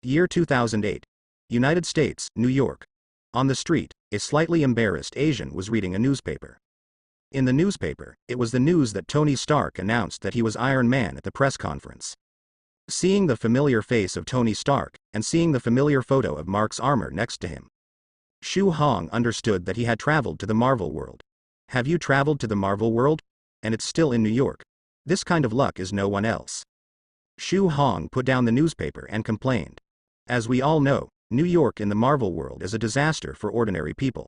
Year 2008. United States, New York. On the street, a slightly embarrassed Asian was reading a newspaper. In the newspaper, it was the news that Tony Stark announced that he was Iron Man at the press conference. Seeing the familiar face of Tony Stark, and seeing the familiar photo of Mark's armor next to him, Shu Hong understood that he had traveled to the Marvel world. Have you traveled to the Marvel world? And it's still in New York. This kind of luck is no one else. Shu Hong put down the newspaper and complained. As we all know, New York in the Marvel world is a disaster for ordinary people.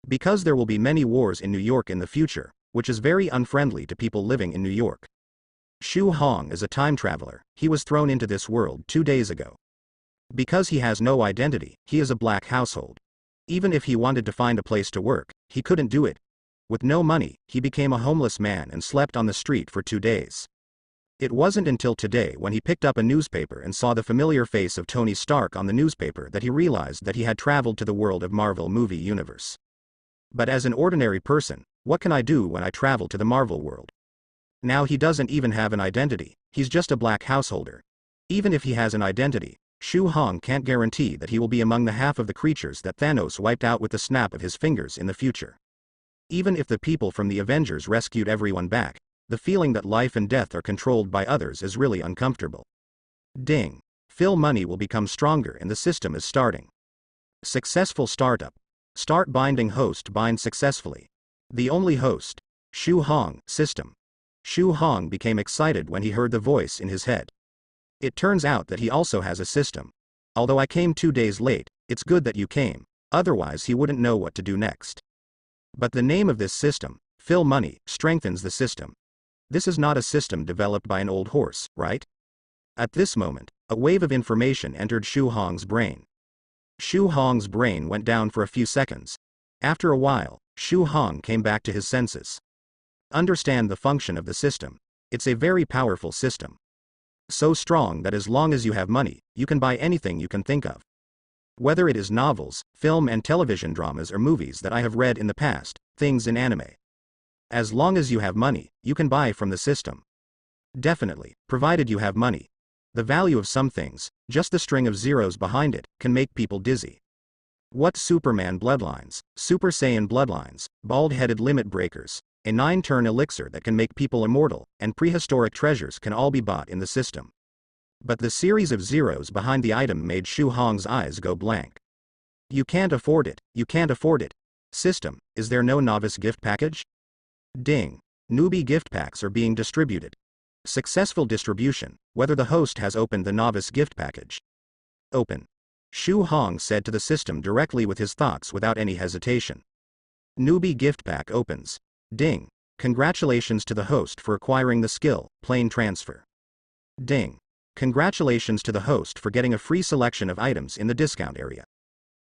Because there will be many wars in New York in the future, which is very unfriendly to people living in New York. Shu Hong is a time traveler. He was thrown into this world 2 days ago. Because he has no identity, he is a black household. Even if he wanted to find a place to work, he couldn't do it. With no money, he became a homeless man and slept on the street for 2 days. It wasn't until today when he picked up a newspaper and saw the familiar face of Tony Stark on the newspaper that he realized that he had traveled to the world of Marvel movie universe. But as an ordinary person, what can I do when I travel to the Marvel world? Now he doesn't even have an identity, he's just a black householder. Even if he has an identity, Shu Hong can't guarantee that he will be among the half of the creatures that Thanos wiped out with the snap of his fingers in the future. Even if the people from the Avengers rescued everyone back, the feeling that life and death are controlled by others is really uncomfortable. Ding. Phil money will become stronger and the system is starting. Successful startup. Start binding host bind successfully. The only host. Shu Hong, system. Shu Hong became excited when he heard the voice in his head. It turns out that he also has a system. Although I came 2 days late, it's good that you came, otherwise he wouldn't know what to do next. But the name of this system, Phil Money, strengthens the system. This is not a system developed by an old horse, right? At this moment, a wave of information entered Shu Hong's brain. Shu Hong's brain went down for a few seconds. After a while, Shu Hong came back to his senses. Understand the function of the system. It's a very powerful system. So strong that as long as you have money, you can buy anything you can think of. Whether it is novels, film and television dramas or movies that I have read in the past, things in anime. As long as you have money, you can buy from the system. Definitely, provided you have money. The value of some things, just the string of zeros behind it, can make people dizzy. What Superman bloodlines, Super Saiyan bloodlines, bald-headed limit breakers, a 9-turn elixir that can make people immortal, and prehistoric treasures can all be bought in the system. But the series of zeros behind the item made Shu Hong's eyes go blank. You can't afford it, you can't afford it. System, is there no novice gift package? Ding. Newbie gift packs are being distributed. Successful distribution, whether the host has opened the novice gift package. Open. Shu Hong said to the system directly with his thoughts without any hesitation. Newbie gift pack opens. Ding. Congratulations to the host for acquiring the skill, plane transfer. Ding. Congratulations to the host for getting a free selection of items in the discount area.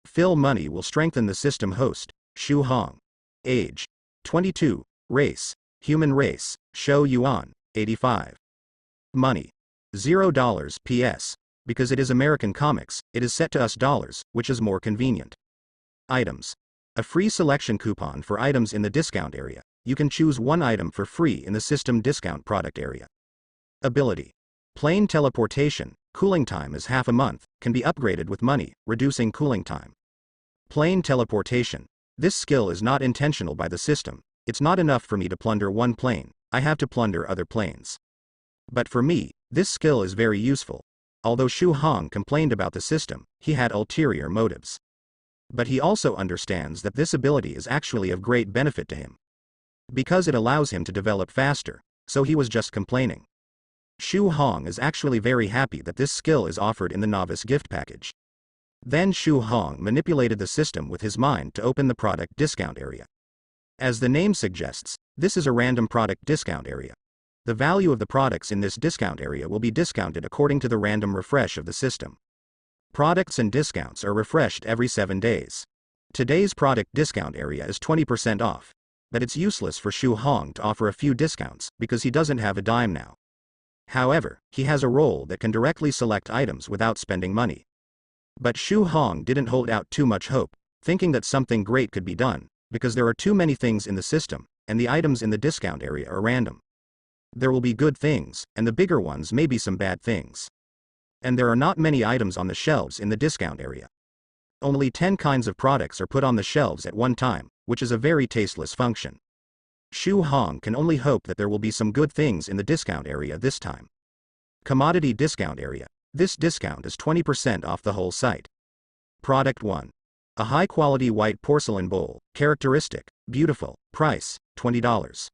Phil Money will strengthen the system host, Shu Hong. Age. 22. Race. Human race, Shou Yuan, 85. Money. $0 PS. Because it is American comics, it is set to US dollars, which is more convenient. Items. A free selection coupon for items in the discount area. You can choose one item for free in the system discount product area. Ability. Plane teleportation, cooling time is half a month, can be upgraded with money, reducing cooling time. Plane teleportation. This skill is not intentional by the system. It's not enough for me to plunder one plane, I have to plunder other planes. But for me, this skill is very useful. Although Shu Hong complained about the system, he had ulterior motives. But he also understands that this ability is actually of great benefit to him. Because it allows him to develop faster, so he was just complaining. Shu Hong is actually very happy that this skill is offered in the novice gift package. Then Shu Hong manipulated the system with his mind to open the product discount area. As the name suggests, this is a random product discount area. The value of the products in this discount area will be discounted according to the random refresh of the system. Products and discounts are refreshed every 7 days. Today's product discount area is 20% off. But it's useless for Shu Hong to offer a few discounts because he doesn't have a dime now. However, he has a role that can directly select items without spending money. But Shu Hong didn't hold out too much hope, thinking that something great could be done, because there are too many things in the system, and the items in the discount area are random. There will be good things, and the bigger ones may be some bad things. And there are not many items on the shelves in the discount area. Only 10 kinds of products are put on the shelves at one time, which is a very tasteless function. Shu Hong can only hope that there will be some good things in the discount area this time. Commodity discount area. This discount is 20% off the whole site. Product 1. A high-quality white porcelain bowl, characteristic, beautiful, price, $20.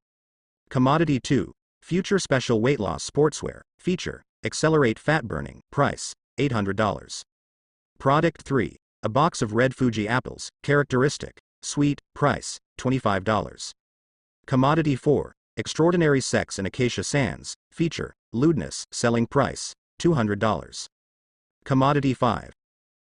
Commodity 2. Future special weight loss sportswear, feature, accelerate fat burning, price, $800. Product 3. A box of red Fuji apples, characteristic, sweet, price, $25. Commodity 4. Extraordinary sex in acacia sands, feature, lewdness, selling price, $200. Commodity 5.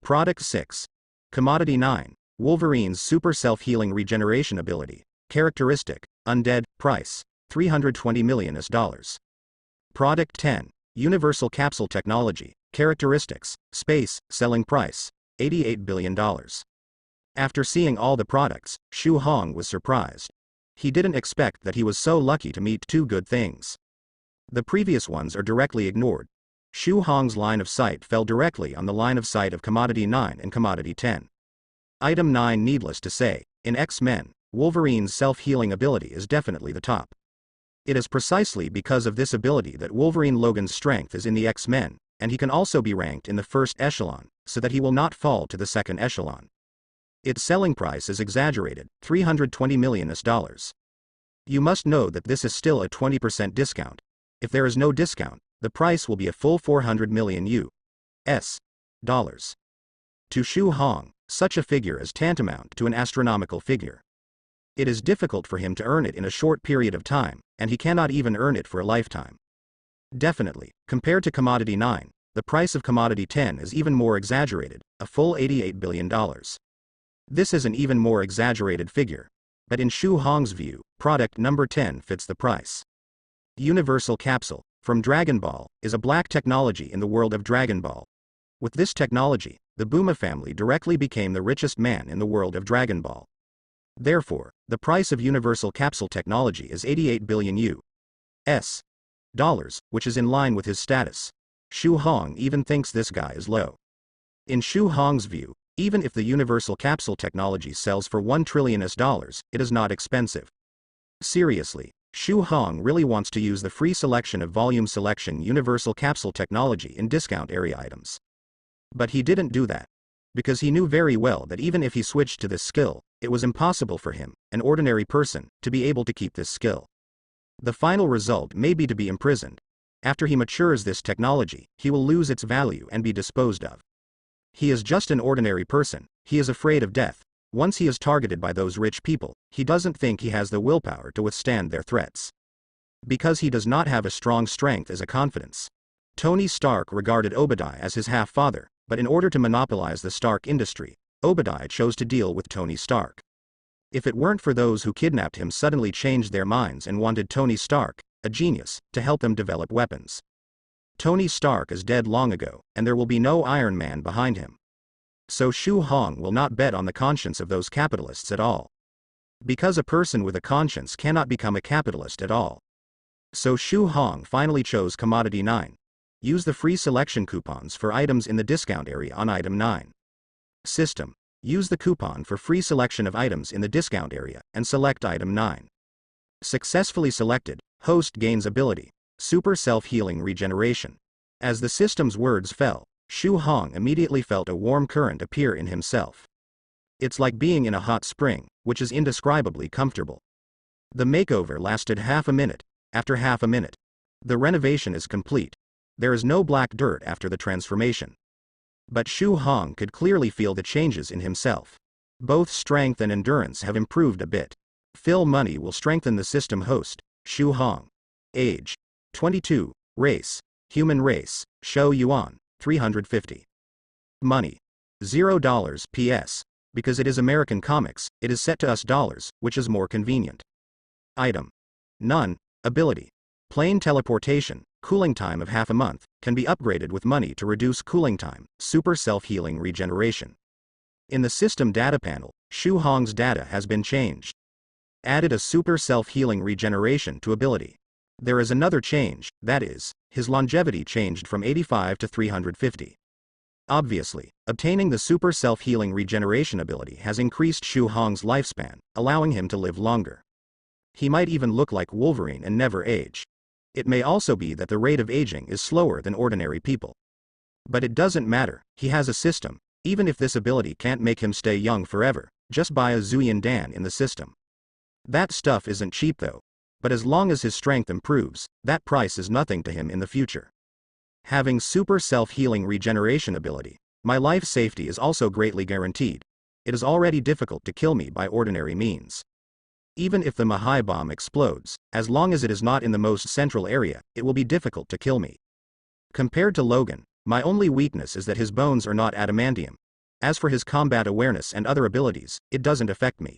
Product 6. Commodity 9. Wolverine's super self-healing regeneration ability, characteristic, undead, price, $320 million. Product 10. Universal capsule technology, characteristics, space, selling price, $88 billion. After seeing all the products, Shu Hong was surprised. He didn't expect that he was so lucky to meet two good things. The previous ones are directly ignored. Shu Hong's line of sight fell directly on the line of sight of Commodity 9 and Commodity 10. Item 9. Needless to say, in X-Men, Wolverine's self-healing ability is definitely the top. It is precisely because of this ability that Wolverine Logan's strength is in the X-Men, and he can also be ranked in the first echelon, so that he will not fall to the second echelon. Its selling price is exaggerated, $320 million. You must know that this is still a 20% discount. If there is no discount, the price will be a full $400 million US dollars. To Shu Hong, such a figure is tantamount to an astronomical figure. It is difficult for him to earn it in a short period of time, and he cannot even earn it for a lifetime. Definitely, compared to Commodity 9, the price of Commodity 10 is even more exaggerated, a full $88 billion. This is an even more exaggerated figure. But in Shu Hong's view, product number 10 fits the price. Universal Capsule, from Dragon Ball, is a black technology in the world of Dragon Ball. With this technology, the Buma family directly became the richest man in the world of Dragon Ball. Therefore, the price of Universal Capsule technology is $88 billion US dollars, which is in line with his status. Shu Hong even thinks this guy is low. In Shu Hong's view, even if the Universal Capsule technology sells for $1 trillion US, it is not expensive. Seriously, Shu Hong really wants to use the free selection of volume selection Universal Capsule technology in discount area items. But he didn't do that. Because he knew very well that even if he switched to this skill, it was impossible for him, an ordinary person, to be able to keep this skill. The final result may be to be imprisoned. After he matures this technology, he will lose its value and be disposed of. He is just an ordinary person, he is afraid of death. Once he is targeted by those rich people, he doesn't think he has the willpower to withstand their threats. Because he does not have a strong strength as a confidence. Tony Stark regarded Obadiah as his half-father, but in order to monopolize the Stark industry, Obadiah chose to deal with Tony Stark. If it weren't for those who kidnapped him suddenly changed their minds and wanted Tony Stark, a genius, to help them develop weapons. Tony Stark is dead long ago, and there will be no Iron Man behind him. So Shu Hong will not bet on the conscience of those capitalists at all. Because a person with a conscience cannot become a capitalist at all. So Shu Hong finally chose Commodity 9. Use the free selection coupons for items in the discount area on item 9. System. Use the coupon for free selection of items in the discount area, and select item 9. Successfully selected, host gains ability. Super self-healing regeneration. As the system's words fell, Shu Hong immediately felt a warm current appear in himself. It's like being in a hot spring, which is indescribably comfortable. The makeover lasted half a minute. After half a minute, the renovation is complete. There is no black dirt after the transformation. But Shu Hong could clearly feel the changes in himself. Both strength and endurance have improved a bit. Phil Money will strengthen the system host, Shu Hong. Age. 22. Race. Human race. Shou Yuan. 350. Money. $0 PS. Because it is American comics, it is set to US dollars, which is more convenient. Item. None. Ability. Plain teleportation, cooling time of half a month, can be upgraded with money to reduce cooling time, super self-healing regeneration. In the system data panel, Shu Hong's data has been changed. Added a super self-healing regeneration to ability. There is another change, that is, his longevity changed from 85 to 350. Obviously, obtaining the super self-healing regeneration ability has increased Shu Hong's lifespan, allowing him to live longer. He might even look like Wolverine and never age. It may also be that the rate of aging is slower than ordinary people. But it doesn't matter, he has a system. Even if this ability can't make him stay young forever, just buy a Zuyan Dan in the system. That stuff isn't cheap though. But as long as his strength improves, that price is nothing to him in the future. Having super self-healing regeneration ability, my life safety is also greatly guaranteed. It is already difficult to kill me by ordinary means. Even if the Mahai bomb explodes, as long as it is not in the most central area, it will be difficult to kill me. Compared to Logan, my only weakness is that his bones are not adamantium. As for his combat awareness and other abilities, it doesn't affect me.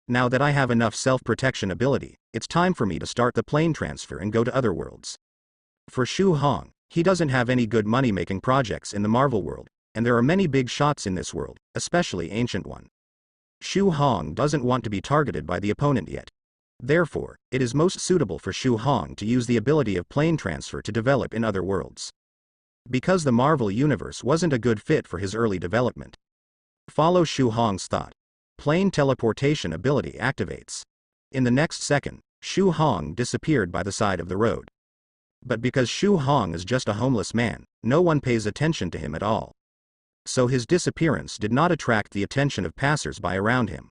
Now that I have enough self-protection ability, it's time for me to start the plane transfer and go to other worlds. For Shu Hong, he doesn't have any good money-making projects in the Marvel world, and there are many big shots in this world, especially Ancient One. Shu Hong doesn't want to be targeted by the opponent yet. Therefore, it is most suitable for Shu Hong to use the ability of plane transfer to develop in other worlds. Because the Marvel universe wasn't a good fit for his early development. Follow Shu Hong's thought. Plane teleportation ability activates. In the next second, Shu Hong disappeared by the side of the road. But because Shu Hong is just a homeless man, no one pays attention to him at all. So his disappearance did not attract the attention of passers-by around him.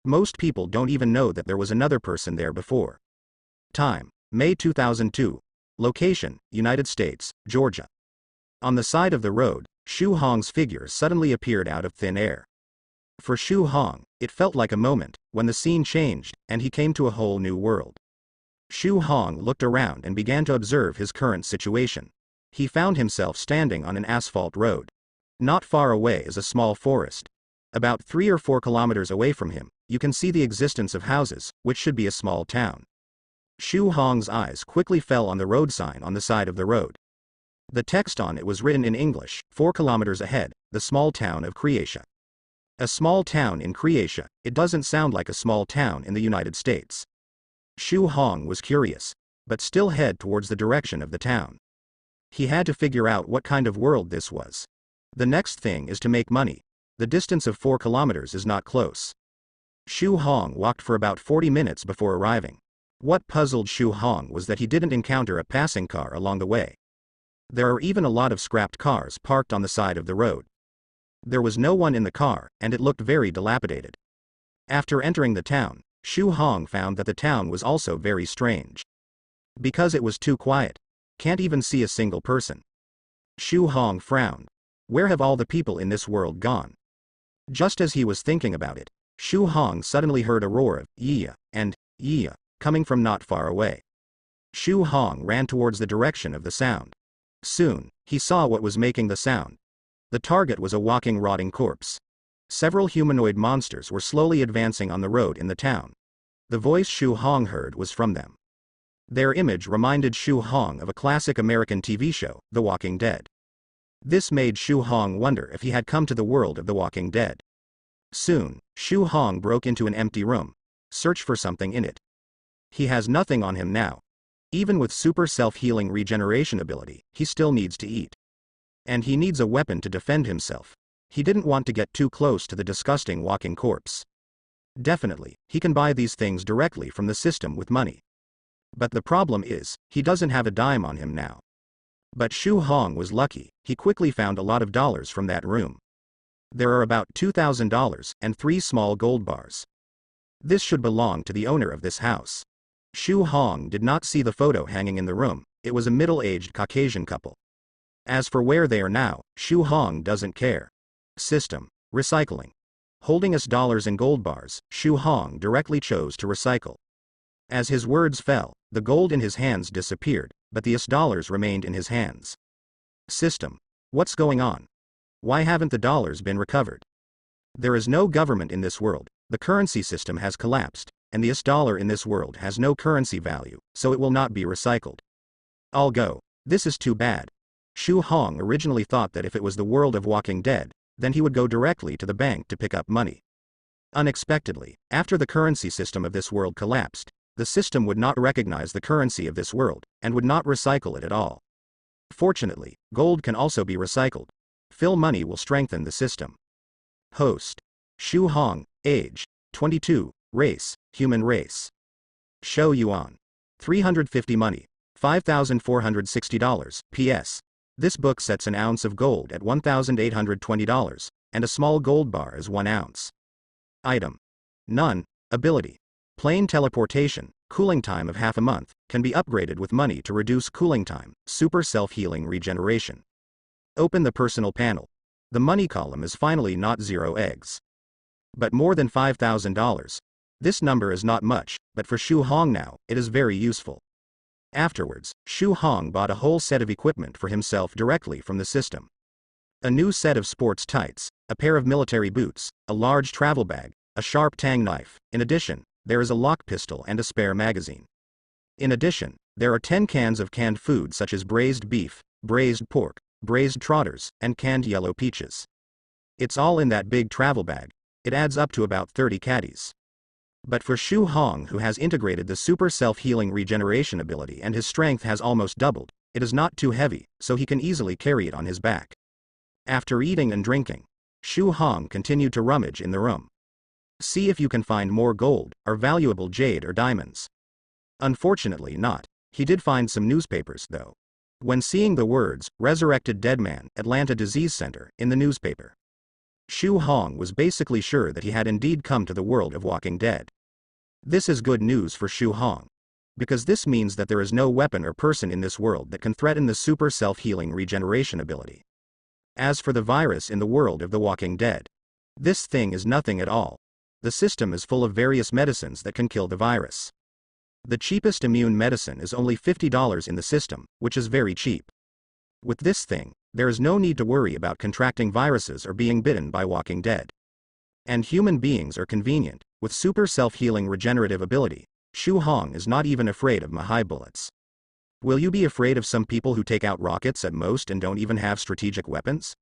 Most people don't even know that there was another person there before. Time: May 2002. Location: United States, Georgia. On the side of the road, Shu Hong's figure suddenly appeared out of thin air. For Shu Hong, it felt like a moment, when the scene changed, and he came to a whole new world. Shu Hong looked around and began to observe his current situation. He found himself standing on an asphalt road. Not far away is a small forest. About 3 or 4 kilometers away from him, you can see the existence of houses, which should be a small town. Shu Hong's eyes quickly fell on the road sign on the side of the road. The text on it was written in English: 4 kilometers ahead, the small town of Croatia. A small town in Croatia, it doesn't sound like a small town in the United States. Shu Hong was curious, but still head towards the direction of the town. He had to figure out what kind of world this was. The next thing is to make money. The distance of 4 kilometers is not close. Shu Hong walked for about 40 minutes before arriving. What puzzled Shu Hong was that he didn't encounter a passing car along the way. There are even a lot of scrapped cars parked on the side of the road. There was no one in the car, and it looked very dilapidated. After entering the town, Shu Hong found that the town was also very strange. Because it was too quiet. Can't even see a single person. Shu Hong frowned. Where have all the people in this world gone? Just as he was thinking about it, Shu Hong suddenly heard a roar of "yeah" and "yeah" coming from not far away. Shu Hong ran towards the direction of the sound. Soon, he saw what was making the sound. The target was a walking rotting corpse. Several humanoid monsters were slowly advancing on the road in the town. The voice Shu Hong heard was from them. Their image reminded Shu Hong of a classic American TV show, The Walking Dead. This made Shu Hong wonder if he had come to the world of The Walking Dead. Soon, Shu Hong broke into an empty room. Search for something in it. He has nothing on him now. Even with super self-healing regeneration ability, he still needs to eat. And he needs a weapon to defend himself. He didn't want to get too close to the disgusting walking corpse. Definitely, he can buy these things directly from the system with money. But the problem is, he doesn't have a dime on him now. But Shu Hong was lucky, he quickly found a lot of dollars from that room. There are about $2,000 and 3 small gold bars. This should belong to the owner of this house. Shu Hong did not see the photo hanging in the room. It was a middle-aged Caucasian couple. As for where they are now, Shu Hong doesn't care. System: recycling. Holding us dollars and gold bars, Shu Hong directly chose to recycle. As his words fell, the gold in his hands disappeared, but the US dollars remained in his hands. System: what's going on? Why haven't the dollars been recovered? There is no government in this world, the currency system has collapsed, and the US dollar in this world has no currency value, so it will not be recycled. I'll go. This is too bad. Shu Hong originally thought that if it was the world of Walking Dead, then he would go directly to the bank to pick up money. Unexpectedly, after the currency system of this world collapsed, the system would not recognize the currency of this world, and would not recycle it at all. Fortunately, gold can also be recycled. Fill money will strengthen the system. Host: Shu Hong, age 22, race, human race. Shou Yuan. 350 money, $5,460. P.S. This book sets an ounce of gold at $1,820, and a small gold bar is 1 ounce. Item: None. Ability: Plain teleportation, cooling time of half a month, can be upgraded with money to reduce cooling time, super self-healing regeneration. Open the personal panel. The money column is finally not 0 eggs. But more than $5,000. This number is not much, but for Shu Hong now, it is very useful. Afterwards, Shu Hong bought a whole set of equipment for himself directly from the system. A new set of sports tights, a pair of military boots, a large travel bag, a sharp tang knife. In addition, there is a lock pistol and a spare magazine. In addition, there are 10 cans of canned food such as braised beef, braised pork, braised trotters, and canned yellow peaches. It's all in that big travel bag. It adds up to about 30 caddies. But for Shu Hong, who has integrated the super self-healing regeneration ability and his strength has almost doubled, it is not too heavy, so he can easily carry it on his back. After eating and drinking, Shu Hong continued to rummage in the room. See if you can find more gold, or valuable jade or diamonds. Unfortunately not. He did find some newspapers, though. When seeing the words, "Resurrected Dead Man, Atlanta Disease Center," in the newspaper, Shu Hong was basically sure that he had indeed come to the world of Walking Dead. This is good news for Shu Hong, because this means that there is no weapon or person in this world that can threaten the super self-healing regeneration ability. As for the virus in the world of the Walking Dead, this thing is nothing at all. The system is full of various medicines that can kill the virus. The cheapest immune medicine is only $50 in the system, which is very cheap. With this thing, there is no need to worry about contracting viruses or being bitten by Walking Dead. And human beings are convenient. With super self-healing regenerative ability, Shu Hong is not even afraid of Mahai bullets. Will you be afraid of some people who take out rockets at most and don't even have strategic weapons?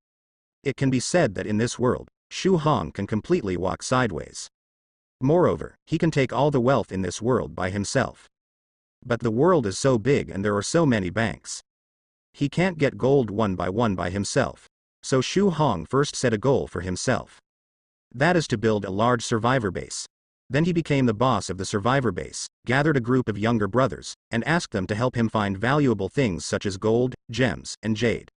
It can be said that in this world, Shu Hong can completely walk sideways. Moreover, he can take all the wealth in this world by himself. But the world is so big and there are so many banks. He can't get gold one by himself. So Shu Hong first set a goal for himself. That is to build a large survivor base. Then he became the boss of the survivor base, gathered a group of younger brothers, and asked them to help him find valuable things such as gold, gems, and jade.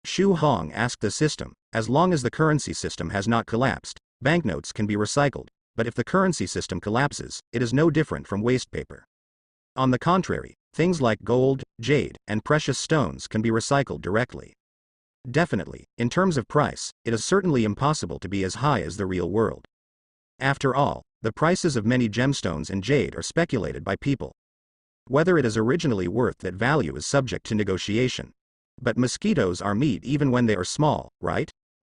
Shu Hong asked the system, as long as the currency system has not collapsed, banknotes can be recycled, but if the currency system collapses, it is no different from waste paper. On the contrary, things like gold, jade, and precious stones can be recycled directly. Definitely, in terms of price, it is certainly impossible to be as high as the real world. After all, the prices of many gemstones and jade are speculated by people. Whether it is originally worth that value is subject to negotiation. But mosquitoes are meat even when they are small, right?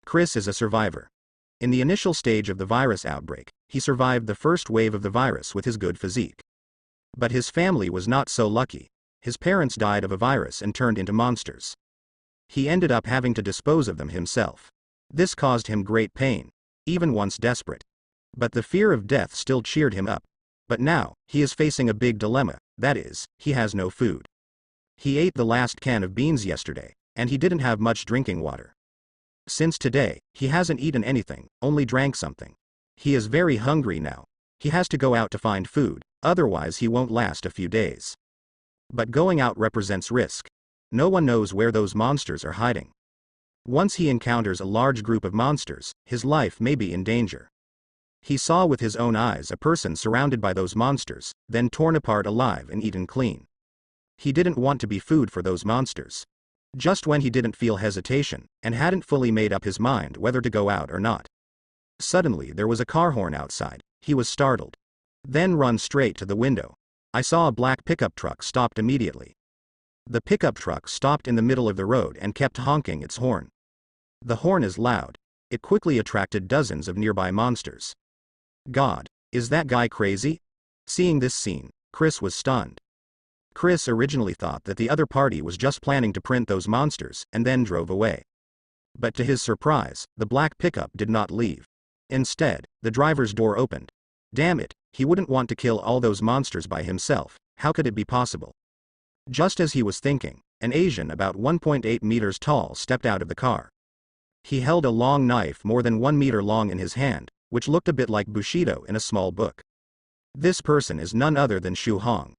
Chris is a survivor. In the initial stage of the virus outbreak, he survived the first wave of the virus with his good physique. But his family was not so lucky. His parents died of a virus and turned into monsters. He ended up having to dispose of them himself. This caused him great pain, even once desperate. But the fear of death still cheered him up. But now, he is facing a big dilemma, that is, he has no food. He ate the last can of beans yesterday, and he didn't have much drinking water. Since today, he hasn't eaten anything, only drank something. He is very hungry now. He has to go out to find food, otherwise he won't last a few days. But going out represents risk. No one knows where those monsters are hiding. Once he encounters a large group of monsters, his life may be in danger. He saw with his own eyes a person surrounded by those monsters, then torn apart alive and eaten clean. He didn't want to be food for those monsters. Just when he didn't feel hesitation, and hadn't fully made up his mind whether to go out or not. Suddenly there was a car horn outside. He was startled. Then run straight to the window. I saw a black pickup truck stopped immediately. The pickup truck stopped in the middle of the road and kept honking its horn. The horn is loud. It quickly attracted dozens of nearby monsters. God, is that guy crazy? Seeing this scene, Chris was stunned. Chris originally thought that the other party was just planning to print those monsters and then drove away. But to his surprise, the black pickup did not leave. Instead, the driver's door opened. Damn it, he wouldn't want to kill all those monsters by himself, how could it be possible? Just as he was thinking, an Asian about 1.8 meters tall stepped out of the car. He held a long knife more than 1 meter long in his hand, which looked a bit like Bushido in a small book. This person is none other than Shu Hong.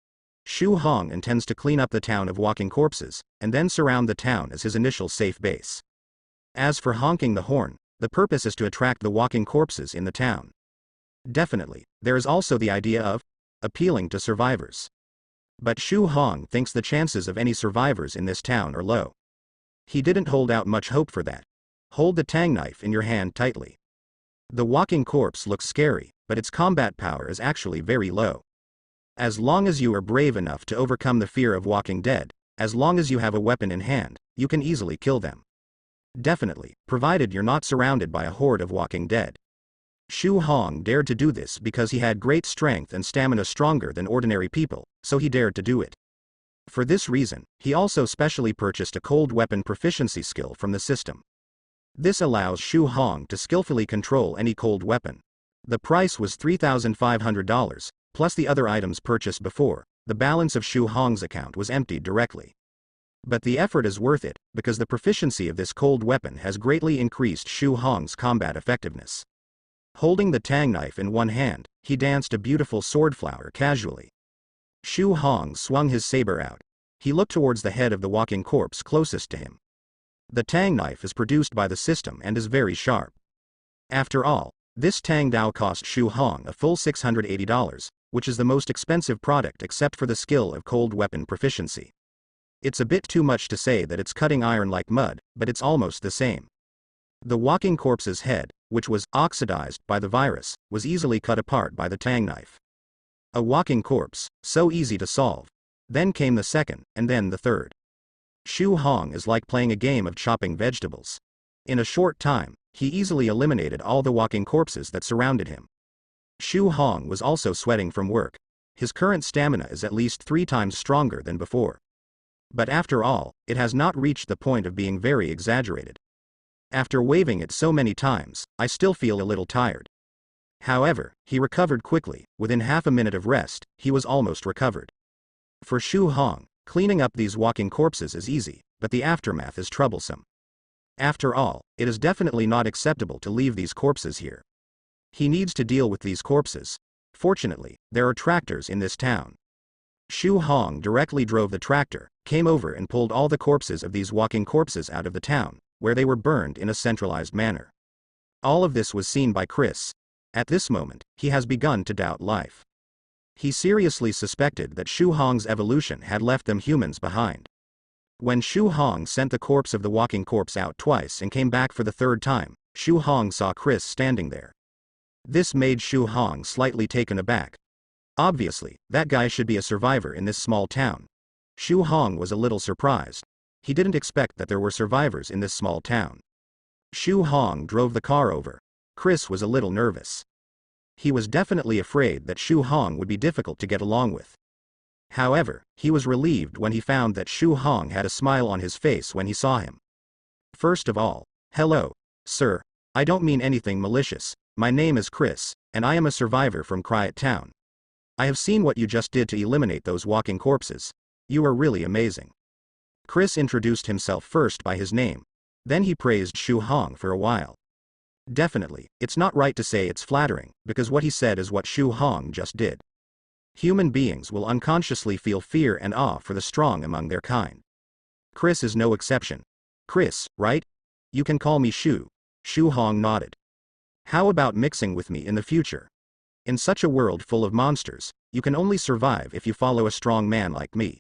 Shu Hong intends to clean up the town of walking corpses, and then surround the town as his initial safe base. As for honking the horn, the purpose is to attract the walking corpses in the town. Definitely, there is also the idea of appealing to survivors. But Shu Hong thinks the chances of any survivors in this town are low. He didn't hold out much hope for that. Hold the tang knife in your hand tightly. The walking corpse looks scary, but its combat power is actually very low. As long as you are brave enough to overcome the fear of walking dead, as long as you have a weapon in hand, you can easily kill them. Definitely, provided you're not surrounded by a horde of walking dead. Shu Hong dared to do this because he had great strength and stamina stronger than ordinary people, so he dared to do it. For this reason, he also specially purchased a cold weapon proficiency skill from the system. This allows Shu Hong to skillfully control any cold weapon. The price was $3,500, plus the other items purchased before. The balance of Shu Hong's account was emptied directly. But the effort is worth it, because the proficiency of this cold weapon has greatly increased Shu Hong's combat effectiveness. Holding the tang knife in one hand, he danced a beautiful sword flower casually. Shu Hong swung his saber out. He looked towards the head of the walking corpse closest to him. The tang knife is produced by the system and is very sharp. After all, this tang dao cost Shu Hong a full $680, which is the most expensive product except for the skill of cold weapon proficiency. It's a bit too much to say that it's cutting iron like mud, but it's almost the same. The walking corpse's head, which was oxidized by the virus, was easily cut apart by the tang knife. A walking corpse, so easy to solve. Then came the second, and then the third. Shu Hong is like playing a game of chopping vegetables. In a short time, he easily eliminated all the walking corpses that surrounded him. Shu Hong was also sweating from work. His current stamina is at least 3 times stronger than before. But after all, it has not reached the point of being very exaggerated. After waving it so many times, I still feel a little tired. However, he recovered quickly. Within half a minute of rest, he was almost recovered. For Shu Hong, cleaning up these walking corpses is easy, but the aftermath is troublesome. After all, it is definitely not acceptable to leave these corpses here. He needs to deal with these corpses. Fortunately, there are tractors in this town. Shu Hong directly drove the tractor, came over and pulled all the corpses of these walking corpses out of the town, where they were burned in a centralized manner. All of this was seen by Chris. At this moment, he has begun to doubt life. He seriously suspected that Shu Hong's evolution had left them humans behind. When Shu Hong sent the corpse of the walking corpse out twice and came back for the third time, Shu Hong saw Chris standing there. This made Shu Hong slightly taken aback. Obviously, that guy should be a survivor in this small town. Shu Hong was a little surprised. He didn't expect that there were survivors in this small town. Shu Hong drove the car over. Chris was a little nervous. He was definitely afraid that Shu Hong would be difficult to get along with. However, he was relieved when he found that Shu Hong had a smile on his face when he saw him. First of all, hello, sir. I don't mean anything malicious. My name is Chris, and I am a survivor from Kryat Town. I have seen what you just did to eliminate those walking corpses. You are really amazing. Chris introduced himself first by his name. Then he praised Shu Hong for a while. Definitely, it's not right to say it's flattering, because what he said is what Shu Hong just did. Human beings will unconsciously feel fear and awe for the strong among their kind. Chris is no exception. Chris, right? You can call me Shu. Shu Hong nodded. How about mixing with me in the future? In such a world full of monsters, you can only survive if you follow a strong man like me.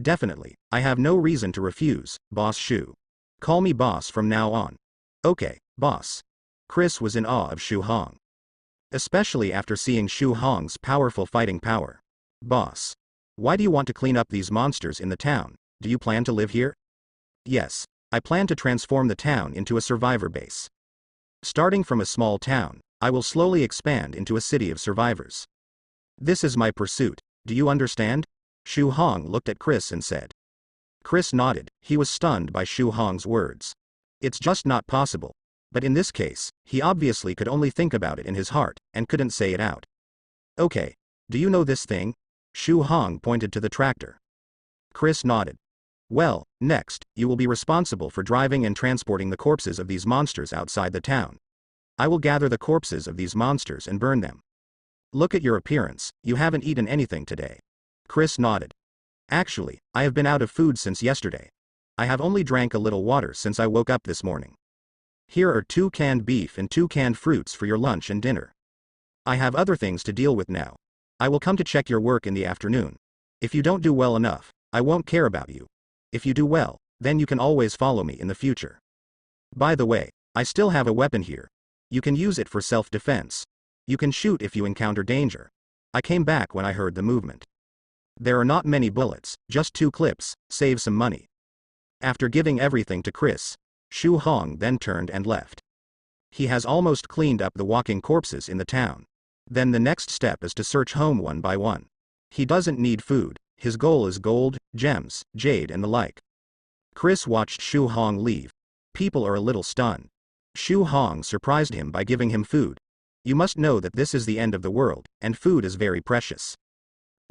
Definitely, I have no reason to refuse, Boss Shu. Call me boss from now on. Okay, boss. Chris was in awe of Shu Hong. Especially after seeing Shu Hong's powerful fighting power. Boss. Why do you want to clean up these monsters in the town? Do you plan to live here? Yes, I plan to transform the town into a survivor base. Starting from a small town, I will slowly expand into a city of survivors. This is my pursuit, do you understand? Shu Hong looked at Chris and said. Chris nodded. He was stunned by Shu Hong's words. It's just not possible. But in this case, he obviously could only think about it in his heart, and couldn't say it out. Okay. Do you know this thing? Shu Hong pointed to the tractor. Chris nodded. Well, next, you will be responsible for driving and transporting the corpses of these monsters outside the town. I will gather the corpses of these monsters and burn them. Look at your appearance, you haven't eaten anything today. Chris nodded. Actually, I have been out of food since yesterday. I have only drank a little water since I woke up this morning. Here are 2 canned beef and 2 canned fruits for your lunch and dinner. I have other things to deal with now. I will come to check your work in the afternoon. If you don't do well enough, I won't care about you. If you do well, then you can always follow me in the future. By the way, I still have a weapon here. You can use it for self-defense. You can shoot if you encounter danger. I came back when I heard the movement. There are not many bullets, just 2 clips, save some money. After giving everything to Chris, Shu Hong then turned and left. He has almost cleaned up the walking corpses in the town. Then the next step is to search home one by one. He doesn't need food, his goal is gold, gems, jade and the like. Chris watched Shu Hong leave. People are a little stunned. Shu Hong surprised him by giving him food. You must know that this is the end of the world, and food is very precious.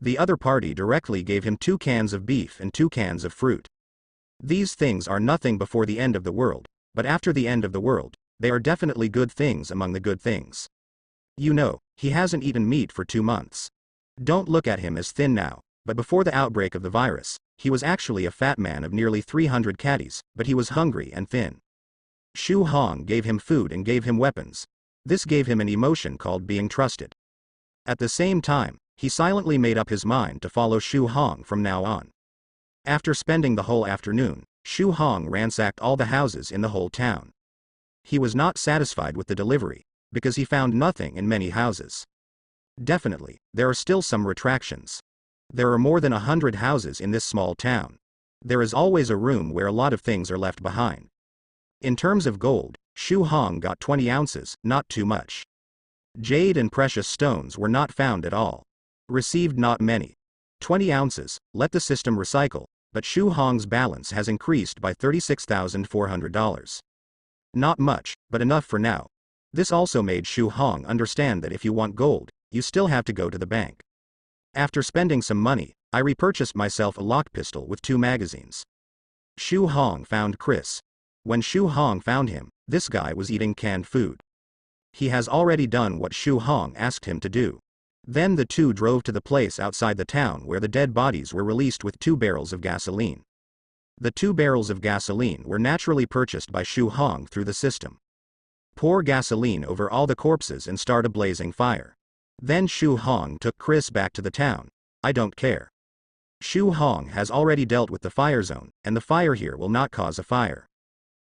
The other party directly gave him 2 cans of beef and 2 cans of fruit. These things are nothing before the end of the world, but after the end of the world, they are definitely good things among the good things. You know, he hasn't eaten meat for 2 months. Don't look at him as thin now, but before the outbreak of the virus, he was actually a fat man of nearly 300 caddies, but he was hungry and thin. Shu Hong gave him food and gave him weapons. This gave him an emotion called being trusted. At the same time, he silently made up his mind to follow Shu Hong from now on. After spending the whole afternoon, Shu Hong ransacked all the houses in the whole town. He was not satisfied with the delivery, because he found nothing in many houses. Definitely, there are still some retractions. There are more than 100 houses in this small town. There is always a room where a lot of things are left behind. In terms of gold, Shu Hong got 20 ounces, not too much. Jade and precious stones were not found at all. Received not many. 20 ounces, let the system recycle, but Shu Hong's balance has increased by $36,400. Not much, but enough for now. This also made Shu Hong understand that if you want gold, you still have to go to the bank. After spending some money, I repurchased myself a lock pistol with 2 magazines. Shu Hong found Chris. When Shu Hong found him, this guy was eating canned food. He has already done what Shu Hong asked him to do. Then the two drove to the place outside the town where the dead bodies were released with 2 barrels of gasoline. The 2 barrels of gasoline were naturally purchased by Shu Hong through the system. Pour gasoline over all the corpses and start a blazing fire. Then Shu Hong took Chris back to the town. I don't care. Shu Hong has already dealt with the fire zone, and the fire here will not cause a fire.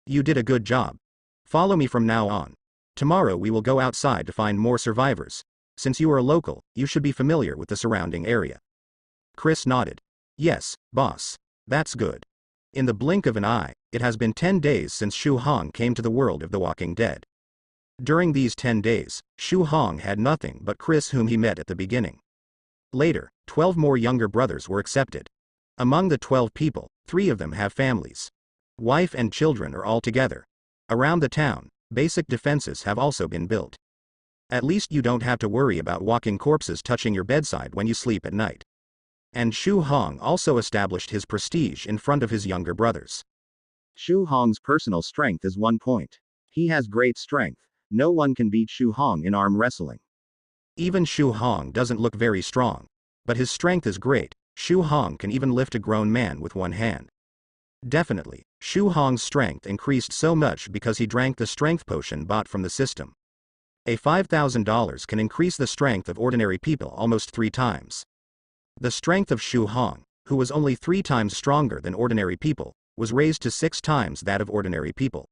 You did a good job. Follow me from now on. Tomorrow we will go outside to find more survivors. Since you are a local, you should be familiar with the surrounding area. Chris nodded. Yes, boss. That's good. In the blink of an eye, it has been 10 days since Shu Hong came to the world of the Walking Dead. During these 10 days, Shu Hong had nothing but Chris, whom he met at the beginning. Later, 12 more younger brothers were accepted. Among the 12 people, 3 of them have families. Wife and children are all together. Around the town, basic defenses have also been built. At least you don't have to worry about walking corpses touching your bedside when you sleep at night. And Shu Hong also established his prestige in front of his younger brothers. Shu Hong's personal strength is 1 point. He has great strength. No one can beat Shu Hong in arm wrestling. Even Shu Hong doesn't look very strong. But his strength is great. Shu Hong can even lift a grown man with 1 hand. Definitely, Shu Hong's strength increased so much because he drank the strength potion bought from the system. A $5,000 can increase the strength of ordinary people almost 3 times. The strength of Shu Hong, who was only 3 times stronger than ordinary people, was raised to 6 times that of ordinary people.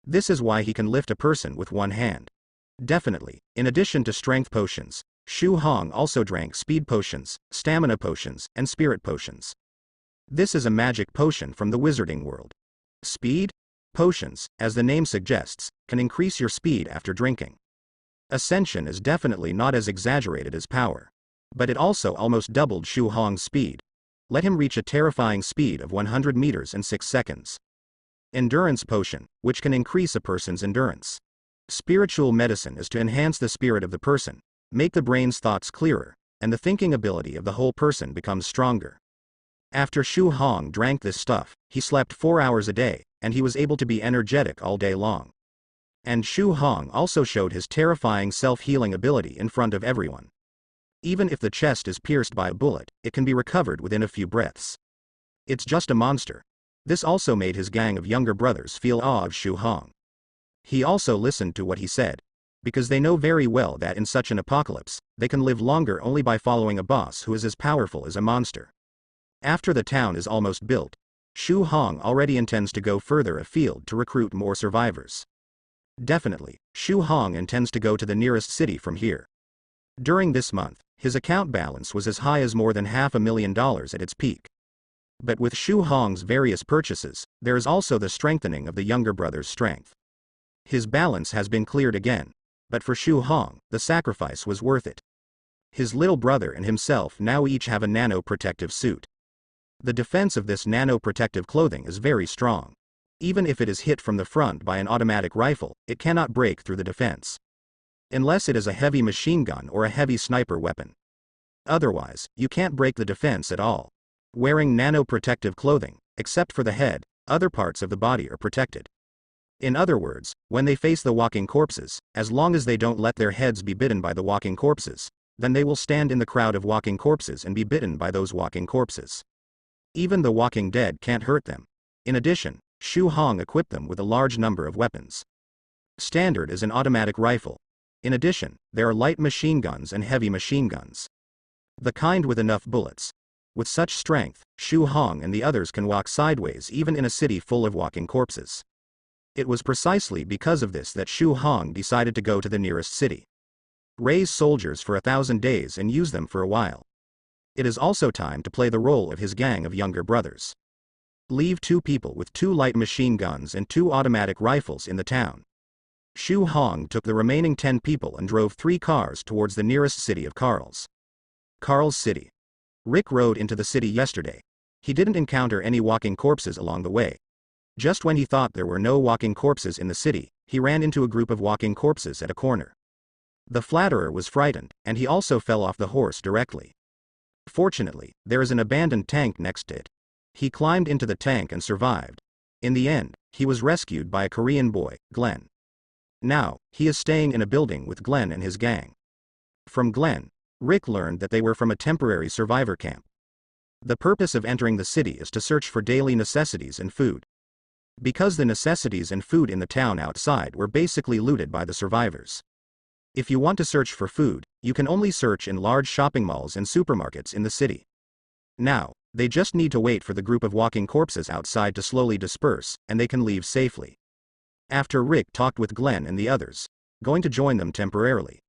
This is why he can lift a person with 1 hand. Definitely, in addition to strength potions, Shu Hong also drank speed potions, stamina potions, and spirit potions. This is a magic potion from the wizarding world. Speed? Potions, as the name suggests, can increase your speed after drinking. Ascension is definitely not as exaggerated as power. But it also almost doubled Shu Hong's speed. Let him reach a terrifying speed of 100 meters in 6 seconds. Endurance potion, which can increase a person's endurance. Spiritual medicine is to enhance the spirit of the person, make the brain's thoughts clearer, and the thinking ability of the whole person becomes stronger. After Shu Hong drank this stuff, he slept 4 hours a day, and he was able to be energetic all day long. And Shu Hong also showed his terrifying self-healing ability in front of everyone. Even if the chest is pierced by a bullet, it can be recovered within a few breaths. It's just a monster. This also made his gang of younger brothers feel awe of Shu Hong. He also listened to what he said, because they know very well that in such an apocalypse, they can live longer only by following a boss who is as powerful as a monster. After the town is almost built, Shu Hong already intends to go further afield to recruit more survivors. Definitely, Shu Hong intends to go to the nearest city from here. During this month, his account balance was as high as more than $500,000 at its peak. But with Shu Hong's various purchases, there is also the strengthening of the younger brother's strength. His balance has been cleared again, but for Shu Hong, the sacrifice was worth it. His little brother and himself now each have a nano-protective suit. The defense of this nano-protective clothing is very strong. Even if it is hit from the front by an automatic rifle, it cannot break through the defense. Unless it is a heavy machine gun or a heavy sniper weapon. Otherwise, you can't break the defense at all. Wearing nano-protective clothing, except for the head, other parts of the body are protected. In other words, when they face the walking corpses, as long as they don't let their heads be bitten by the walking corpses, then they will stand in the crowd of walking corpses and be bitten by those walking corpses. Even the walking dead can't hurt them. In addition, Shu Hong equipped them with a large number of weapons. Standard is an automatic rifle. In addition, there are light machine guns and heavy machine guns. The kind with enough bullets. With such strength, Shu Hong and the others can walk sideways even in a city full of walking corpses. It was precisely because of this that Shu Hong decided to go to the nearest city. Raise soldiers for 1,000 days and use them for a while. It is also time to play the role of his gang of younger brothers. Leave 2 people with 2 light machine guns and 2 automatic rifles in the town. Shu Hong took the remaining 10 people and drove 3 cars towards the nearest city of Carl's. Carl's City. Rick rode into the city yesterday. He didn't encounter any walking corpses along the way. Just when he thought there were no walking corpses in the city, he ran into a group of walking corpses at a corner. The flatterer was frightened, and he also fell off the horse directly. Fortunately, there is an abandoned tank next to it. He climbed into the tank and survived. In the end, he was rescued by a Korean boy, Glenn. Now, he is staying in a building with Glenn and his gang. From Glenn, Rick learned that they were from a temporary survivor camp. The purpose of entering the city is to search for daily necessities and food. Because the necessities and food in the town outside were basically looted by the survivors. If you want to search for food, you can only search in large shopping malls and supermarkets in the city. Now, they just need to wait for the group of walking corpses outside to slowly disperse, and they can leave safely. After Rick talked with Glenn and the others, going to join them temporarily.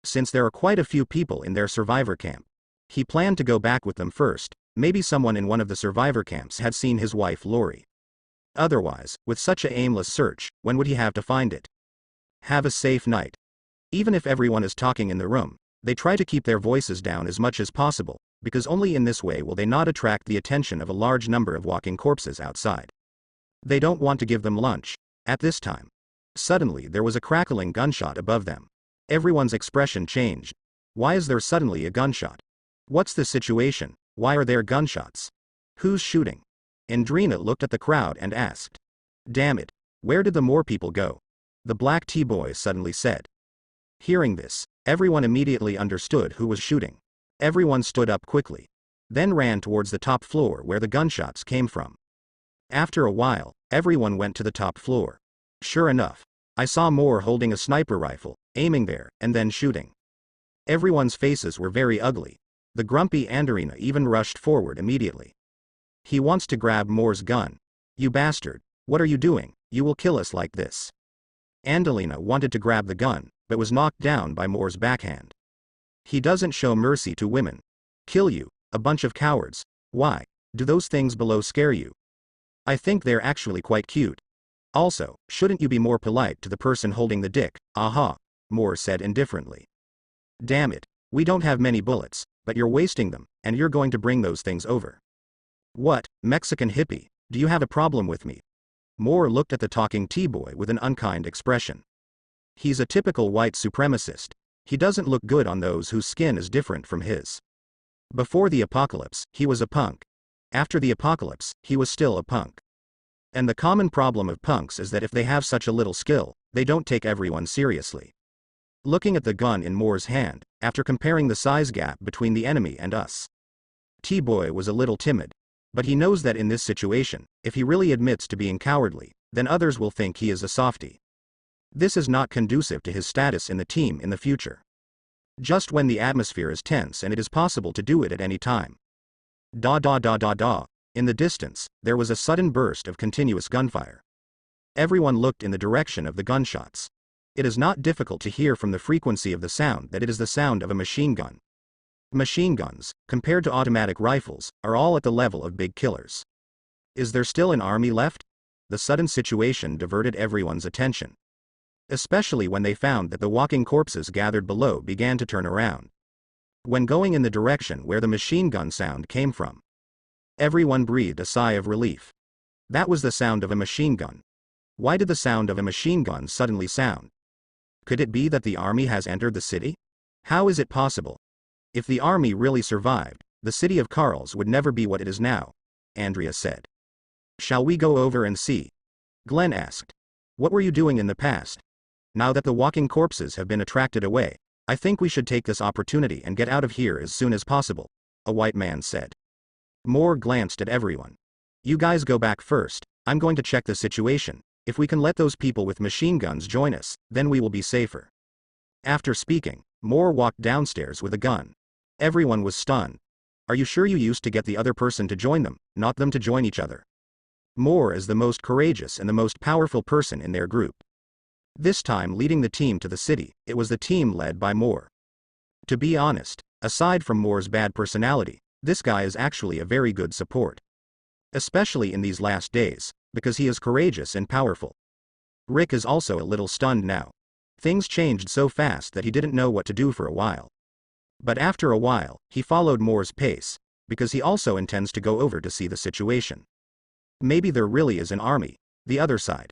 Since there are quite a few people in their survivor camp, he planned to go back with them first. Maybe someone in one of the survivor camps had seen his wife Lori. Otherwise, with such a aimless search, when would he have to find it? Have a safe night. Even if everyone is talking in the room, they try to keep their voices down as much as possible, because only in this way will they not attract the attention of a large number of walking corpses outside. They don't want to give them lunch. At this time, suddenly there was a crackling gunshot above them. Everyone's expression changed. Why is there suddenly a gunshot? What's the situation? Why are there gunshots? Who's shooting? Andrina looked at the crowd and asked. Damn it, where did the more people go? The black T-boy suddenly said. Hearing this, everyone immediately understood who was shooting. Everyone stood up quickly. Then ran towards the top floor where the gunshots came from. After a while, everyone went to the top floor. Sure enough, I saw Moore holding a sniper rifle, aiming there, and then shooting. Everyone's faces were very ugly. The grumpy Andrina even rushed forward immediately. He wants to grab Moore's gun. You bastard, what are you doing? You will kill us like this. Angelina wanted to grab the gun, but was knocked down by Moore's backhand. He doesn't show mercy to women. Kill you, a bunch of cowards. Why? Do those things below scare you? I think they're actually quite cute. Also, shouldn't you be more polite to the person holding the dick? Aha, Moore said indifferently. Damn it, we don't have many bullets, but you're wasting them, and you're going to bring those things over. What, Mexican hippie, do you have a problem with me? Moore looked at the talking T-boy with an unkind expression. He's a typical white supremacist. He doesn't look good on those whose skin is different from his. Before the apocalypse, he was a punk. After the apocalypse, he was still a punk. And the common problem of punks is that if they have such a little skill, they don't take everyone seriously. Looking at the gun in Moore's hand, after comparing the size gap between the enemy and us, T-Boy was a little timid. But he knows that in this situation, if he really admits to being cowardly, then others will think he is a softie. This is not conducive to his status in the team in the future. Just when the atmosphere is tense and it is possible to do it at any time. Da da da da da. In the distance, there was a sudden burst of continuous gunfire. Everyone looked in the direction of the gunshots. It is not difficult to hear from the frequency of the sound that it is the sound of a machine gun. Machine guns, compared to automatic rifles, are all at the level of big killers. Is there still an army left? The sudden situation diverted everyone's attention. Especially when they found that the walking corpses gathered below began to turn around. When going in the direction where the machine gun sound came from, everyone breathed a sigh of relief. That was the sound of a machine gun. Why did the sound of a machine gun suddenly sound? Could it be that the army has entered the city? How is it possible? If the army really survived, the city of Carls would never be what it is now, Andrea said. Shall we go over and see? Glenn asked. What were you doing in the past? Now that the walking corpses have been attracted away, I think we should take this opportunity and get out of here as soon as possible, a white man said. Moore glanced at everyone. You guys go back first, I'm going to check the situation. If we can let those people with machine guns join us, then we will be safer. After speaking, Moore walked downstairs with a gun. Everyone was stunned. Are you sure you used to get the other person to join them, not them to join each other? Moore is the most courageous and the most powerful person in their group. This time leading the team to the city, it was the team led by Moore. To be honest, aside from Moore's bad personality, this guy is actually a very good support. Especially in these last days, because he is courageous and powerful. Rick is also a little stunned now. Things changed so fast that he didn't know what to do for a while. But after a while, he followed Moore's pace, because he also intends to go over to see the situation. Maybe there really is an army. The other side.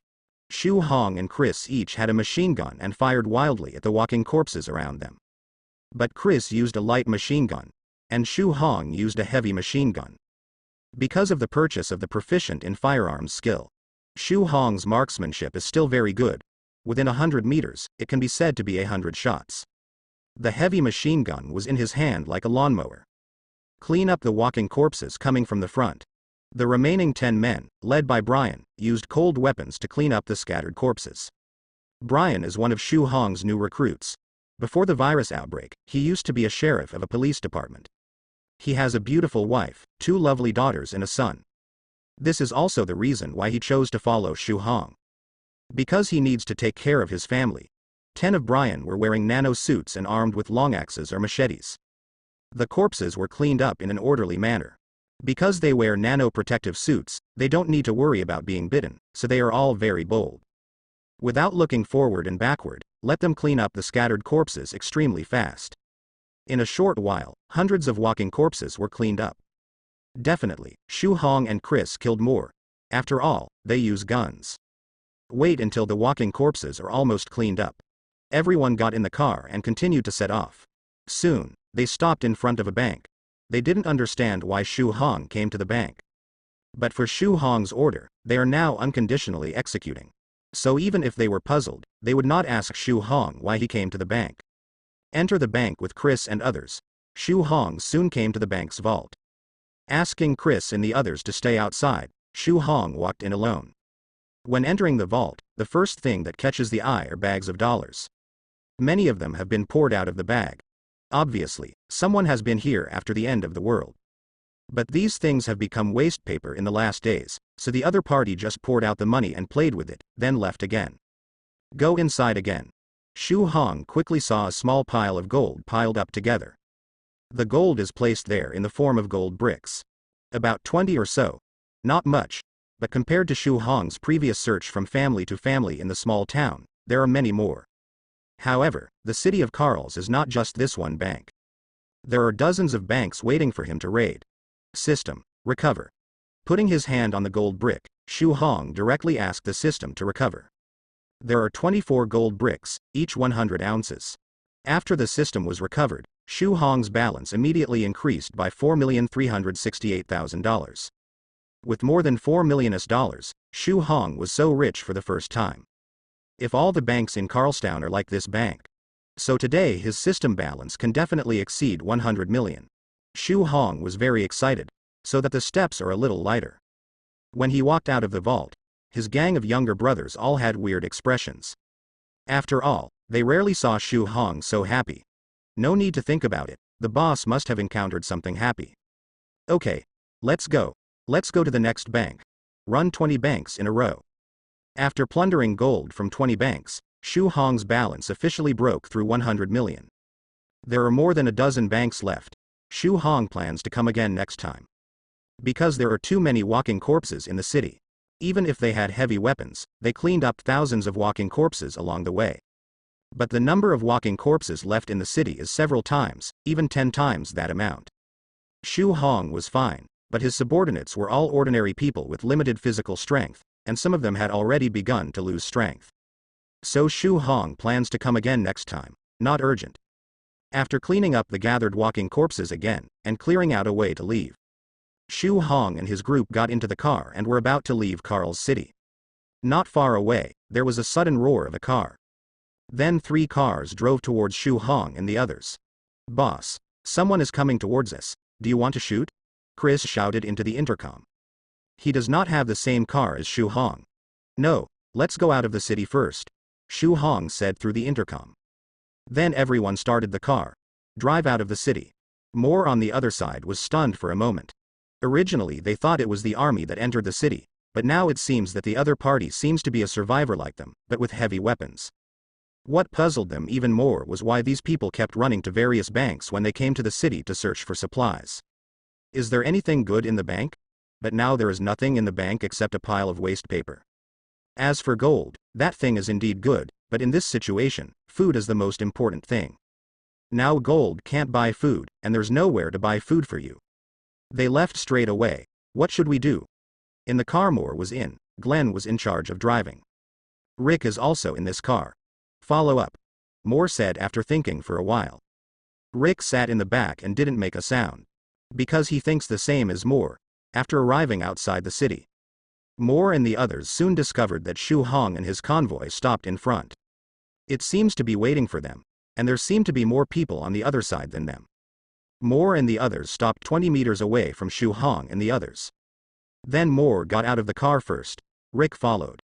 Shu Hong and Chris each had a machine gun and fired wildly at the walking corpses around them. But Chris used a light machine gun, and Shu Hong used a heavy machine gun. Because of the purchase of the proficient in firearms skill, Shu Hong's marksmanship is still very good. Within 100 meters, it can be said to be 100 shots. The heavy machine gun was in his hand like a lawnmower. Clean up the walking corpses coming from the front. The remaining 10 men, led by Brian, used cold weapons to clean up the scattered corpses. Brian is one of Shu Hong's new recruits. Before the virus outbreak, he used to be a sheriff of a police department. He has a beautiful wife, 2 lovely daughters and a son. This is also the reason why he chose to follow Shu Hong. Because he needs to take care of his family. 10 of Brian were wearing nano suits and armed with long axes or machetes. The corpses were cleaned up in an orderly manner. Because they wear nano protective suits, they don't need to worry about being bitten, so they are all very bold. Without looking forward and backward, let them clean up the scattered corpses extremely fast. In a short while, hundreds of walking corpses were cleaned up. Definitely, Shu Hong and Chris killed more. After all, they use guns. Wait until the walking corpses are almost cleaned up. Everyone got in the car and continued to set off. Soon, they stopped in front of a bank. They didn't understand why Shu Hong came to the bank. But for Shu Hong's order, they are now unconditionally executing. So even if they were puzzled, they would not ask Shu Hong why he came to the bank. Enter the bank with Chris and others. Shu Hong soon came to the bank's vault. Asking Chris and the others to stay outside, Shu Hong walked in alone. When entering the vault, the first thing that catches the eye are bags of dollars. Many of them have been poured out of the bag. Obviously, someone has been here after the end of the world. But these things have become waste paper in the last days, so the other party just poured out the money and played with it, then left again. Go inside again. Shu Hong quickly saw a small pile of gold piled up together. The gold is placed there in the form of gold bricks. About 20 or so. Not much, but compared to Shu Hong's previous search from family to family in the small town, there are many more. However, the city of Carls is not just this one bank. There are dozens of banks waiting for him to raid. System, recover. Putting his hand on the gold brick, Shu Hong directly asked the system to recover. There are 24 gold bricks, each 100 ounces. After the system was recovered, Shu Hong's balance immediately increased by $4,368,000. With more than $4 million, Shu Hong was so rich for the first time. If all the banks in Carlstown are like this bank, so today his system balance can definitely exceed 100 million. Shu Hong was very excited, so that the steps are a little lighter. When he walked out of the vault, his gang of younger brothers all had weird expressions. After all, they rarely saw Shu Hong so happy. No need to think about it, the boss must have encountered something happy. Okay, let's go. Let's go to the next bank. Run 20 banks in a row. After plundering gold from 20 banks, Shu Hong's balance officially broke through 100 million. There are more than a dozen banks left. Shu Hong plans to come again next time. Because there are too many walking corpses in the city. Even if they had heavy weapons, they cleaned up thousands of walking corpses along the way. But the number of walking corpses left in the city is several times, even 10 times that amount. Shu Hong was fine, but his subordinates were all ordinary people with limited physical strength, and some of them had already begun to lose strength. So Shu Hong plans to come again next time, not urgent. After cleaning up the gathered walking corpses again, and clearing out a way to leave, Shu Hong and his group got into the car and were about to leave Carl's city. Not far away, there was a sudden roar of a car. Then 3 cars drove towards Shu Hong and the others. "Boss, someone is coming towards us, do you want to shoot?" Chris shouted into the intercom. He does not have the same car as Shu Hong. "No, let's go out of the city first," Shu Hong said through the intercom. Then everyone started the car. Drive out of the city. Moore on the other side was stunned for a moment. Originally they thought it was the army that entered the city, but now it seems that the other party seems to be a survivor like them, but with heavy weapons. What puzzled them even more was why these people kept running to various banks when they came to the city to search for supplies. Is there anything good in the bank? But now there is nothing in the bank except a pile of waste paper. As for gold, that thing is indeed good, but in this situation, food is the most important thing. Now gold can't buy food, and there's nowhere to buy food for you. They left straight away. What should we do? In the car Moore was in, Glenn was in charge of driving. Rick is also in this car. Follow up, Moore said after thinking for a while. Rick sat in the back and didn't make a sound. Because he thinks the same as Moore, after arriving outside the city. Moore and the others soon discovered that Shu Hong and his convoy stopped in front. It seems to be waiting for them, and there seemed to be more people on the other side than them. Moore and the others stopped 20 meters away from Shu Hong and the others. Then Moore got out of the car first. Rick followed.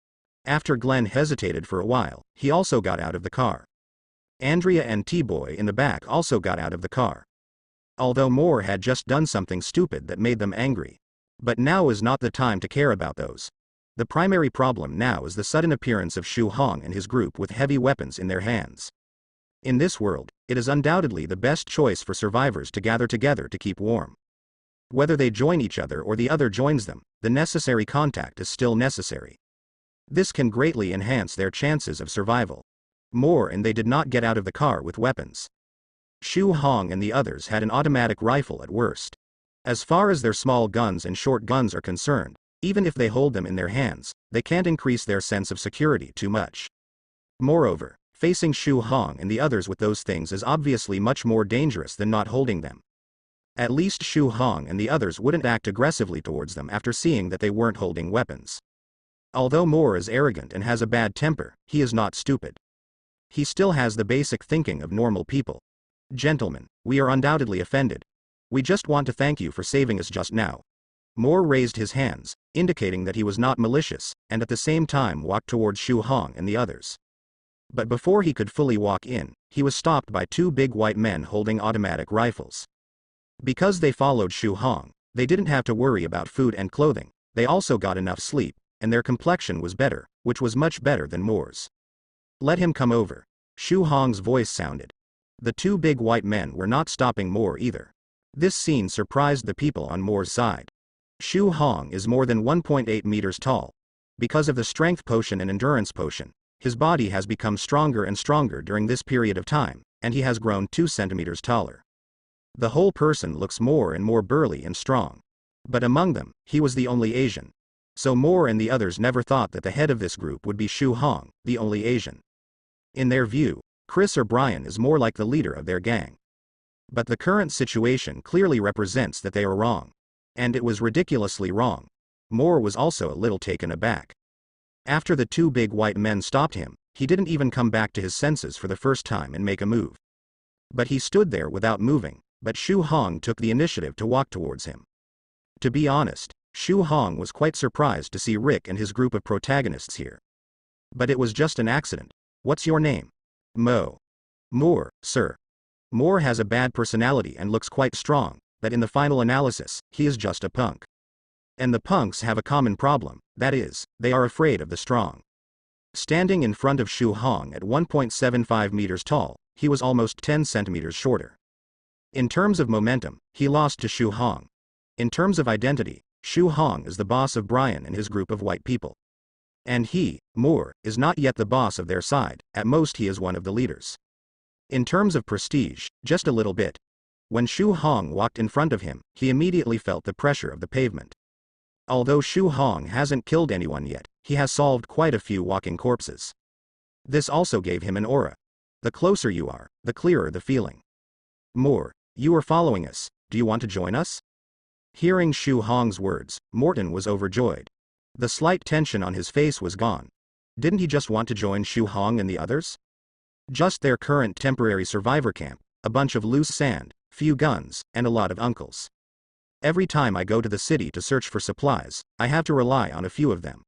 After Glenn hesitated for a while, he also got out of the car. Andrea and T-Boy in the back also got out of the car. Although Moore had just done something stupid that made them angry. But now is not the time to care about those. The primary problem now is the sudden appearance of Shu Hong and his group with heavy weapons in their hands. In this world, it is undoubtedly the best choice for survivors to gather together to keep warm. Whether they join each other or the other joins them, the necessary contact is still necessary. This can greatly enhance their chances of survival. Moore and they did not get out of the car with weapons. Shu Hong and the others had an automatic rifle at worst. As far as their small guns and short guns are concerned, even if they hold them in their hands, they can't increase their sense of security too much. Moreover, facing Shu Hong and the others with those things is obviously much more dangerous than not holding them. At least Shu Hong and the others wouldn't act aggressively towards them after seeing that they weren't holding weapons. Although Moore is arrogant and has a bad temper, he is not stupid. He still has the basic thinking of normal people. "Gentlemen, we are undoubtedly offended. We just want to thank you for saving us just now." Moore raised his hands, indicating that he was not malicious, and at the same time walked towards Shu Hong and the others. But before he could fully walk in, he was stopped by 2 big white men holding automatic rifles. Because they followed Shu Hong, they didn't have to worry about food and clothing, they also got enough sleep, and their complexion was better, which was much better than Moore's. "Let him come over," Shu Hong's voice sounded. The 2 big white men were not stopping Moore either. This scene surprised the people on Moore's side. Shu Hong is more than 1.8 meters tall. Because of the strength potion and endurance potion, his body has become stronger and stronger during this period of time, and he has grown 2 centimeters taller. The whole person looks more and more burly and strong. But among them, he was the only Asian. So Moore and the others never thought that the head of this group would be Shu Hong, the only Asian. In their view, Chris or Brian is more like the leader of their gang. But the current situation clearly represents that they are wrong. And it was ridiculously wrong. Moore was also a little taken aback. After the two big white men stopped him, he didn't even come back to his senses for the first time and make a move. But he stood there without moving, but Shu Hong took the initiative to walk towards him. To be honest, Shu Hong was quite surprised to see Rick and his group of protagonists here. But it was just an accident. What's your name? Moore, sir. Moore has a bad personality and looks quite strong, but in the final analysis, he is just a punk. And the punks have a common problem, that is, they are afraid of the strong. Standing in front of Shu Hong at 1.75 meters tall, he was almost 10 centimeters shorter. In terms of momentum, he lost to Shu Hong. In terms of identity, Shu Hong is the boss of Brian and his group of white people. And he, Moore, is not yet the boss of their side, at most he is one of the leaders. In terms of prestige, just a little bit. When Shu Hong walked in front of him, he immediately felt the pressure of the pavement. Although Shu Hong hasn't killed anyone yet, he has solved quite a few walking corpses. This also gave him an aura. The closer you are, the clearer the feeling. Moore, you are following us, do you want to join us? Hearing Shu Hong's words, Morton was overjoyed. The slight tension on his face was gone. Didn't he just want to join Shu Hong and the others? Just their current temporary survivor camp, a bunch of loose sand, few guns, and a lot of uncles. Every time I go to the city to search for supplies, I have to rely on a few of them.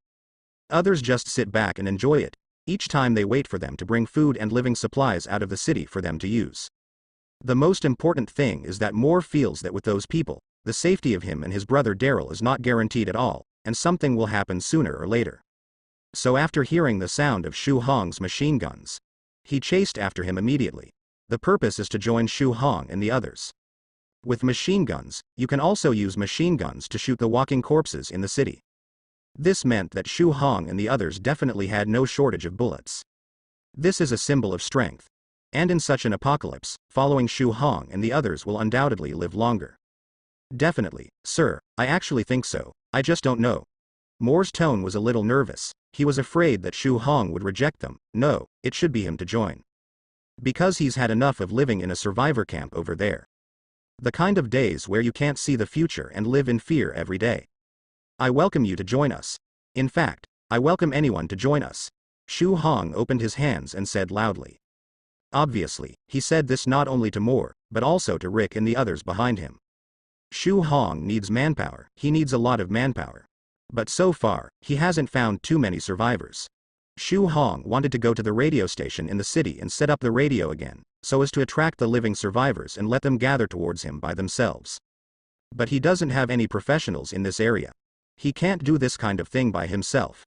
Others just sit back and enjoy it. Each time they wait for them to bring food and living supplies out of the city for them to use. The most important thing is that Moore feels that with those people, the safety of him and his brother Daryl is not guaranteed at all, and something will happen sooner or later. So after hearing the sound of Shu Hong's machine guns, he chased after him immediately. The purpose is to join Shu Hong and the others. With machine guns, you can also use machine guns to shoot the walking corpses in the city. This meant that Shu Hong and the others definitely had no shortage of bullets. This is a symbol of strength. And in such an apocalypse, following Shu Hong and the others will undoubtedly live longer. Definitely, sir, I actually think so, I just don't know. Moore's tone was a little nervous. He was afraid that Shu Hong would reject them. No, it should be him to join. Because he's had enough of living in a survivor camp over there. The kind of days where you can't see the future and live in fear every day. I welcome you to join us. In fact, I welcome anyone to join us. Shu Hong opened his hands and said loudly. Obviously, he said this not only to Moore, but also to Rick and the others behind him. Shu Hong needs manpower, he needs a lot of manpower. But so far, he hasn't found too many survivors. Shu Hong wanted to go to the radio station in the city and set up the radio again, so as to attract the living survivors and let them gather towards him by themselves. But he doesn't have any professionals in this area. He can't do this kind of thing by himself.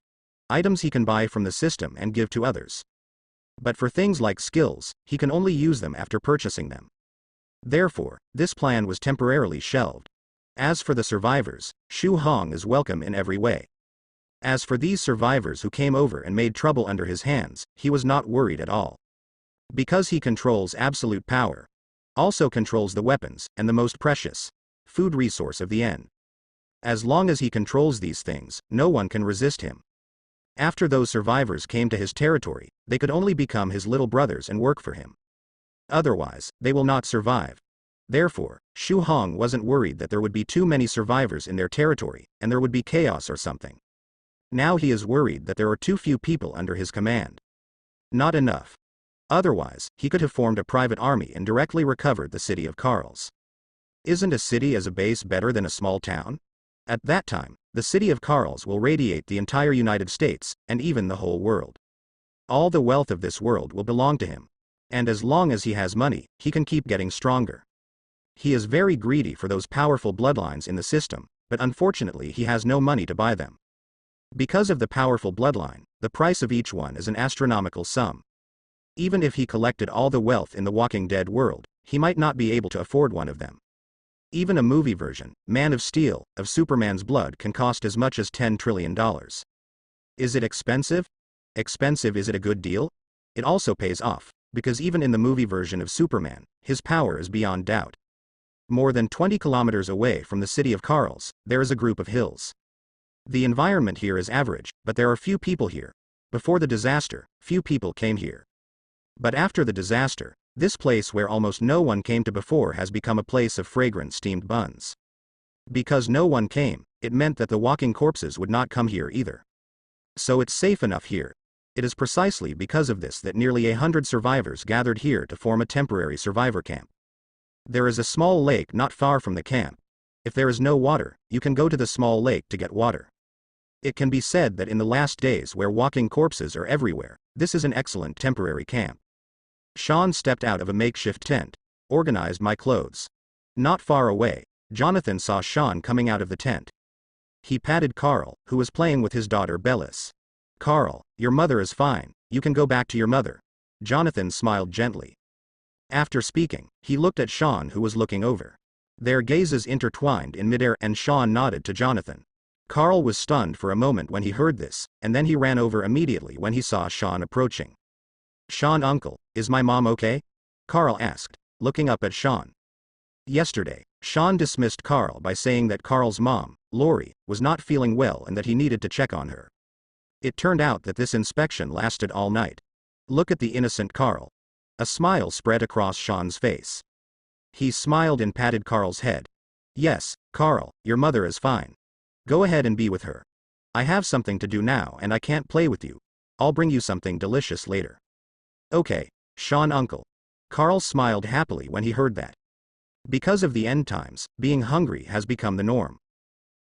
Items he can buy from the system and give to others. But for things like skills, he can only use them after purchasing them. Therefore, this plan was temporarily shelved. As for the survivors, Shu Hong is welcome in every way. As for these survivors who came over and made trouble under his hands, he was not worried at all. Because he controls absolute power. Also controls the weapons, and the most precious food resource of the end. As long as he controls these things, no one can resist him. After those survivors came to his territory, they could only become his little brothers and work for him. Otherwise, they will not survive. Therefore, Shu Hong wasn't worried that there would be too many survivors in their territory, and there would be chaos or something. Now he is worried that there are too few people under his command. Not enough. Otherwise, he could have formed a private army and directly recovered the city of Carls. Isn't a city as a base better than a small town? At that time, the city of Carls will radiate the entire United States, and even the whole world. All the wealth of this world will belong to him. And as long as he has money, he can keep getting stronger. He is very greedy for those powerful bloodlines in the system, but unfortunately he has no money to buy them. Because of the powerful bloodline, the price of each one is an astronomical sum. Even if he collected all the wealth in the Walking Dead world, he might not be able to afford one of them. Even a movie version, Man of Steel, of Superman's blood can cost as much as $10 trillion. Is it expensive? Expensive. Is it a good deal? It also pays off, because even in the movie version of Superman, his power is beyond doubt. More than 20 kilometers away from the city of Carls, there is a group of hills. The environment here is average, but there are few people here. Before the disaster, few people came here. But after the disaster, this place where almost no one came to before has become a place of fragrant steamed buns. Because no one came, it meant that the walking corpses would not come here either. So it's safe enough here. It is precisely because of this that nearly 100 survivors gathered here to form a temporary survivor camp. There is a small lake not far from the camp. If there is no water, you can go to the small lake to get water. It can be said that in the last days where walking corpses are everywhere, this is an excellent temporary camp. Sean stepped out of a makeshift tent. Organized my clothes. Not far away, Jonathan saw Sean coming out of the tent. He patted Carl, who was playing with his daughter Bellis. "Carl, your mother is fine, you can go back to your mother." Jonathan smiled gently. After speaking, he looked at Sean, who was looking over. Their gazes intertwined in midair and Sean nodded to Jonathan. Carl was stunned for a moment when he heard this, and then he ran over immediately when he saw Sean approaching. "Sean uncle, is my mom okay?" Carl asked, looking up at Sean. Yesterday, Sean dismissed Carl by saying that Carl's mom, Lori, was not feeling well and that he needed to check on her. It turned out that this inspection lasted all night. Look at the innocent Carl. A smile spread across Sean's face. He smiled and patted Carl's head. "Yes, Carl, your mother is fine. Go ahead and be with her. I have something to do now and I can't play with you. I'll bring you something delicious later." "Okay, Sean uncle." Carl smiled happily when he heard that. Because of the end times, being hungry has become the norm.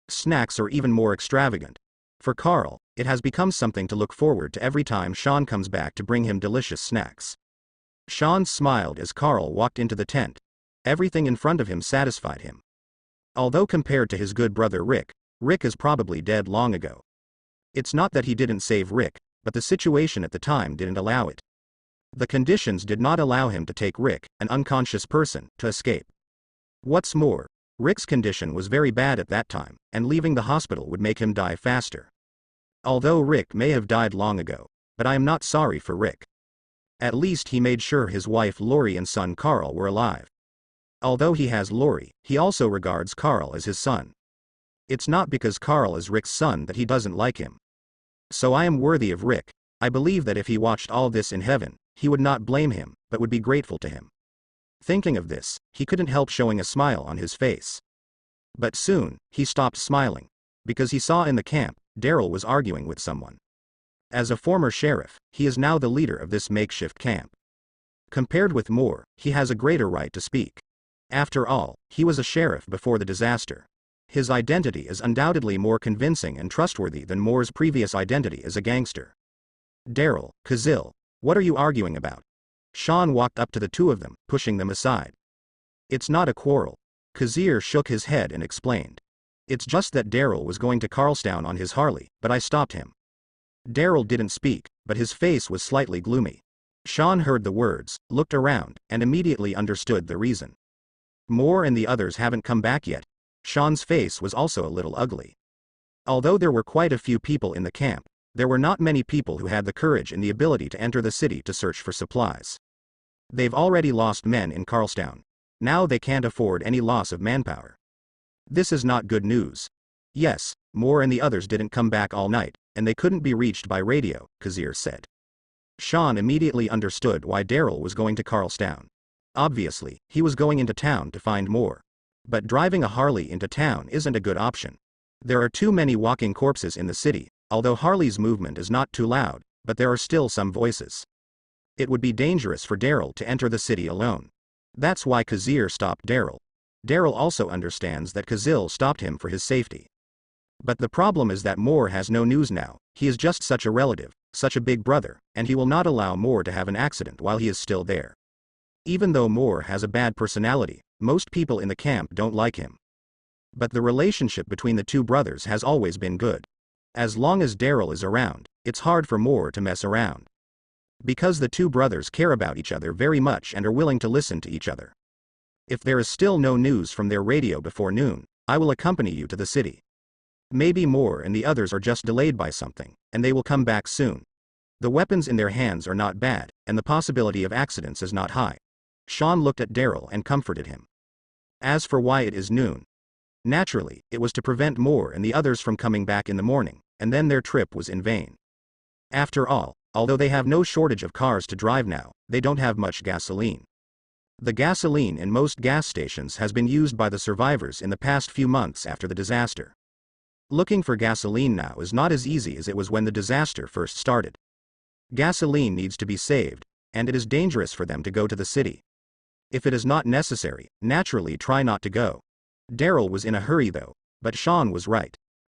Snacks are even more extravagant. For Carl, it has become something to look forward to every time Sean comes back to bring him delicious snacks. Sean smiled as Carl walked into the tent. Everything in front of him satisfied him. Although compared to his good brother Rick is probably dead long ago. It's not that he didn't save Rick, but the situation at the time didn't allow it. The conditions did not allow him to take Rick, an unconscious person, to escape. What's more, Rick's condition was very bad at that time, and leaving the hospital would make him die faster. Although Rick may have died long ago, but I am not sorry for Rick. At least he made sure his wife Lori and son Carl were alive. Although he has Lori, he also regards Carl as his son. It's not because Carl is Rick's son that he doesn't like him. So I am worthy of Rick. I believe that if he watched all this in heaven, he would not blame him, but would be grateful to him. Thinking of this, he couldn't help showing a smile on his face. But soon, he stopped smiling, because he saw in the camp, Daryl was arguing with someone. As a former sheriff, he is now the leader of this makeshift camp. Compared with Moore, he has a greater right to speak. After all, he was a sheriff before the disaster. His identity is undoubtedly more convincing and trustworthy than Moore's previous identity as a gangster. "Daryl, Kazil, what are you arguing about?" Sean walked up to the two of them, pushing them aside. "It's not a quarrel." Kazir shook his head and explained. "It's just that Daryl was going to Carlstown on his Harley, but I stopped him." Daryl didn't speak, but his face was slightly gloomy. Sean heard the words, looked around, and immediately understood the reason. Moore and the others haven't come back yet. Sean's face was also a little ugly. Although there were quite a few people in the camp, there were not many people who had the courage and the ability to enter the city to search for supplies. They've already lost men in Carlstown. Now they can't afford any loss of manpower. This is not good news. Yes, Moore and the others didn't come back all night, and they couldn't be reached by radio, Kazir said. Sean immediately understood why Daryl was going to Carlstown. Obviously, he was going into town to find Moore. But driving a Harley into town isn't a good option. There are too many walking corpses in the city, although Harley's movement is not too loud, but there are still some voices. It would be dangerous for Daryl to enter the city alone. That's why Kazir stopped Daryl. Daryl also understands that Kazil stopped him for his safety. But the problem is that Moore has no news now. He is just such a relative, such a big brother, and he will not allow Moore to have an accident while he is still there. Even though Moore has a bad personality, most people in the camp don't like him. But the relationship between the two brothers has always been good. As long as Daryl is around, it's hard for Moore to mess around. Because the two brothers care about each other very much and are willing to listen to each other. If there is still no news from their radio before noon, I will accompany you to the city. Maybe Moore and the others are just delayed by something, and they will come back soon. The weapons in their hands are not bad, and the possibility of accidents is not high. Sean looked at Daryl and comforted him. As for why it is noon, naturally, it was to prevent Moore and the others from coming back in the morning, and then their trip was in vain. After all, although they have no shortage of cars to drive now, they don't have much gasoline. The gasoline in most gas stations has been used by the survivors in the past few months after the disaster. Looking for gasoline now is not as easy as it was when the disaster first started. Gasoline needs to be saved, and it is dangerous for them to go to the city. If it is not necessary, naturally try not to go. Daryl was in a hurry though, but Sean was right.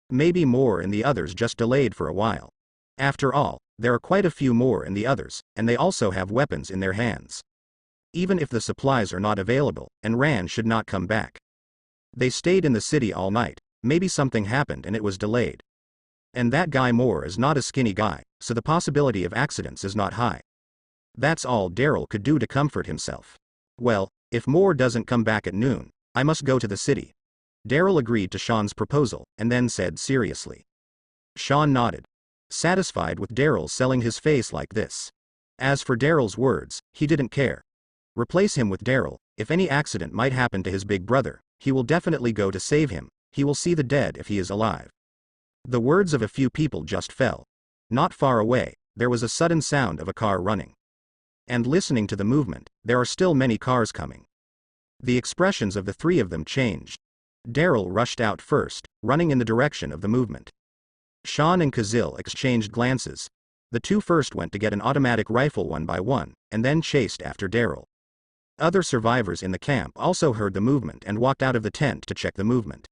Maybe Moore and the others just delayed for a while. After all, there are quite a few Moore and the others, and they also have weapons in their hands. Even if the supplies are not available, and Rand should not come back. They stayed in the city all night, maybe something happened and it was delayed. And that guy Moore is not a skinny guy, so the possibility of accidents is not high. That's all Daryl could do to comfort himself. Well, if Moore doesn't come back at noon, I must go to the city. Daryl agreed to Sean's proposal, and then said seriously. Sean nodded, satisfied with Daryl selling his face like this. As for Daryl's words, he didn't care. Replace him with Daryl. If any accident might happen to his big brother, he will definitely go to save him. He will see the dead if he is alive. The words of a few people just fell. Not far away, there was a sudden sound of a car running. And listening to the movement, there are still many cars coming. The expressions of the three of them changed. Daryl rushed out first, running in the direction of the movement. Sean and Kazil exchanged glances. The two first went to get an automatic rifle one by one, and then chased after Daryl. Other survivors in the camp also heard the movement and walked out of the tent to check the movement.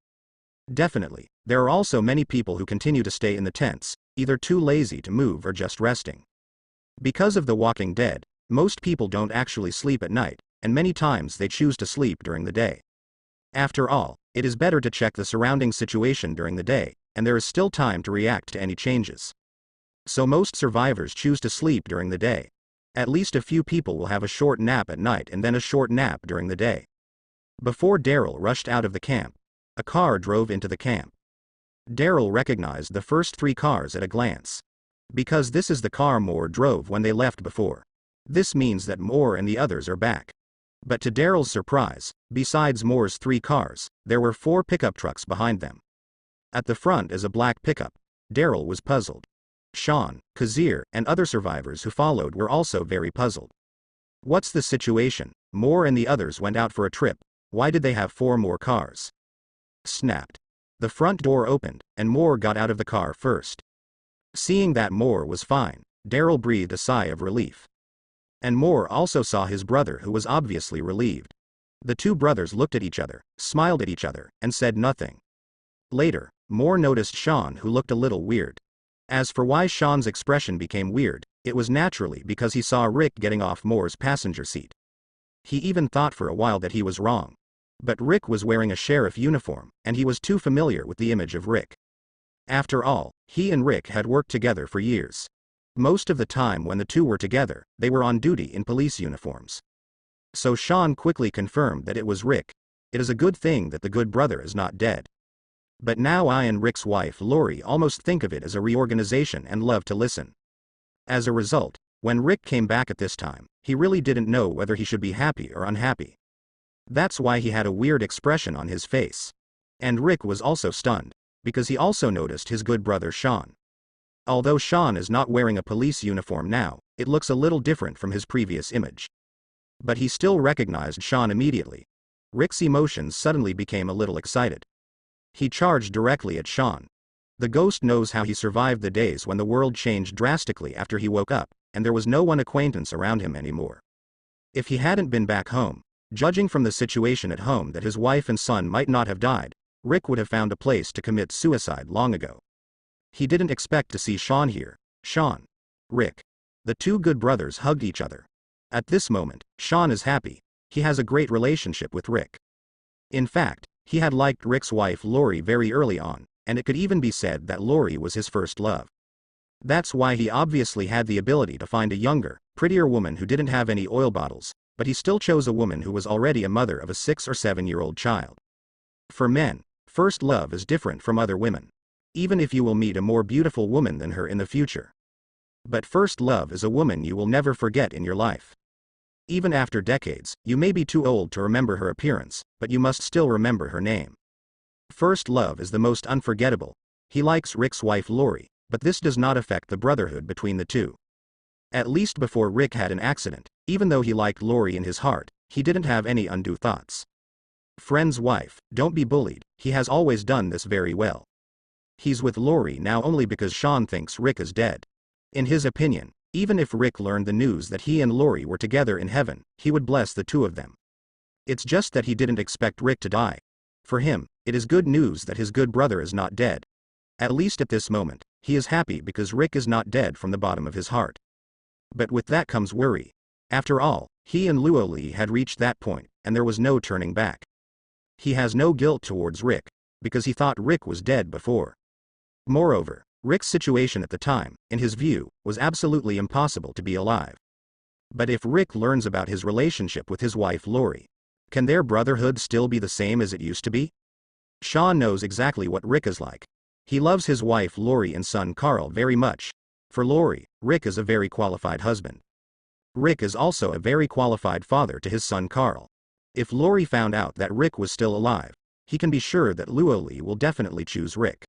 Definitely, there are also many people who continue to stay in the tents, either too lazy to move or just resting. Because of The Walking Dead, most people don't actually sleep at night, and many times they choose to sleep during the day. After all, it is better to check the surrounding situation during the day, and there is still time to react to any changes. So most survivors choose to sleep during the day. At least a few people will have a short nap at night and then a short nap during the day. Before Daryl rushed out of the camp, a car drove into the camp. Daryl recognized the first three cars at a glance. Because this is the car Moore drove when they left before. This means that Moore and the others are back. But to Daryl's surprise, besides Moore's three cars, there were 4 pickup trucks behind them. At the front is a black pickup. Daryl was puzzled. Sean, Kazir, and other survivors who followed were also very puzzled. What's the situation? Moore and the others went out for a trip. Why did they have 4 more cars? Snapped. The front door opened, and Moore got out of the car first. Seeing that Moore was fine, Daryl breathed a sigh of relief. And Moore also saw his brother, who was obviously relieved. The two brothers looked at each other, smiled at each other, and said nothing. Later, Moore noticed Sean, who looked a little weird. As for why Sean's expression became weird, it was naturally because he saw Rick getting off Moore's passenger seat. He even thought for a while that he was wrong. But Rick was wearing a sheriff uniform, and he was too familiar with the image of Rick. After all, he and Rick had worked together for years. Most of the time when the two were together, they were on duty in police uniforms. So Sean quickly confirmed that it was Rick. It is a good thing that the good brother is not dead. But now I and Rick's wife Lori almost think of it as a reorganization and love to listen. As a result, when Rick came back at this time, he really didn't know whether he should be happy or unhappy. That's why he had a weird expression on his face. And Rick was also stunned, because he also noticed his good brother Sean. Although Sean is not wearing a police uniform now, it looks a little different from his previous image. But he still recognized Sean immediately. Rick's emotions suddenly became a little excited. He charged directly at Sean. The ghost knows how he survived the days when the world changed drastically after he woke up, and there was no one acquaintance around him anymore. If he hadn't been back home, judging from the situation at home that his wife and son might not have died, Rick would have found a place to commit suicide long ago. He didn't expect to see Sean here. Sean. Rick. The two good brothers hugged each other. At this moment, Sean is happy. He has a great relationship with Rick. In fact, he had liked Rick's wife Lori very early on, and it could even be said that Lori was his first love. That's why he obviously had the ability to find a younger, prettier woman who didn't have any oil bottles, but he still chose a woman who was already a mother of a 6 or 7-year-old child. For men, first love is different from other women. Even if you will meet a more beautiful woman than her in the future. But first love is a woman you will never forget in your life. Even after decades, you may be too old to remember her appearance, but you must still remember her name. First love is the most unforgettable. He likes Rick's wife Lori, but this does not affect the brotherhood between the two. At least before Rick had an accident, even though he liked Lori in his heart, he didn't have any undue thoughts. Friend's wife, don't be bullied, he has always done this very well. He's with Lori now only because Sean thinks Rick is dead. In his opinion, even if Rick learned the news that he and Lori were together in heaven, he would bless the two of them. It's just that he didn't expect Rick to die. For him, it is good news that his good brother is not dead. At least at this moment, he is happy because Rick is not dead from the bottom of his heart. But with that comes worry. After all, he and Luoli had reached that point, and there was no turning back. He has no guilt towards Rick, because he thought Rick was dead before. Moreover, Rick's situation at the time, in his view, was absolutely impossible to be alive. But if Rick learns about his relationship with his wife Lori, can their brotherhood still be the same as it used to be? Sean knows exactly what Rick is like. He loves his wife Lori and son Carl very much. For Lori, Rick is a very qualified husband. Rick is also a very qualified father to his son Carl. If Lori found out that Rick was still alive, he can be sure that Luoli will definitely choose Rick.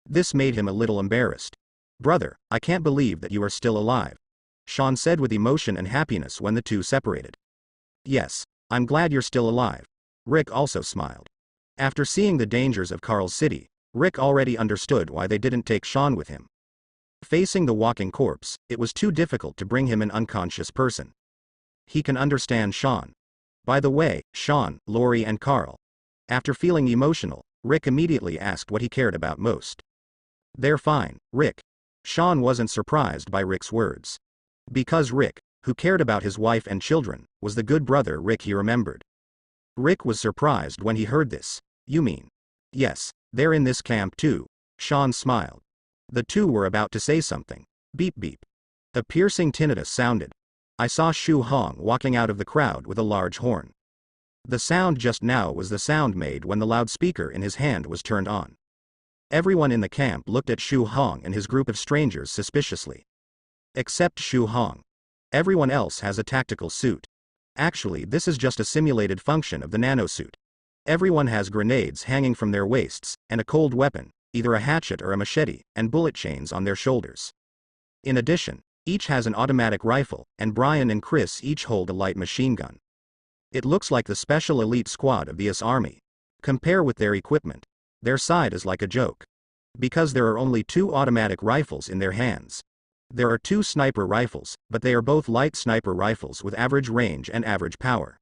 This made him a little embarrassed. "Brother, I can't believe that you are still alive," Sean said with emotion and happiness when the two separated. "Yes, I'm glad you're still alive." Rick also smiled. After seeing the dangers of Carl's city, Rick already understood why they didn't take Sean with him. Facing the walking corpse, it was too difficult to bring him an unconscious person. He can understand Sean. By the way, Sean, Lori and Carl. After feeling emotional, Rick immediately asked what he cared about most. "They're fine, Rick." Sean wasn't surprised by Rick's words. Because Rick, who cared about his wife and children, was the good brother Rick he remembered. Rick was surprised when he heard this. "You mean?" "Yes, they're in this camp too." Sean smiled. The two were about to say something. Beep beep. A piercing tinnitus sounded. I saw Shu Hong walking out of the crowd with a large horn. The sound just now was the sound made when the loudspeaker in his hand was turned on. Everyone in the camp looked at Shu Hong and his group of strangers suspiciously. Except Shu Hong. Everyone else has a tactical suit. Actually, this is just a simulated function of the nanosuit. Everyone has grenades hanging from their waists, and a cold weapon, either a hatchet or a machete, and bullet chains on their shoulders. In addition, each has an automatic rifle, and Brian and Chris each hold a light machine gun. It looks like the special elite squad of the US Army. Compare with their equipment. Their side is like a joke. Because there are only 2 automatic rifles in their hands. There are 2 sniper rifles, but they are both light sniper rifles with average range and average power.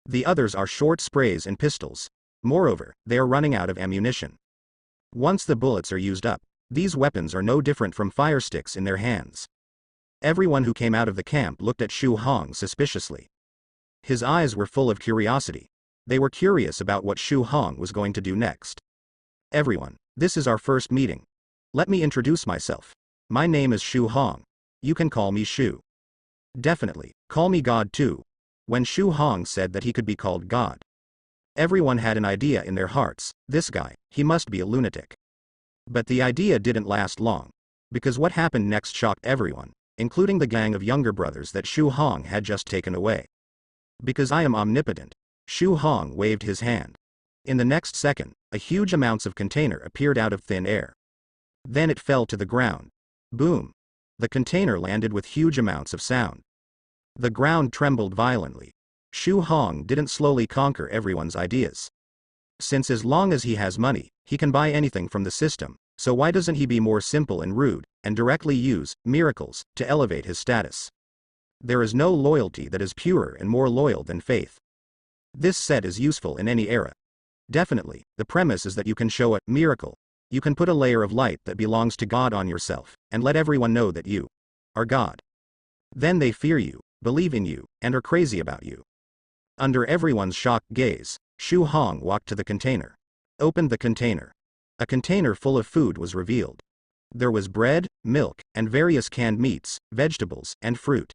The others are short sprays and pistols. Moreover, they are running out of ammunition. Once the bullets are used up, these weapons are no different from fire sticks in their hands. Everyone who came out of the camp looked at Shu Hong suspiciously. His eyes were full of curiosity. They were curious about what Shu Hong was going to do next. "Everyone, this is our first meeting. Let me introduce myself. My name is Shu Hong. You can call me Shu." "Definitely, call me God too." When Shu Hong said that he could be called God, everyone had an idea in their hearts, this guy, he must be a lunatic. But the idea didn't last long. Because what happened next shocked everyone, including the gang of younger brothers that Shu Hong had just taken away. "Because I am omnipotent." Shu Hong waved his hand. In the next second, a huge amounts of container appeared out of thin air. Then it fell to the ground. Boom. The container landed with huge amounts of sound. The ground trembled violently. Shu Hong didn't slowly conquer everyone's ideas. Since as long as he has money, he can buy anything from the system, so why doesn't he be more simple and rude, and directly use miracles to elevate his status? There is no loyalty that is purer and more loyal than faith. This set is useful in any era. Definitely, the premise is that you can show a miracle. You can put a layer of light that belongs to God on yourself, and let everyone know that you are God. Then they fear you, believe in you, and are crazy about you. Under everyone's shocked gaze, Shu Hong walked to the container. Opened the container. A container full of food was revealed. There was bread, milk, and various canned meats, vegetables, and fruit.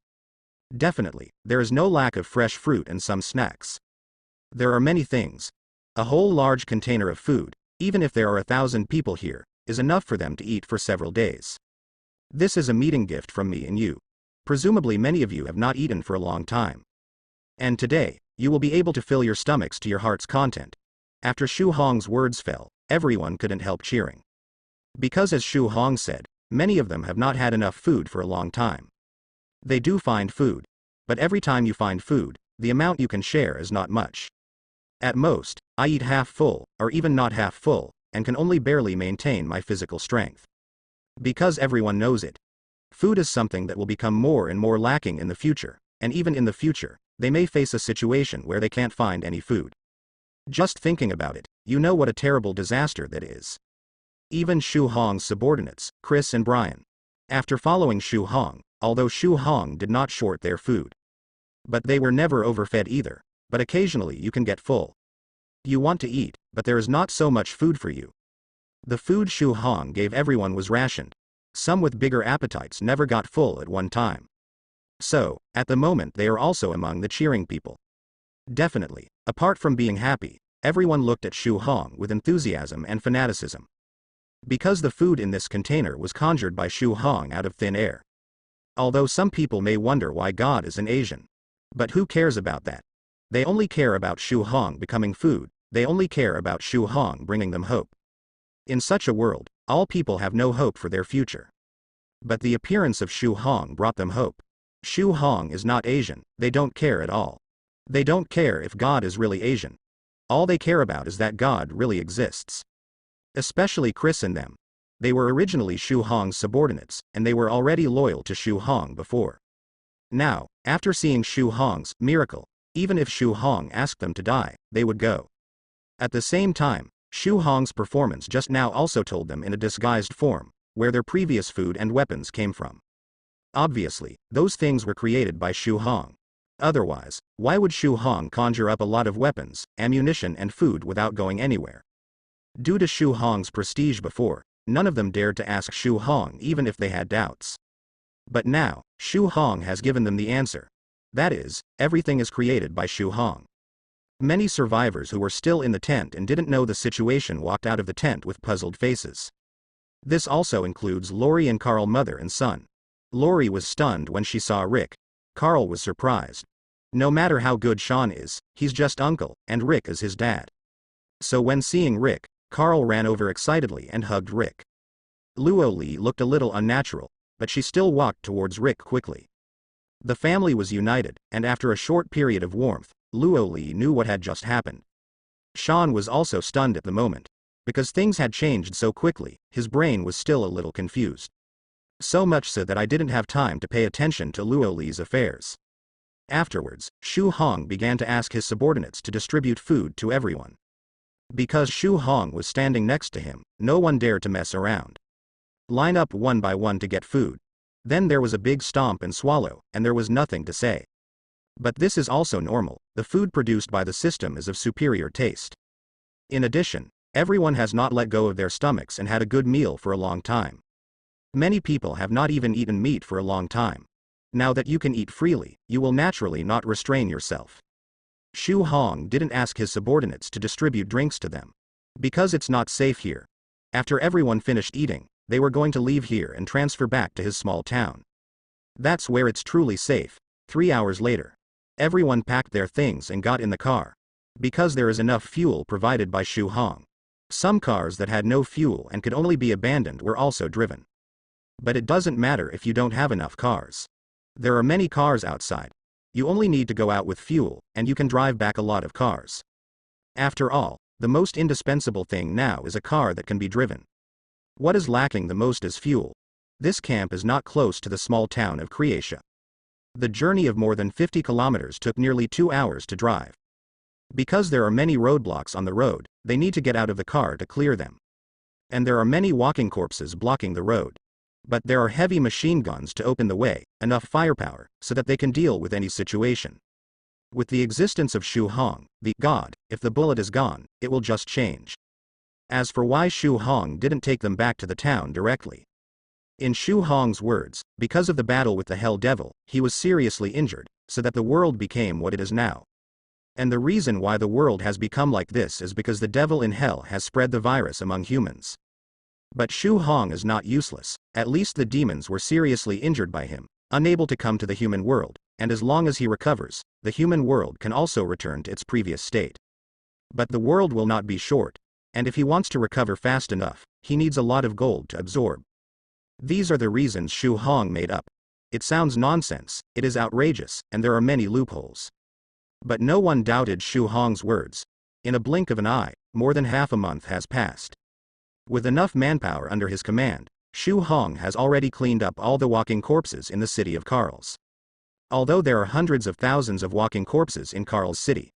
Definitely, there is no lack of fresh fruit and some snacks. There are many things. A whole large container of food, even if there are 1,000 people here, is enough for them to eat for several days. This is a meeting gift from me and you. Presumably many of you have not eaten for a long time. And today, you will be able to fill your stomachs to your heart's content. After Shu Hong's words fell, everyone couldn't help cheering. Because as Shu Hong said, many of them have not had enough food for a long time. They do find food. But every time you find food, the amount you can share is not much. At most, I eat half full, or even not half full, and can only barely maintain my physical strength. Because everyone knows it. Food is something that will become more and more lacking in the future, and even in the future, they may face a situation where they can't find any food. Just thinking about it, you know what a terrible disaster that is. Even Shu Hong's subordinates, Chris and Brian. After following Shu Hong, although Shu Hong did not short their food. But they were never overfed either, but occasionally you can get full. You want to eat, but there is not so much food for you. The food Shu Hong gave everyone was rationed. Some with bigger appetites never got full at one time. So, at the moment they are also among the cheering people. Definitely, apart from being happy, everyone looked at Shu Hong with enthusiasm and fanaticism. Because the food in this container was conjured by Shu Hong out of thin air. Although some people may wonder why God is an Asian. But who cares about that? They only care about Shu Hong becoming food, they only care about Shu Hong bringing them hope. In such a world, all people have no hope for their future. But the appearance of Shu Hong brought them hope. Shu Hong is not Asian, they don't care at all. They don't care if God is really Asian. All they care about is that God really exists. Especially Chris and them. They were originally Shu Hong's subordinates, and they were already loyal to Shu Hong before. Now, after seeing Shu Hong's miracle, even if Shu Hong asked them to die, they would go. At the same time, Shu Hong's performance just now also told them in a disguised form, where their previous food and weapons came from. Obviously, those things were created by Shu Hong. Otherwise, why would Shu Hong conjure up a lot of weapons, ammunition and food without going anywhere? Due to Shu Hong's prestige before, none of them dared to ask Shu Hong even if they had doubts. But now, Shu Hong has given them the answer. That is, everything is created by Shu Hong. Many survivors who were still in the tent and didn't know the situation walked out of the tent with puzzled faces. This also includes Lori and Carl, mother and son. Lori was stunned when she saw Rick. Carl was surprised. No matter how good Sean is, he's just uncle, and Rick is his dad. So when seeing Rick, Carl ran over excitedly and hugged Rick. Luo Li looked a little unnatural, but she still walked towards Rick quickly. The family was united, and after a short period of warmth, Luo Li knew what had just happened. Sean was also stunned at the moment. Because things had changed so quickly, his brain was still a little confused. So much so that I didn't have time to pay attention to Luo Li's affairs. Afterwards, Shu Hong began to ask his subordinates to distribute food to everyone. Because Shu Hong was standing next to him, no one dared to mess around. Line up one by one to get food. Then there was a big stomp and swallow, and there was nothing to say. But this is also normal, the food produced by the system is of superior taste. In addition, everyone has not let go of their stomachs and had a good meal for a long time. Many people have not even eaten meat for a long time. Now that you can eat freely, you will naturally not restrain yourself. Shu Hong didn't ask his subordinates to distribute drinks to them. Because it's not safe here. After everyone finished eating, they were going to leave here and transfer back to his small town. That's where it's truly safe. 3 hours later. Everyone packed their things and got in the car. Because there is enough fuel provided by Shu Hong. Some cars that had no fuel and could only be abandoned were also driven. But it doesn't matter if you don't have enough cars. There are many cars outside. You only need to go out with fuel, and you can drive back a lot of cars. After all, the most indispensable thing now is a car that can be driven. What is lacking the most is fuel. This camp is not close to the small town of Croatia. The journey of more than 50 kilometers took nearly 2 hours to drive. Because there are many roadblocks on the road, they need to get out of the car to clear them. And there are many walking corpses blocking the road. But there are heavy machine guns to open the way, enough firepower, so that they can deal with any situation. With the existence of Shu Hong, the god, if the bullet is gone, it will just change. As for why Shu Hong didn't take them back to the town directly. In Shu Hong's words, because of the battle with the Hell Devil, he was seriously injured, so that the world became what it is now. And the reason why the world has become like this is because the devil in hell has spread the virus among humans. But Shu Hong is not useless, at least the demons were seriously injured by him, unable to come to the human world, and as long as he recovers, the human world can also return to its previous state. But the world will not be short, and if he wants to recover fast enough, he needs a lot of gold to absorb. These are the reasons Shu Hong made up. It sounds nonsense, it is outrageous, and there are many loopholes. But no one doubted Shu Hong's words. In a blink of an eye, more than half a month has passed. With enough manpower under his command, Shu Hong has already cleaned up all the walking corpses in the city of Karls. Although there are hundreds of thousands of walking corpses in Karl's city.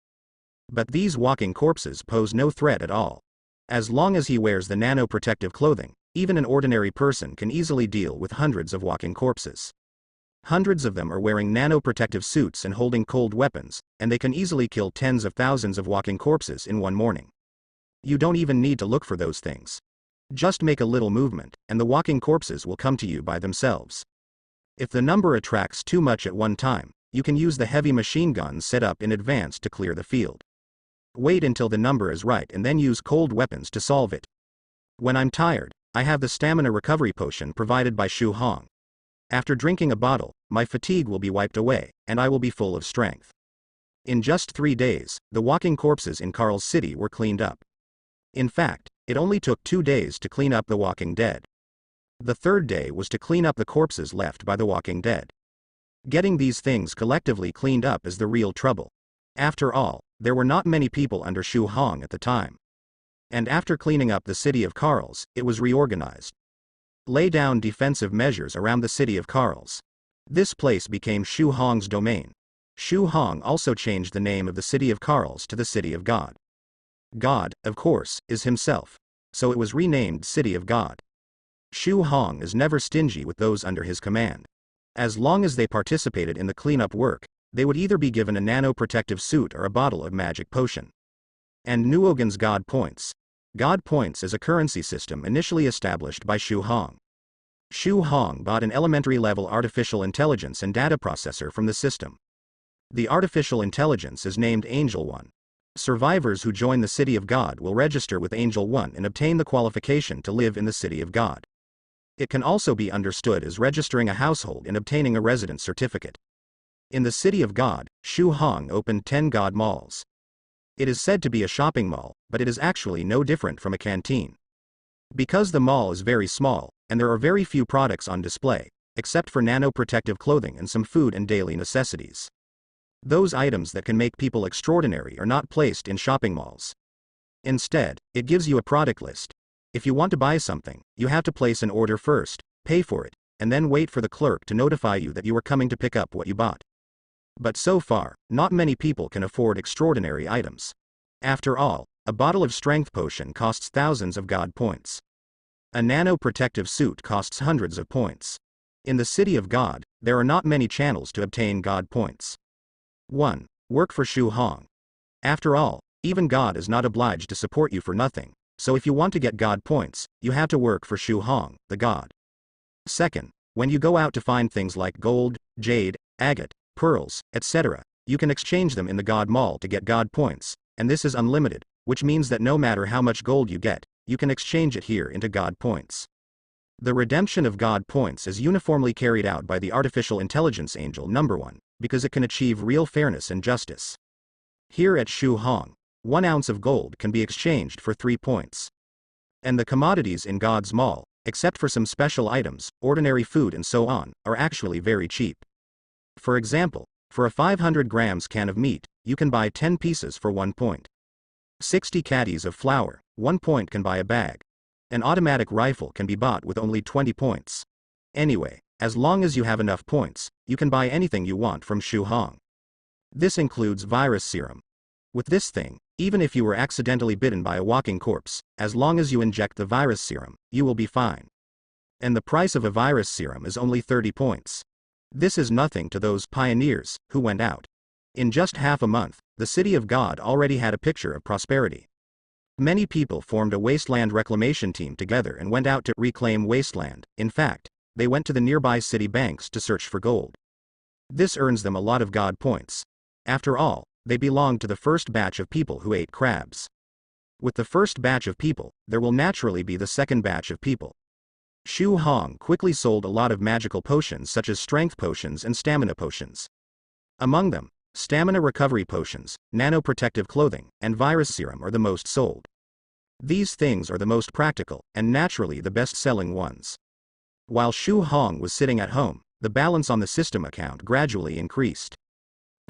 But these walking corpses pose no threat at all. As long as he wears the nano-protective clothing, even an ordinary person can easily deal with hundreds of walking corpses. Hundreds of them are wearing nano-protective suits and holding cold weapons, and they can easily kill tens of thousands of walking corpses in one morning. You don't even need to look for those things. Just make a little movement, and the walking corpses will come to you by themselves. If the number attracts too much at one time, you can use the heavy machine guns set up in advance to clear the field. Wait until the number is right and then use cold weapons to solve it. When I'm tired, I have the stamina recovery potion provided by Shu Hong. After drinking a bottle, my fatigue will be wiped away, and I will be full of strength. In just 3 days, the walking corpses in Karl's city were cleaned up. In fact, it only took 2 days to clean up the walking dead. The third day was to clean up the corpses left by the walking dead. Getting these things collectively cleaned up is the real trouble. After all, there were not many people under Shu Hong at the time. And after cleaning up the city of Karls, it was reorganized. Lay down defensive measures around the city of Karls. This place became Shu Hong's domain. Shu Hong also changed the name of the city of Karls to the City of God. God, of course, is himself. So it was renamed City of God. Shu Hong is never stingy with those under his command. As long as they participated in the cleanup work, they would either be given a nano-protective suit or a bottle of magic potion. And Nuogan's God Points. God Points is a currency system initially established by Shu Hong. Shu Hong bought an elementary-level artificial intelligence and data processor from the system. The artificial intelligence is named Angel One. Survivors who join the City of God will register with Angel One and obtain the qualification to live in the City of God. It can also be understood as registering a household and obtaining a residence certificate. In the City of God, Shu Hong opened 10 God Malls. It is said to be a shopping mall, but it is actually no different from a canteen. Because the mall is very small, and there are very few products on display, except for nano-protective clothing and some food and daily necessities. Those items that can make people extraordinary are not placed in shopping malls. Instead, it gives you a product list. If you want to buy something, you have to place an order first, pay for it, and then wait for the clerk to notify you that you are coming to pick up what you bought. But so far, not many people can afford extraordinary items. After all, a bottle of strength potion costs thousands of God points. A nano-protective suit costs hundreds of points. In the City of God, there are not many channels to obtain God points. 1. Work for Shu Hong. After all, even God is not obliged to support you for nothing, so if you want to get God points, you have to work for Shu Hong, the God. 2nd, when you go out to find things like gold, jade, agate, pearls, etc., you can exchange them in the God Mall to get God points, and this is unlimited, which means that no matter how much gold you get, you can exchange it here into God points. The redemption of God points is uniformly carried out by the artificial intelligence Angel Number 1, because it can achieve real fairness and justice. Here at Shu Hong, 1 ounce of gold can be exchanged for 3 points. And the commodities in God's Mall, except for some special items, ordinary food and so on, are actually very cheap. For example, for a 500 grams can of meat, you can buy 10 pieces for 1 point. 60 caddies of flour, 1 point can buy a bag. An automatic rifle can be bought with only 20 points. Anyway, as long as you have enough points, you can buy anything you want from Shu Hong. This includes virus serum. With this thing, even if you were accidentally bitten by a walking corpse, as long as you inject the virus serum, you will be fine. And the price of a virus serum is only 30 points. This is nothing to those pioneers who went out. In just half a month, the City of God already had a picture of prosperity. Many people formed a wasteland reclamation team together and went out to reclaim wasteland. In fact, they went to the nearby city banks to search for gold. This earns them a lot of God points. After all, they belong to the first batch of people who ate crabs. With the first batch of people, there will naturally be the second batch of people. Shu Hong quickly sold a lot of magical potions such as strength potions and stamina potions. Among them, stamina recovery potions, nano-protective clothing, and virus serum are the most sold. These things are the most practical, and naturally the best-selling ones. While Shu Hong was sitting at home, the balance on the system account gradually increased.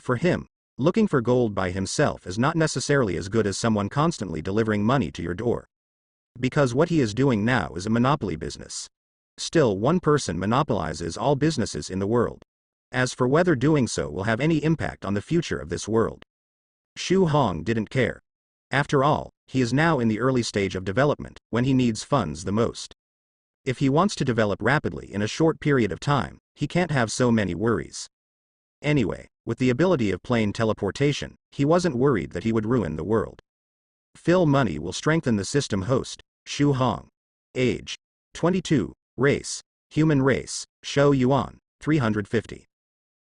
For him, looking for gold by himself is not necessarily as good as someone constantly delivering money to your door. Because what he is doing now is a monopoly business. Still, one person monopolizes all businesses in the world. As for whether doing so will have any impact on the future of this world, Xu Hong didn't care. After all, he is now in the early stage of development, when he needs funds the most. If he wants to develop rapidly in a short period of time, he can't have so many worries. Anyway, with the ability of plane teleportation, he wasn't worried that he would ruin the world. Phil Money will strengthen the system host, Xu Hong. Age: 22. Race: human race, Shou Yuan, 350.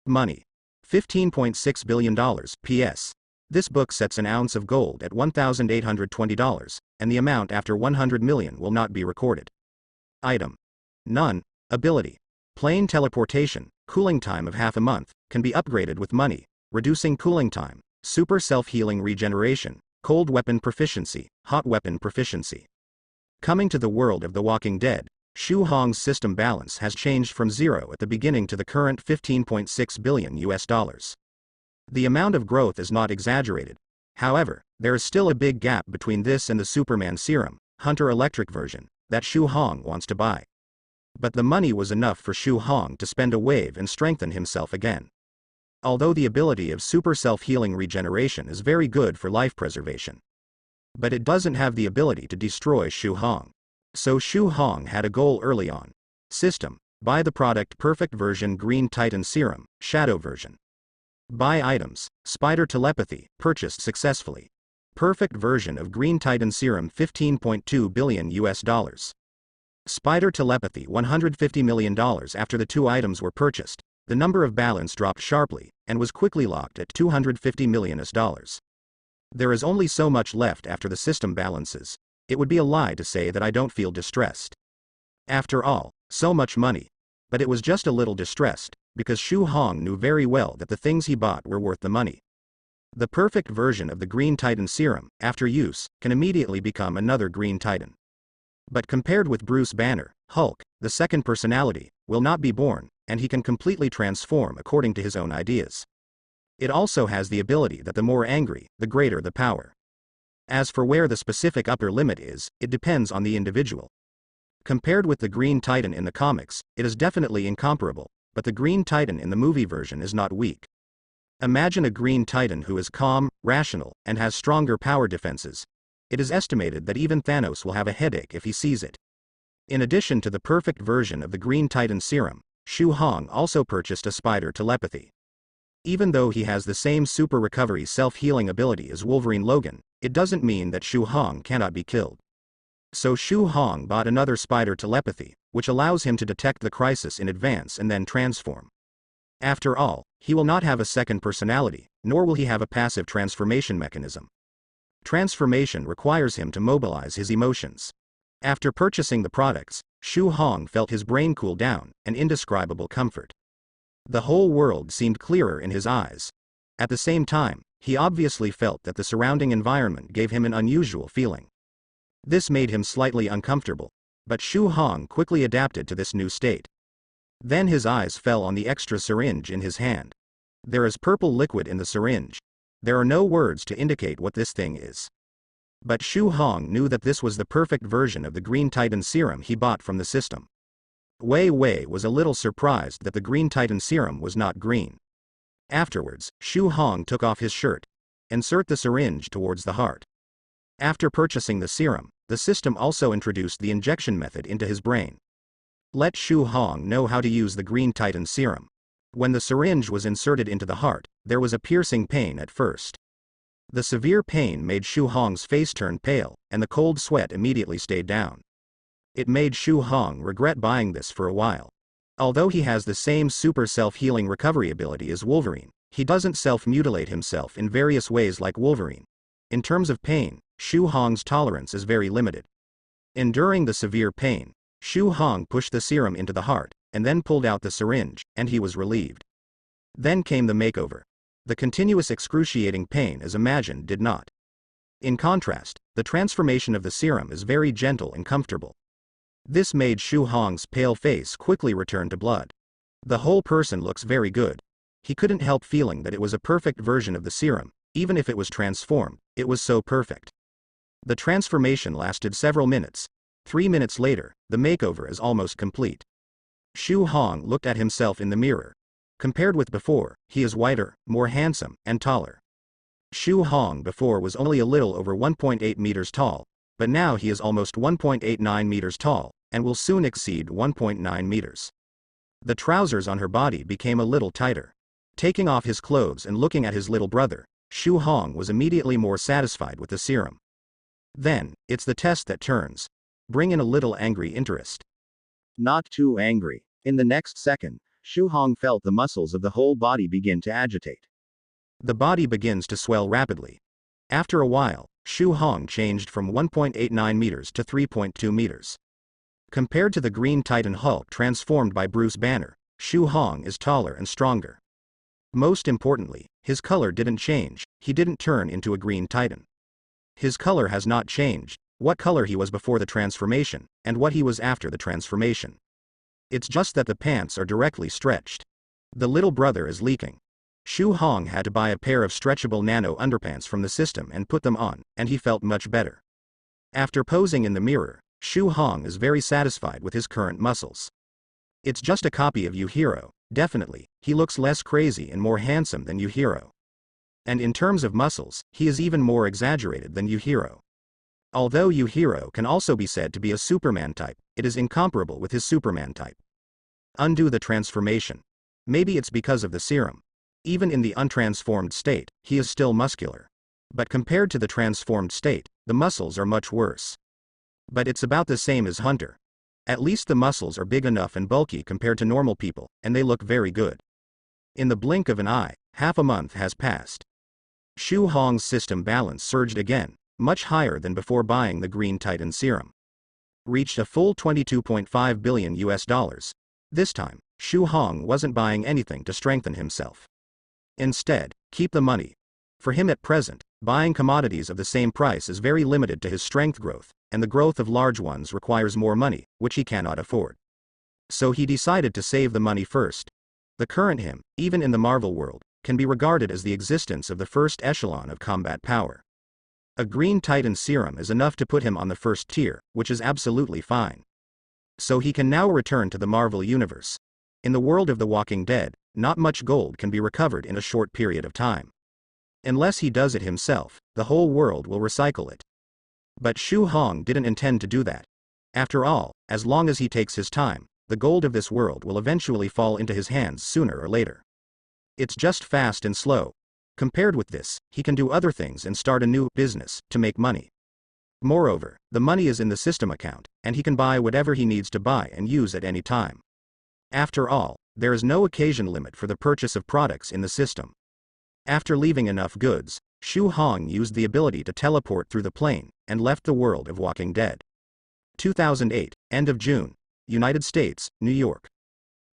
Money: $15.6 billion. PS. This book sets an ounce of gold at $1,820, and the amount after 100 million will not be recorded. Item: none. Ability: plane teleportation, cooling time of half a month, can be upgraded with money, reducing cooling time, super self-healing regeneration, cold weapon proficiency, hot weapon proficiency. Coming to the world of The Walking Dead, Xu Hong's system balance has changed from 0 at the beginning to the current $15.6 billion. The amount of growth is not exaggerated. However, there is still a big gap between this and the Superman Serum, Hunter Electric version, that Xu Hong wants to buy. But the money was enough for Xu Hong to spend a wave and strengthen himself again. Although the ability of super self-healing regeneration is very good for life preservation, but it doesn't have the ability to destroy Xu Hong. So Xu Hong had a goal early on. System: buy the product Perfect Version Green Titan Serum, Shadow version. Buy items: Spider Telepathy, purchased successfully. Perfect version of Green Titan Serum, $15.2 billion. Spider Telepathy, $150 million. After the two items were purchased, the number of balance dropped sharply, and was quickly locked at $250 million. There is only so much left after the system balances. It would be a lie to say that I don't feel distressed. After all, so much money. But it was just a little distressed, because Xu Hong knew very well that the things he bought were worth the money. The perfect version of the Green Titan Serum, after use, can immediately become another Green Titan. But compared with Bruce Banner, Hulk, the second personality, will not be born, and he can completely transform according to his own ideas. It also has the ability that the more angry, the greater the power. As for where the specific upper limit is, it depends on the individual. Compared with the Green Titan in the comics, it is definitely incomparable, but the Green Titan in the movie version is not weak. Imagine a Green Titan who is calm, rational, and has stronger power defenses. It is estimated that even Thanos will have a headache if he sees it. In addition to the perfect version of the Green Titan Serum, Xu Hong also purchased a Spider Telepathy. Even though he has the same super recovery self-healing ability as Wolverine Logan, it doesn't mean that Xu Hong cannot be killed. So Xu Hong bought another Spider Telepathy, which allows him to detect the crisis in advance and then transform. After all, he will not have a second personality, nor will he have a passive transformation mechanism. Transformation requires him to mobilize his emotions. After purchasing the products, Xu Hong felt his brain cool down, an indescribable comfort. The whole world seemed clearer in his eyes. At the same time, he obviously felt that the surrounding environment gave him an unusual feeling. This made him slightly uncomfortable, but Xu Hong quickly adapted to this new state. Then his eyes fell on the extra syringe in his hand. There is purple liquid in the syringe. There are no words to indicate what this thing is. But Xu Hong knew that this was the perfect version of the Green Titan Serum he bought from the system. Wei Wei was a little surprised that the Green Titan Serum was not green. Afterwards, Xu Hong took off his shirt. Insert the syringe towards the heart. After purchasing the serum, the system also introduced the injection method into his brain. Let Xu Hong know how to use the Green Titan Serum. When the syringe was inserted into the heart, there was a piercing pain at first. The severe pain made Xu Hong's face turn pale, and the cold sweat immediately stayed down. It made Xu Hong regret buying this for a while. Although he has the same super self-healing recovery ability as Wolverine, he doesn't self-mutilate himself in various ways like Wolverine. In terms of pain, Xu Hong's tolerance is very limited. Enduring the severe pain, Xu Hong pushed the serum into the heart, and then pulled out the syringe, and he was relieved. Then came the makeover. The continuous excruciating pain as imagined did not. In contrast, the transformation of the serum is very gentle and comfortable. This made Xu Hong's pale face quickly return to blood. The whole person looks very good. He couldn't help feeling that it was a perfect version of the serum, even if it was transformed, it was so perfect. The transformation lasted several minutes. 3 minutes later, the makeover is almost complete. Shu Hong looked at himself in the mirror. Compared with before, he is whiter, more handsome, and taller. Shu Hong before was only a little over 1.8 meters tall, but now he is almost 1.89 meters tall, and will soon exceed 1.9 meters. The trousers on her body became a little tighter. Taking off his clothes and looking at his little brother, Shu Hong was immediately more satisfied with the serum. Then, it's the test that turns. Bring in a little angry interest. Not too angry. In the next second, Shu Hong felt the muscles of the whole body begin to agitate. The body begins to swell rapidly. After a while, Shu Hong changed from 1.89 meters to 3.2 meters. Compared to the Green Titan Hulk transformed by Bruce Banner, Shu Hong is taller and stronger. Most importantly, his color didn't change, he didn't turn into a Green Titan. His color has not changed, what color he was before the transformation, and what he was after the transformation. It's just that the pants are directly stretched. The little brother is leaking. Shu Hong had to buy a pair of stretchable nano underpants from the system and put them on, and he felt much better. After posing in the mirror, Shu Hong is very satisfied with his current muscles. It's just a copy of Yuhiro, definitely, he looks less crazy and more handsome than Yuhiro. And in terms of muscles, he is even more exaggerated than Yuhiro. Although Yuhiro can also be said to be a Superman type, it is incomparable with his Superman type. Undo the transformation. Maybe it's because of the serum. Even in the untransformed state, he is still muscular. But compared to the transformed state, the muscles are much worse. But it's about the same as Hunter. At least the muscles are big enough and bulky compared to normal people, and they look very good. In the blink of an eye, half a month has passed. Shu Hong's system balance surged again, much higher than before buying the Green Titan serum. Reached a full $22.5 billion US. This time, Shu Hong wasn't buying anything to strengthen himself. Instead, keep the money. For him at present, buying commodities of the same price is very limited to his strength growth, and the growth of large ones requires more money, which he cannot afford. So he decided to save the money first. The current him, even in the Marvel world, can be regarded as the existence of the first echelon of combat power. A Green Titan serum is enough to put him on the first tier, which is absolutely fine. So he can now return to the Marvel universe. In the world of The Walking Dead, not much gold can be recovered in a short period of time. Unless he does it himself, the whole world will recycle it. But Shu Hong didn't intend to do that. After all, as long as he takes his time, the gold of this world will eventually fall into his hands sooner or later. It's just fast and slow. Compared with this, he can do other things and start a new business to make money. Moreover, the money is in the system account, and he can buy whatever he needs to buy and use at any time. After all, there is no occasion limit for the purchase of products in the system. After leaving enough goods, Shu Hong used the ability to teleport through the plane, and left the world of Walking Dead. 2008, end of June, United States, New York.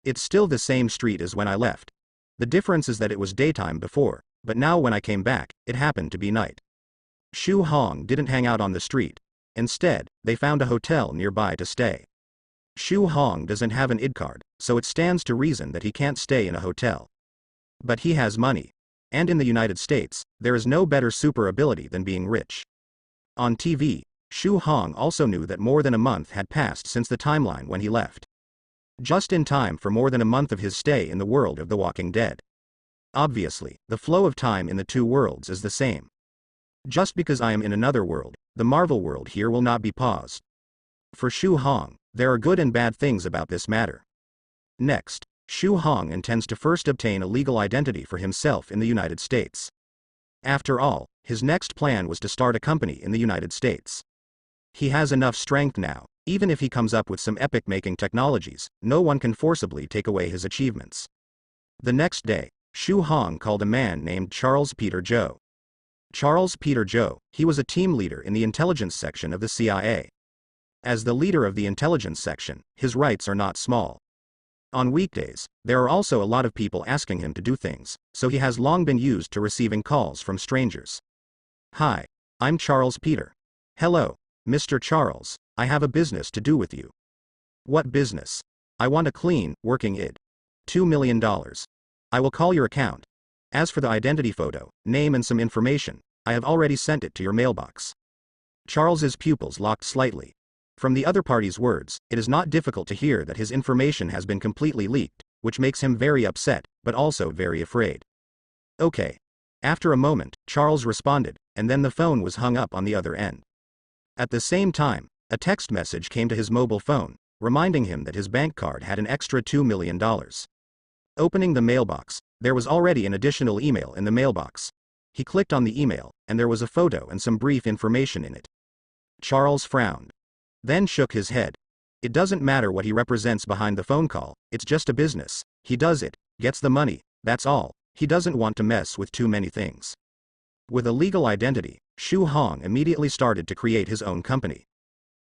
It's still the same street as when I left. The difference is that it was daytime before, but now when I came back, it happened to be night. Shu Hong didn't hang out on the street. Instead, they found a hotel nearby to stay. Shu Hong doesn't have an ID card, so it stands to reason that he can't stay in a hotel. But he has money. And in the United States, there is no better super ability than being rich. On TV, Shu Hong also knew that more than a month had passed since the timeline when he left. Just in time for more than a month of his stay in the world of The Walking Dead. Obviously, the flow of time in the two worlds is the same. Just because I am in another world, the Marvel world here will not be paused. For Shu Hong, there are good and bad things about this matter. Next, Shu Hong intends to first obtain a legal identity for himself in the United States. After all, his next plan was to start a company in the United States. He has enough strength now, even if he comes up with some epic-making technologies, no one can forcibly take away his achievements. The next day, Shu Hong called a man named Charles Peter Joe. Charles Peter Joe, he was a team leader in the intelligence section of the CIA. As the leader of the intelligence section, his rights are not small. On weekdays, there are also a lot of people asking him to do things, so he has long been used to receiving calls from strangers. Hi, I'm Charles Peter. Hello, Mr. Charles, I have a business to do with you. What business? I want a clean, working ID. $2 million. I will call your account. As for the identity photo, name and some information, I have already sent it to your mailbox. Charles's pupils locked slightly. From the other party's words, it is not difficult to hear that his information has been completely leaked, which makes him very upset, but also very afraid. Okay. After a moment, Charles responded, and then the phone was hung up on the other end. At the same time, a text message came to his mobile phone, reminding him that his bank card had an extra $2 million. Opening the mailbox, there was already an additional email in the mailbox. He clicked on the email, and there was a photo and some brief information in it. Charles frowned. Then shook his head. It doesn't matter what he represents behind the phone call, it's just a business. He does it, gets the money, that's all. He doesn't want to mess with too many things. With a legal identity, Shu Hong immediately started to create his own company.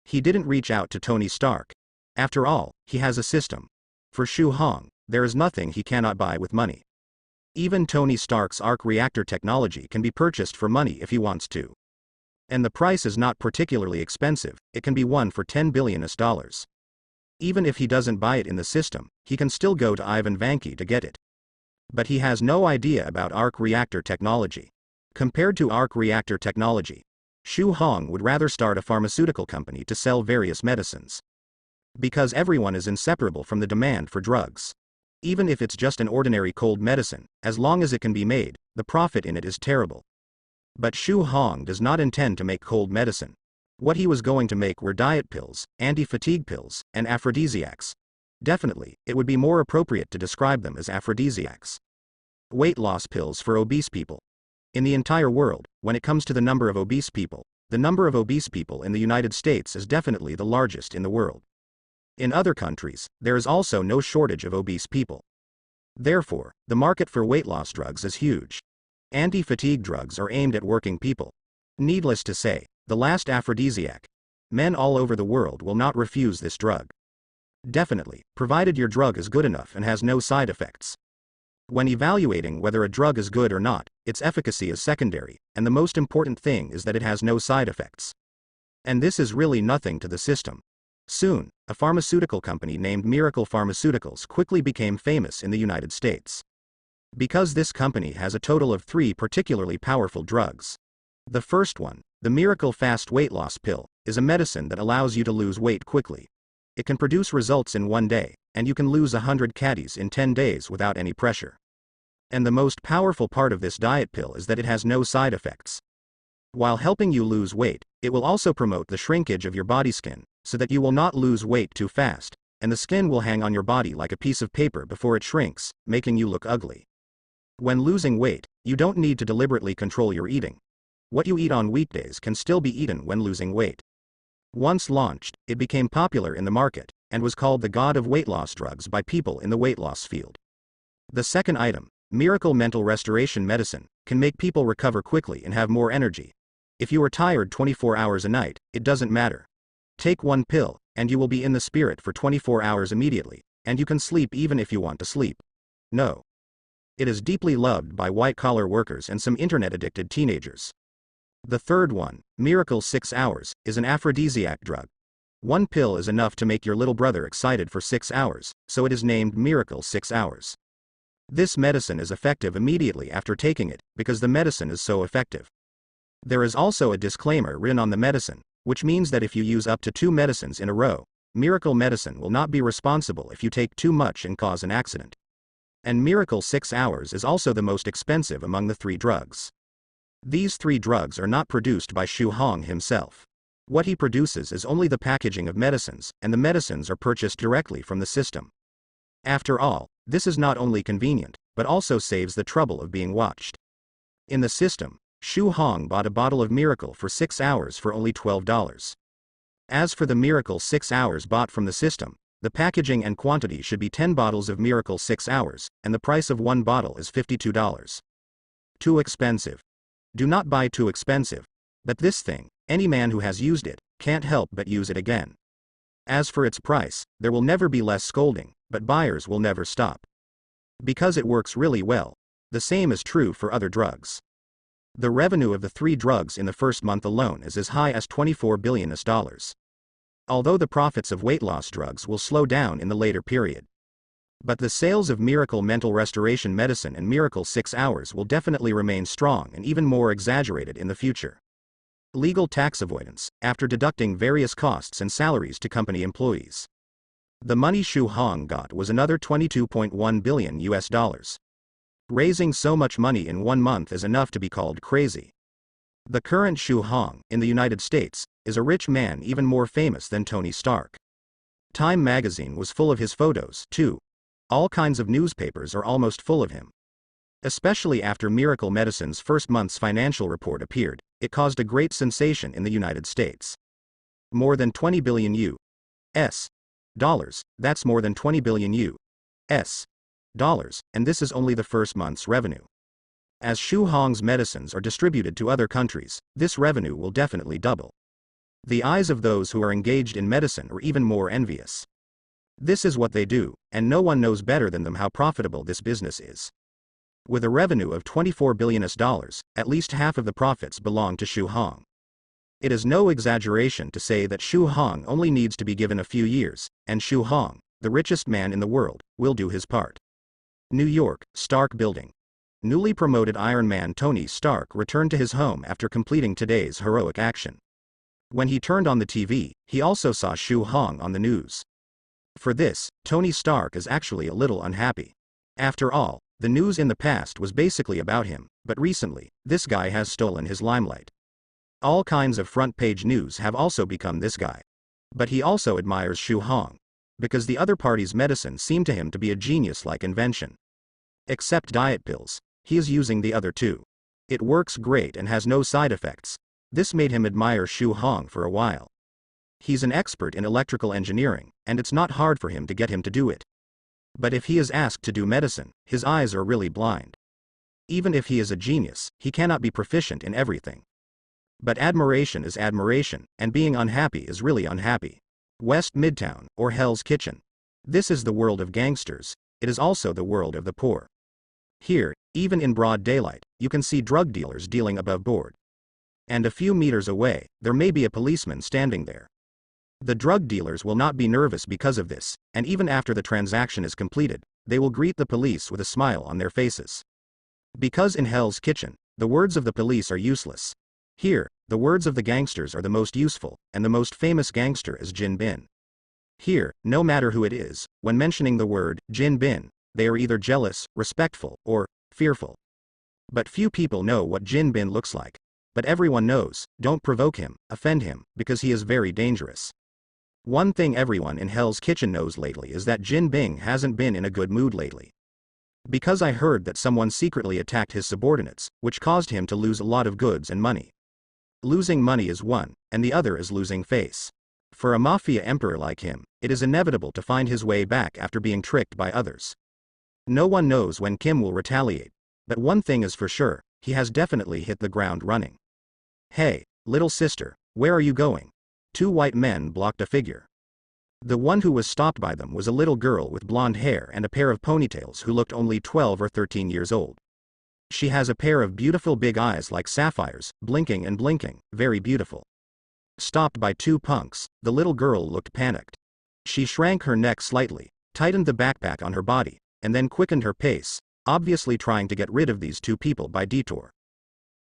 He didn't reach out to Tony Stark. After all, he has a system. For Shu Hong, there is nothing he cannot buy with money. Even Tony Stark's arc reactor technology can be purchased for money if he wants to. And the price is not particularly expensive, it can be won for $10 billion. Even if he doesn't buy it in the system, he can still go to Ivan Vanke to get it. But he has no idea about arc reactor technology. Compared to arc reactor technology, Shu Hong would rather start a pharmaceutical company to sell various medicines. Because everyone is inseparable from the demand for drugs. Even if it's just an ordinary cold medicine, as long as it can be made, the profit in it is terrible. But Shu Hong does not intend to make cold medicine. What he was going to make were diet pills, anti-fatigue pills, and aphrodisiacs. Definitely, it would be more appropriate to describe them as aphrodisiacs. Weight loss pills for obese people. In the entire world, when it comes to the number of obese people, the number of obese people in the United States is definitely the largest in the world. In other countries, there is also no shortage of obese people. Therefore, the market for weight loss drugs is huge. Anti-fatigue drugs are aimed at working people. Needless to say, the last aphrodisiac. Men all over the world will not refuse this drug. Definitely, provided your drug is good enough and has no side effects. When evaluating whether a drug is good or not, its efficacy is secondary, and the most important thing is that it has no side effects. And this is really nothing to the system. Soon, a pharmaceutical company named Miracle Pharmaceuticals quickly became famous in the United States. Because this company has a total of 3 particularly powerful drugs. The first one, the Miracle Fast Weight Loss Pill, is a medicine that allows you to lose weight quickly. It can produce results in 1 day, and you can lose 100 kgs in 10 days without any pressure. And the most powerful part of this diet pill is that it has no side effects. While helping you lose weight, it will also promote the shrinkage of your body skin, so that you will not lose weight too fast, and the skin will hang on your body like a piece of paper before it shrinks, making you look ugly. When losing weight, you don't need to deliberately control your eating. What you eat on weekdays can still be eaten when losing weight. Once launched, it became popular in the market, and was called the god of weight loss drugs by people in the weight loss field. The second item, Miracle Mental Restoration Medicine, can make people recover quickly and have more energy. If you are tired 24 hours a night, it doesn't matter. Take 1 pill, and you will be in the spirit for 24 hours immediately, and you can sleep even if you want to sleep. No. It is deeply loved by white-collar workers and some internet-addicted teenagers. The third one, Miracle 6 Hours, is an aphrodisiac drug. 1 pill is enough to make your little brother excited for 6 hours, so it is named Miracle 6 Hours. This medicine is effective immediately after taking it, because the medicine is so effective. There is also a disclaimer written on the medicine, which means that if you use up to 2 medicines in a row, Miracle Medicine will not be responsible if you take too much and cause an accident. And Miracle 6 Hours is also the most expensive among the 3 drugs. These 3 drugs are not produced by Shu Hong himself. What he produces is only the packaging of medicines, and the medicines are purchased directly from the system. After all, this is not only convenient, but also saves the trouble of being watched. In the system, Shu Hong bought a bottle of Miracle for 6 hours for only $12. As for the Miracle 6 Hours bought from the system, the packaging and quantity should be 10 bottles of Miracle 6 Hours, and the price of 1 bottle is $52. Too expensive. Do not buy too expensive. But this thing, any man who has used it, can't help but use it again. As for its price, there will never be less scolding, but buyers will never stop. Because it works really well. The same is true for other drugs. The revenue of the 3 drugs in the first month alone is as high as $24 billion. Although the profits of weight loss drugs will slow down in the later period. But the sales of Miracle Mental Restoration Medicine and Miracle 6 Hours will definitely remain strong and even more exaggerated in the future. Legal tax avoidance, after deducting various costs and salaries to company employees. The money Shu Hong got was another 22.1 billion US dollars. Raising so much money in 1 month is enough to be called crazy. The current Shu Hong, in the United States, is a rich man even more famous than Tony Stark. Time magazine was full of his photos, too. All kinds of newspapers are almost full of him. Especially after Miracle Medicine's first month's financial report appeared, it caused a great sensation in the United States. More than 20 billion US dollars, that's more than 20 billion US dollars, and this is only the first month's revenue. As Shu Hong's medicines are distributed to other countries, this revenue will definitely double. The eyes of those who are engaged in medicine are even more envious. This is what they do, and no one knows better than them how profitable this business is. With a revenue of 24 billion dollars, at least half of the profits belong to Shu Hong. It is no exaggeration to say that Shu Hong only needs to be given a few years, and Shu Hong, the richest man in the world, will do his part. New York, Stark Building. Newly promoted Iron Man Tony Stark returned to his home after completing today's heroic action. When he turned on the TV, he also saw Shu Hong on the news. For this, Tony Stark is actually a little unhappy. After all, the news in the past was basically about him, but recently, this guy has stolen his limelight. All kinds of front-page news have also become this guy. But he also admires Shu Hong. Because the other party's medicine seemed to him to be a genius-like invention. Except diet pills. He is using the other two. It works great and has no side effects. This made him admire Shu Hong for a while. He's an expert in electrical engineering, and it's not hard for him to get him to do it. But if he is asked to do medicine, his eyes are really blind. Even if he is a genius, he cannot be proficient in everything. But admiration is admiration, and being unhappy is really unhappy. West Midtown, or Hell's Kitchen. This is the world of gangsters. It is also the world of the poor. Here, even in broad daylight, you can see drug dealers dealing above board. And a few meters away, there may be a policeman standing there. The drug dealers will not be nervous because of this, and even after the transaction is completed, they will greet the police with a smile on their faces. Because in Hell's Kitchen, the words of the police are useless. Here, the words of the gangsters are the most useful, and the most famous gangster is Jin Bin. Here, no matter who it is, when mentioning the word Jin Bin, they are either jealous, respectful, or fearful. But few people know what Jin Bin looks like. But everyone knows, don't provoke him, offend him, because he is very dangerous. One thing everyone in Hell's Kitchen knows lately is that Jin Bing hasn't been in a good mood lately. Because I heard that someone secretly attacked his subordinates, which caused him to lose a lot of goods and money. Losing money is one, and the other is losing face. For a mafia emperor like him, it is inevitable to find his way back after being tricked by others. No one knows when Kim will retaliate, but one thing is for sure, he has definitely hit the ground running. Hey, little sister, where are you going? Two white men blocked a figure. The one who was stopped by them was a little girl with blonde hair and a pair of ponytails who looked only 12 or 13 years old. She has a pair of beautiful big eyes like sapphires, blinking and blinking, very beautiful. Stopped by two punks, the little girl looked panicked. She shrank her neck slightly, tightened the backpack on her body, and then quickened her pace, obviously trying to get rid of these two people by detour.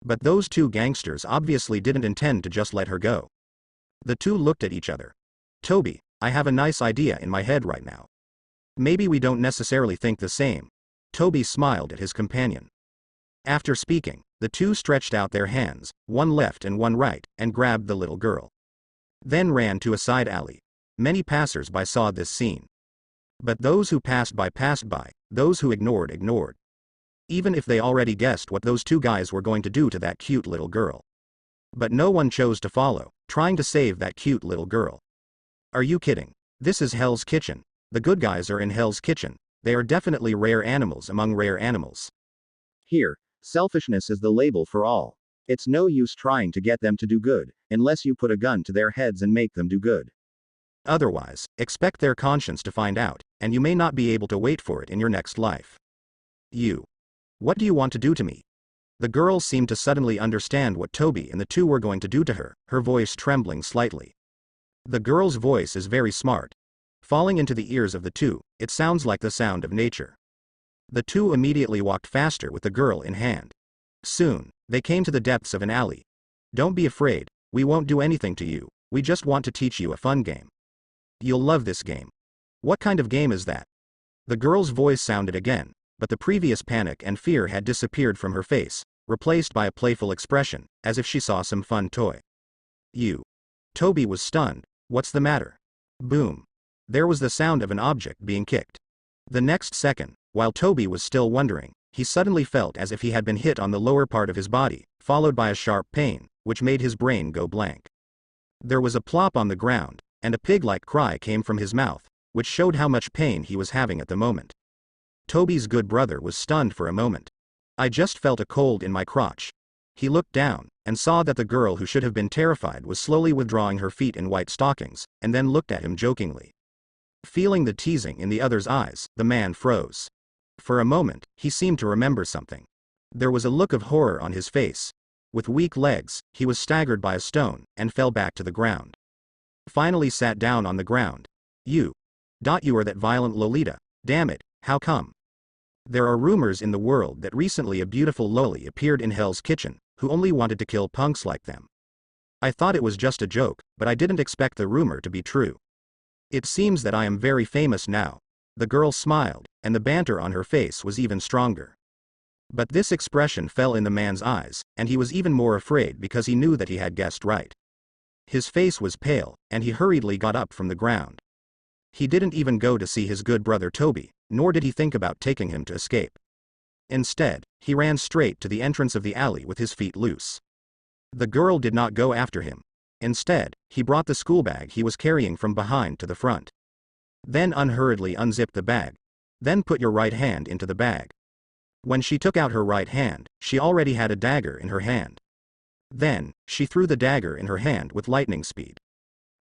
But those two gangsters obviously didn't intend to just let her go. The two looked at each other. Toby, I have a nice idea in my head right now. Maybe we don't necessarily think the same. Toby smiled at his companion. After speaking, the two stretched out their hands, one left and one right, and grabbed the little girl. Then ran to a side alley. Many passers-by saw this scene. But those who passed by, those who ignored. Even if they already guessed what those two guys were going to do to that cute little girl. But no one chose to follow, trying to save that cute little girl. Are you kidding? This is Hell's Kitchen. The good guys are in Hell's Kitchen. They are definitely rare animals among rare animals. Here, selfishness is the label for all. It's no use trying to get them to do good, unless you put a gun to their heads and make them do good. Otherwise, expect their conscience to find out, and you may not be able to wait for it in your next life. What do you want to do to me? The girl seemed to suddenly understand what Toby and the two were going to do to her, her voice trembling slightly. The girl's voice is very smart. falling into the ears of the two. It sounds like the sound of nature. The two immediately walked faster with the girl in hand. Soon, they came to the depths of an alley. Don't be afraid, we won't do anything to you, we just want to teach you a fun game. You'll love this game. What kind of game is that? The girl's voice sounded again, but the previous panic and fear had disappeared from her face, replaced by a playful expression, as if she saw some fun toy. You. Toby was stunned. What's the matter? Boom. There was the sound of an object being kicked. The next second, while Toby was still wondering, he suddenly felt as if he had been hit on the lower part of his body, followed by a sharp pain, which made his brain go blank. There was a plop on the ground, and a pig-like cry came from his mouth, which showed how much pain he was having at the moment. Toby's good brother was stunned for a moment. I just felt a cold in my crotch. He looked down, and saw that the girl who should have been terrified was slowly withdrawing her feet in white stockings, and then looked at him jokingly. Feeling the teasing in the other's eyes, the man froze. For a moment, he seemed to remember something. There was a look of horror on his face. With weak legs, he was staggered by a stone, and fell back to the ground. Finally sat down on the ground. You are that violent Lolita. Damn it, how come? There are rumors in the world that recently a beautiful loli appeared in Hell's Kitchen, who only wanted to kill punks like them. I thought it was just a joke, but I didn't expect the rumor to be true. It seems that I am very famous now. The girl smiled, and the banter on her face was even stronger. But this expression fell in the man's eyes, and he was even more afraid because he knew that he had guessed right. His face was pale, and he hurriedly got up from the ground. He didn't even go to see his good brother Toby, nor did he think about taking him to escape. Instead, he ran straight to the entrance of the alley with his feet loose. The girl did not go after him. Instead, he brought the school bag he was carrying from behind to the front. Then unhurriedly unzipped the bag. Then put your right hand into the bag. When she took out her right hand, she already had a dagger in her hand. Then, she threw the dagger in her hand with lightning speed.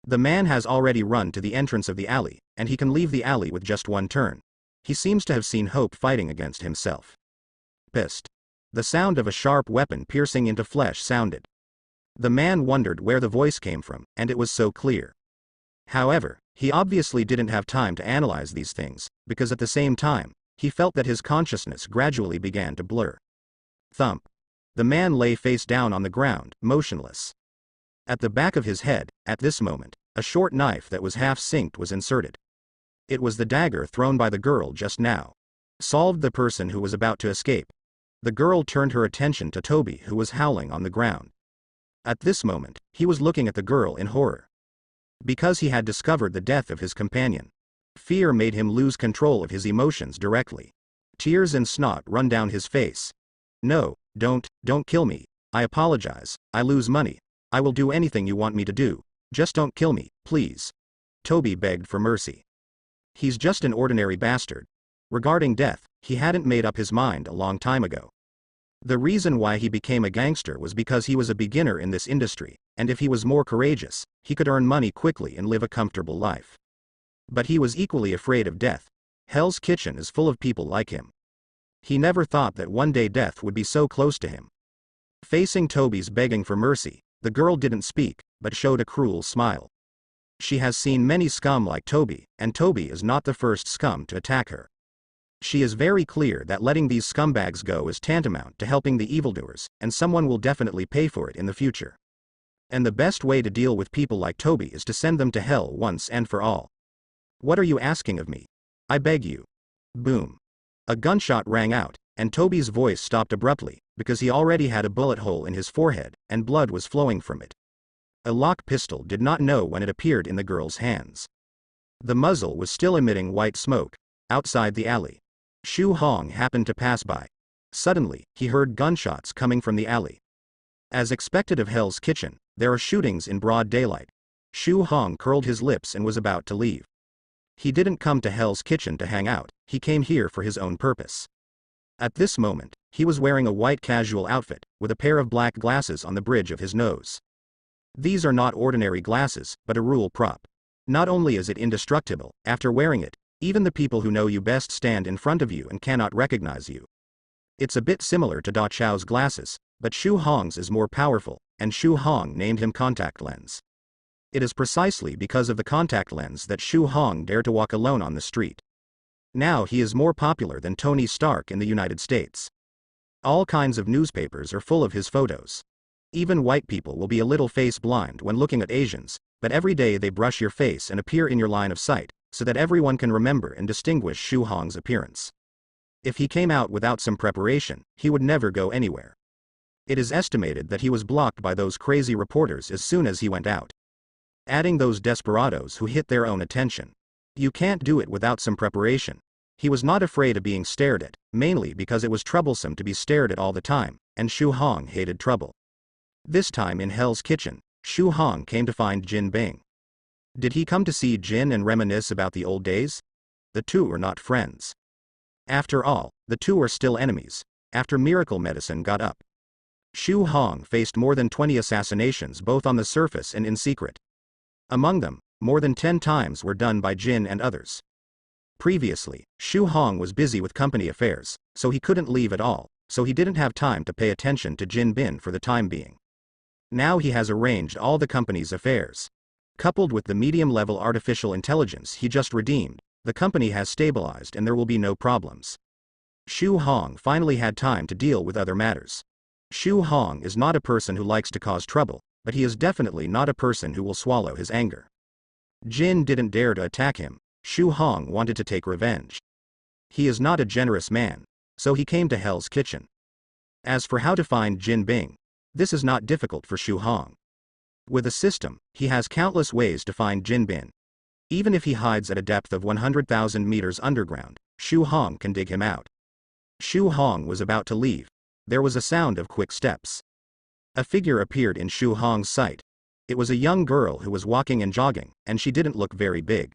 The man has already run to the entrance of the alley, and he can leave the alley with just one turn. He seems to have seen hope fighting against himself. Pissed. The sound of a sharp weapon piercing into flesh sounded. The man wondered where the voice came from, and it was so clear. However, he obviously didn't have time to analyze these things, because at the same time, he felt that his consciousness gradually began to blur. Thump. The man lay face down on the ground, motionless. At the back of his head, at this moment, a short knife that was half synced was inserted. It was the dagger thrown by the girl just now. Solved the person who was about to escape. The girl turned her attention to Toby, who was howling on the ground. At this moment, he was looking at the girl in horror. Because he had discovered the death of his companion. Fear made him lose control of his emotions directly. Tears and snot run down his face. No, don't kill me. I apologize, I lose money. I will do anything you want me to do. Just don't kill me, please. Toby begged for mercy. He's just an ordinary bastard. Regarding death, he hadn't made up his mind a long time ago. The reason why he became a gangster was because he was a beginner in this industry, and if he was more courageous, he could earn money quickly and live a comfortable life. But he was equally afraid of death. Hell's Kitchen is full of people like him. He never thought that one day death would be so close to him. Facing Toby's begging for mercy, the girl didn't speak, but showed a cruel smile. She has seen many scum like Toby, and Toby is not the first scum to attack her. She is very clear that letting these scumbags go is tantamount to helping the evildoers, and someone will definitely pay for it in the future. And the best way to deal with people like Toby is to send them to hell once and for all. What are you asking of me? I beg you. Boom. A gunshot rang out, and Toby's voice stopped abruptly, because he already had a bullet hole in his forehead, and blood was flowing from it. A lock pistol did not know when it appeared in the girl's hands. The muzzle was still emitting white smoke. Outside the alley, Shu Hong happened to pass by. Suddenly, he heard gunshots coming from the alley. As expected of Hell's Kitchen, there are shootings in broad daylight. Shu Hong curled his lips and was about to leave. He didn't come to Hell's Kitchen to hang out, he came here for his own purpose. At this moment, he was wearing a white casual outfit, with a pair of black glasses on the bridge of his nose. These are not ordinary glasses, but a rule prop. Not only is it indestructible, after wearing it, even the people who know you best stand in front of you and cannot recognize you. It's a bit similar to Da Chao's glasses, but Shu Hong's is more powerful, and Shu Hong named him Contact Lens. It is precisely because of the contact lens that Shu Hong dared to walk alone on the street. Now he is more popular than Tony Stark in the United States. All kinds of newspapers are full of his photos. Even white people will be a little face blind when looking at Asians, but every day they brush your face and appear in your line of sight, so that everyone can remember and distinguish Shu Hong's appearance. If he came out without some preparation, he would never go anywhere. It is estimated that he was blocked by those crazy reporters as soon as he went out. Adding those desperados who hit their own attention. You can't do it without some preparation. He was not afraid of being stared at, mainly because it was troublesome to be stared at all the time, and Shu Hong hated trouble. This time in Hell's Kitchen, Shu Hong came to find Jin Bing. Did he come to see Jin and reminisce about the old days? The two are not friends. After all, the two are still enemies, after miracle medicine got up. Shu Hong faced more than 20 assassinations both on the surface and in secret. Among them, more than 10 times were done by Jin and others. Previously, Shu Hong was busy with company affairs, so he couldn't leave at all, so he didn't have time to pay attention to Jin Bin for the time being. Now he has arranged all the company's affairs. Coupled with the medium-level artificial intelligence he just redeemed, the company has stabilized and there will be no problems. Shu Hong finally had time to deal with other matters. Shu Hong is not a person who likes to cause trouble, but he is definitely not a person who will swallow his anger. Jin didn't dare to attack him. Shu Hong wanted to take revenge. He is not a generous man, so he came to Hell's Kitchen. As for how to find Jin Bing, this is not difficult for Shu Hong. With a system, he has countless ways to find Jin Bin. Even if he hides at a depth of 100,000 meters underground, Shu Hong can dig him out. Shu Hong was about to leave. There was a sound of quick steps. A figure appeared in Shu Hong's sight. It was a young girl who was walking and jogging, and she didn't look very big.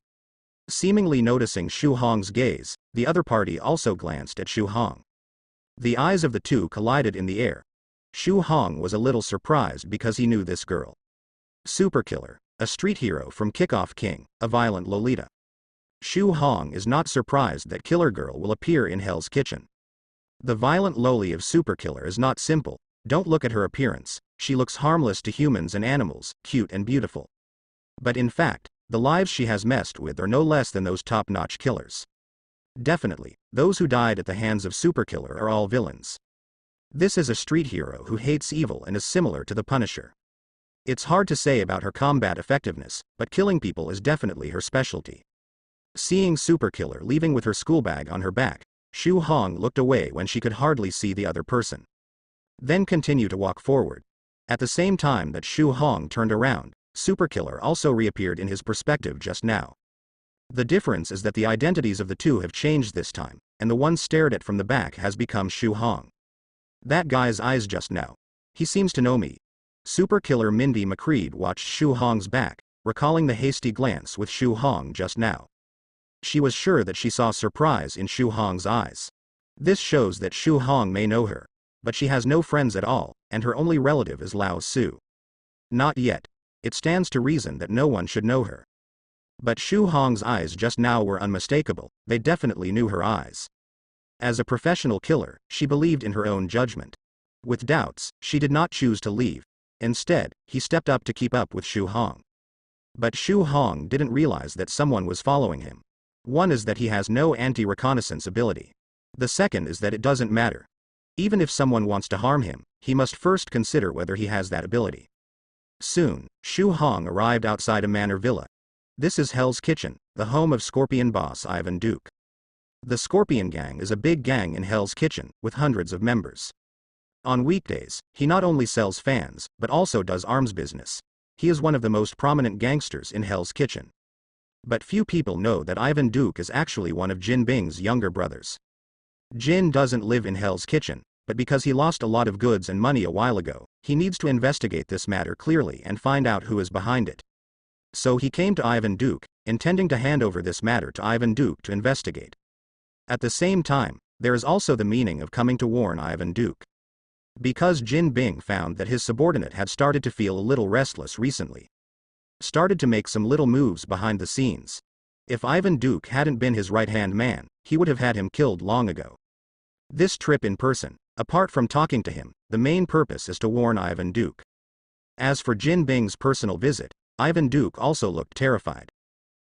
Seemingly noticing Shu Hong's gaze, the other party also glanced at Shu Hong. The eyes of the two collided in the air. Shu Hong was a little surprised because he knew this girl. Superkiller, a street hero from Kickoff King, a violent Lolita. Shu Hong is not surprised that Killer Girl will appear in Hell's Kitchen. The violent loli of Superkiller is not simple. Don't look at her appearance, she looks harmless to humans and animals, cute and beautiful. But in fact, the lives she has messed with are no less than those top-notch killers. Definitely, those who died at the hands of Superkiller are all villains. This is a street hero who hates evil and is similar to the Punisher. It's hard to say about her combat effectiveness, but killing people is definitely her specialty. Seeing Superkiller leaving with her school bag on her back, Shu Hong looked away when she could hardly see the other person. Then continued to walk forward. At the same time that Shu Hong turned around, Superkiller also reappeared in his perspective just now. The difference is that the identities of the two have changed this time, and the one stared at from the back has become Shu Hong. That guy's eyes just now. He seems to know me. Superkiller Mindy McCreed watched Shu Hong's back, recalling the hasty glance with Shu Hong just now. She was sure that she saw surprise in Shu Hong's eyes. This shows that Shu Hong may know her, but she has no friends at all, and her only relative is Lao Su. Not yet. It stands to reason that no one should know her. But Shu Hong's eyes just now were unmistakable, they definitely knew her eyes. As a professional killer, she believed in her own judgment. With doubts, she did not choose to leave. Instead, he stepped up to keep up with Shu Hong. But Shu Hong didn't realize that someone was following him. One is that he has no anti-reconnaissance ability. The second is that it doesn't matter. Even if someone wants to harm him, he must first consider whether he has that ability. Soon, Shu Hong arrived outside a manor villa. This is Hell's Kitchen, the home of Scorpion boss Ivan Duke. The Scorpion Gang is a big gang in Hell's Kitchen, with hundreds of members. On weekdays, he not only sells fans, but also does arms business. He is one of the most prominent gangsters in Hell's Kitchen. But few people know that Ivan Duke is actually one of Jin Bing's younger brothers. Jin doesn't live in Hell's Kitchen, but because he lost a lot of goods and money a while ago, he needs to investigate this matter clearly and find out who is behind it. So he came to Ivan Duke, intending to hand over this matter to Ivan Duke to investigate. At the same time, there is also the meaning of coming to warn Ivan Duke. Because Jin Bing found that his subordinate had started to feel a little restless recently. Started to make some little moves behind the scenes. If Ivan Duke hadn't been his right-hand man, he would have had him killed long ago. This trip in person, apart from talking to him, the main purpose is to warn Ivan Duke. As for Jin Bing's personal visit, Ivan Duke also looked terrified.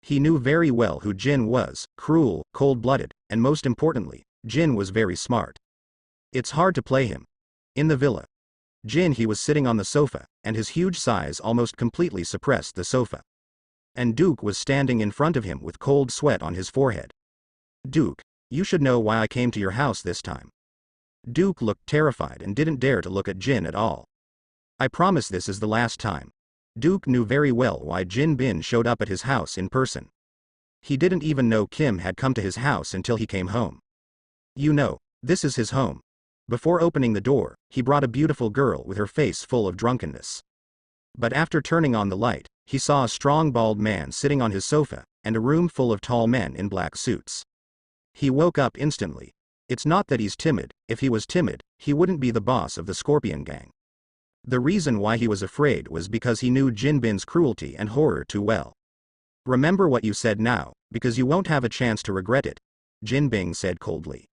He knew very well who Jin was, cruel, cold-blooded, and most importantly, Jin was very smart. It's hard to play him. In the villa, he was sitting on the sofa, and his huge size almost completely suppressed the sofa. And Duke was standing in front of him with cold sweat on his forehead. Duke, you should know why I came to your house this time. Duke looked terrified and didn't dare to look at Jin at all. I promise this is the last time. Duke knew very well why Jin Bin showed up at his house in person. He didn't even know Kim had come to his house until he came home. You know, this is his home. Before opening the door, he brought a beautiful girl with her face full of drunkenness. But after turning on the light, he saw a strong bald man sitting on his sofa, and a room full of tall men in black suits. He woke up instantly. It's not that he's timid. If he was timid, he wouldn't be the boss of the Scorpion Gang. The reason why he was afraid was because he knew Jin Bin's cruelty and horror too well. Remember what you said now, because you won't have a chance to regret it, Jin Bing said coldly.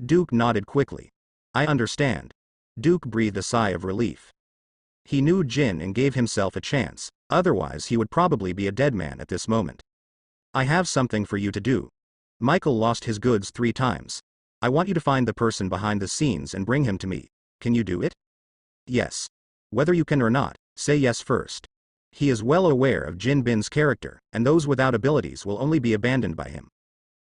Duke nodded quickly. I understand. Duke breathed a sigh of relief. He knew Jin and gave himself a chance, otherwise he would probably be a dead man at this moment. I have something for you to do. Michael lost his goods 3 times. I want you to find the person behind the scenes and bring him to me. Can you do it? Yes. Whether you can or not, say yes first. He is well aware of Jin Bin's character, and those without abilities will only be abandoned by him.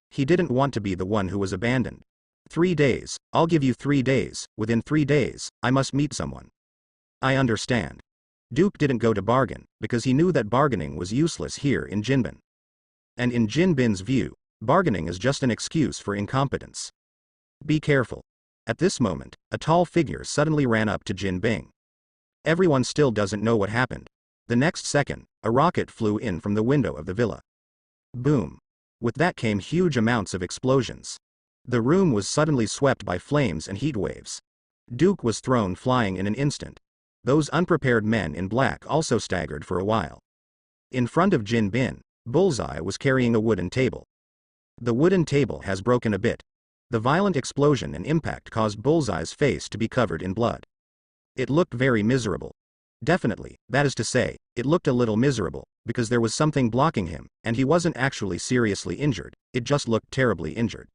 He didn't want to be the one who was abandoned. 3 days, I'll give you 3 days, within 3 days, I must meet someone. I understand. Duke didn't go to bargain, because he knew that bargaining was useless here in Jinbin. And in Jin Bin's view, bargaining is just an excuse for incompetence. Be careful. At this moment, a tall figure suddenly ran up to Jin Bing. Everyone still doesn't know what happened. The next second, a rocket flew in from the window of the villa. Boom. With that came huge amounts of explosions. The room was suddenly swept by flames and heat waves. Duke was thrown flying in an instant. Those unprepared men in black also staggered for a while. In front of Jin Bin, Bullseye was carrying a wooden table. The wooden table has broken a bit. The violent explosion and impact caused Bullseye's face to be covered in blood. It looked very miserable. Definitely, that is to say, it looked a little miserable, because there was something blocking him, and he wasn't actually seriously injured, it just looked terribly injured.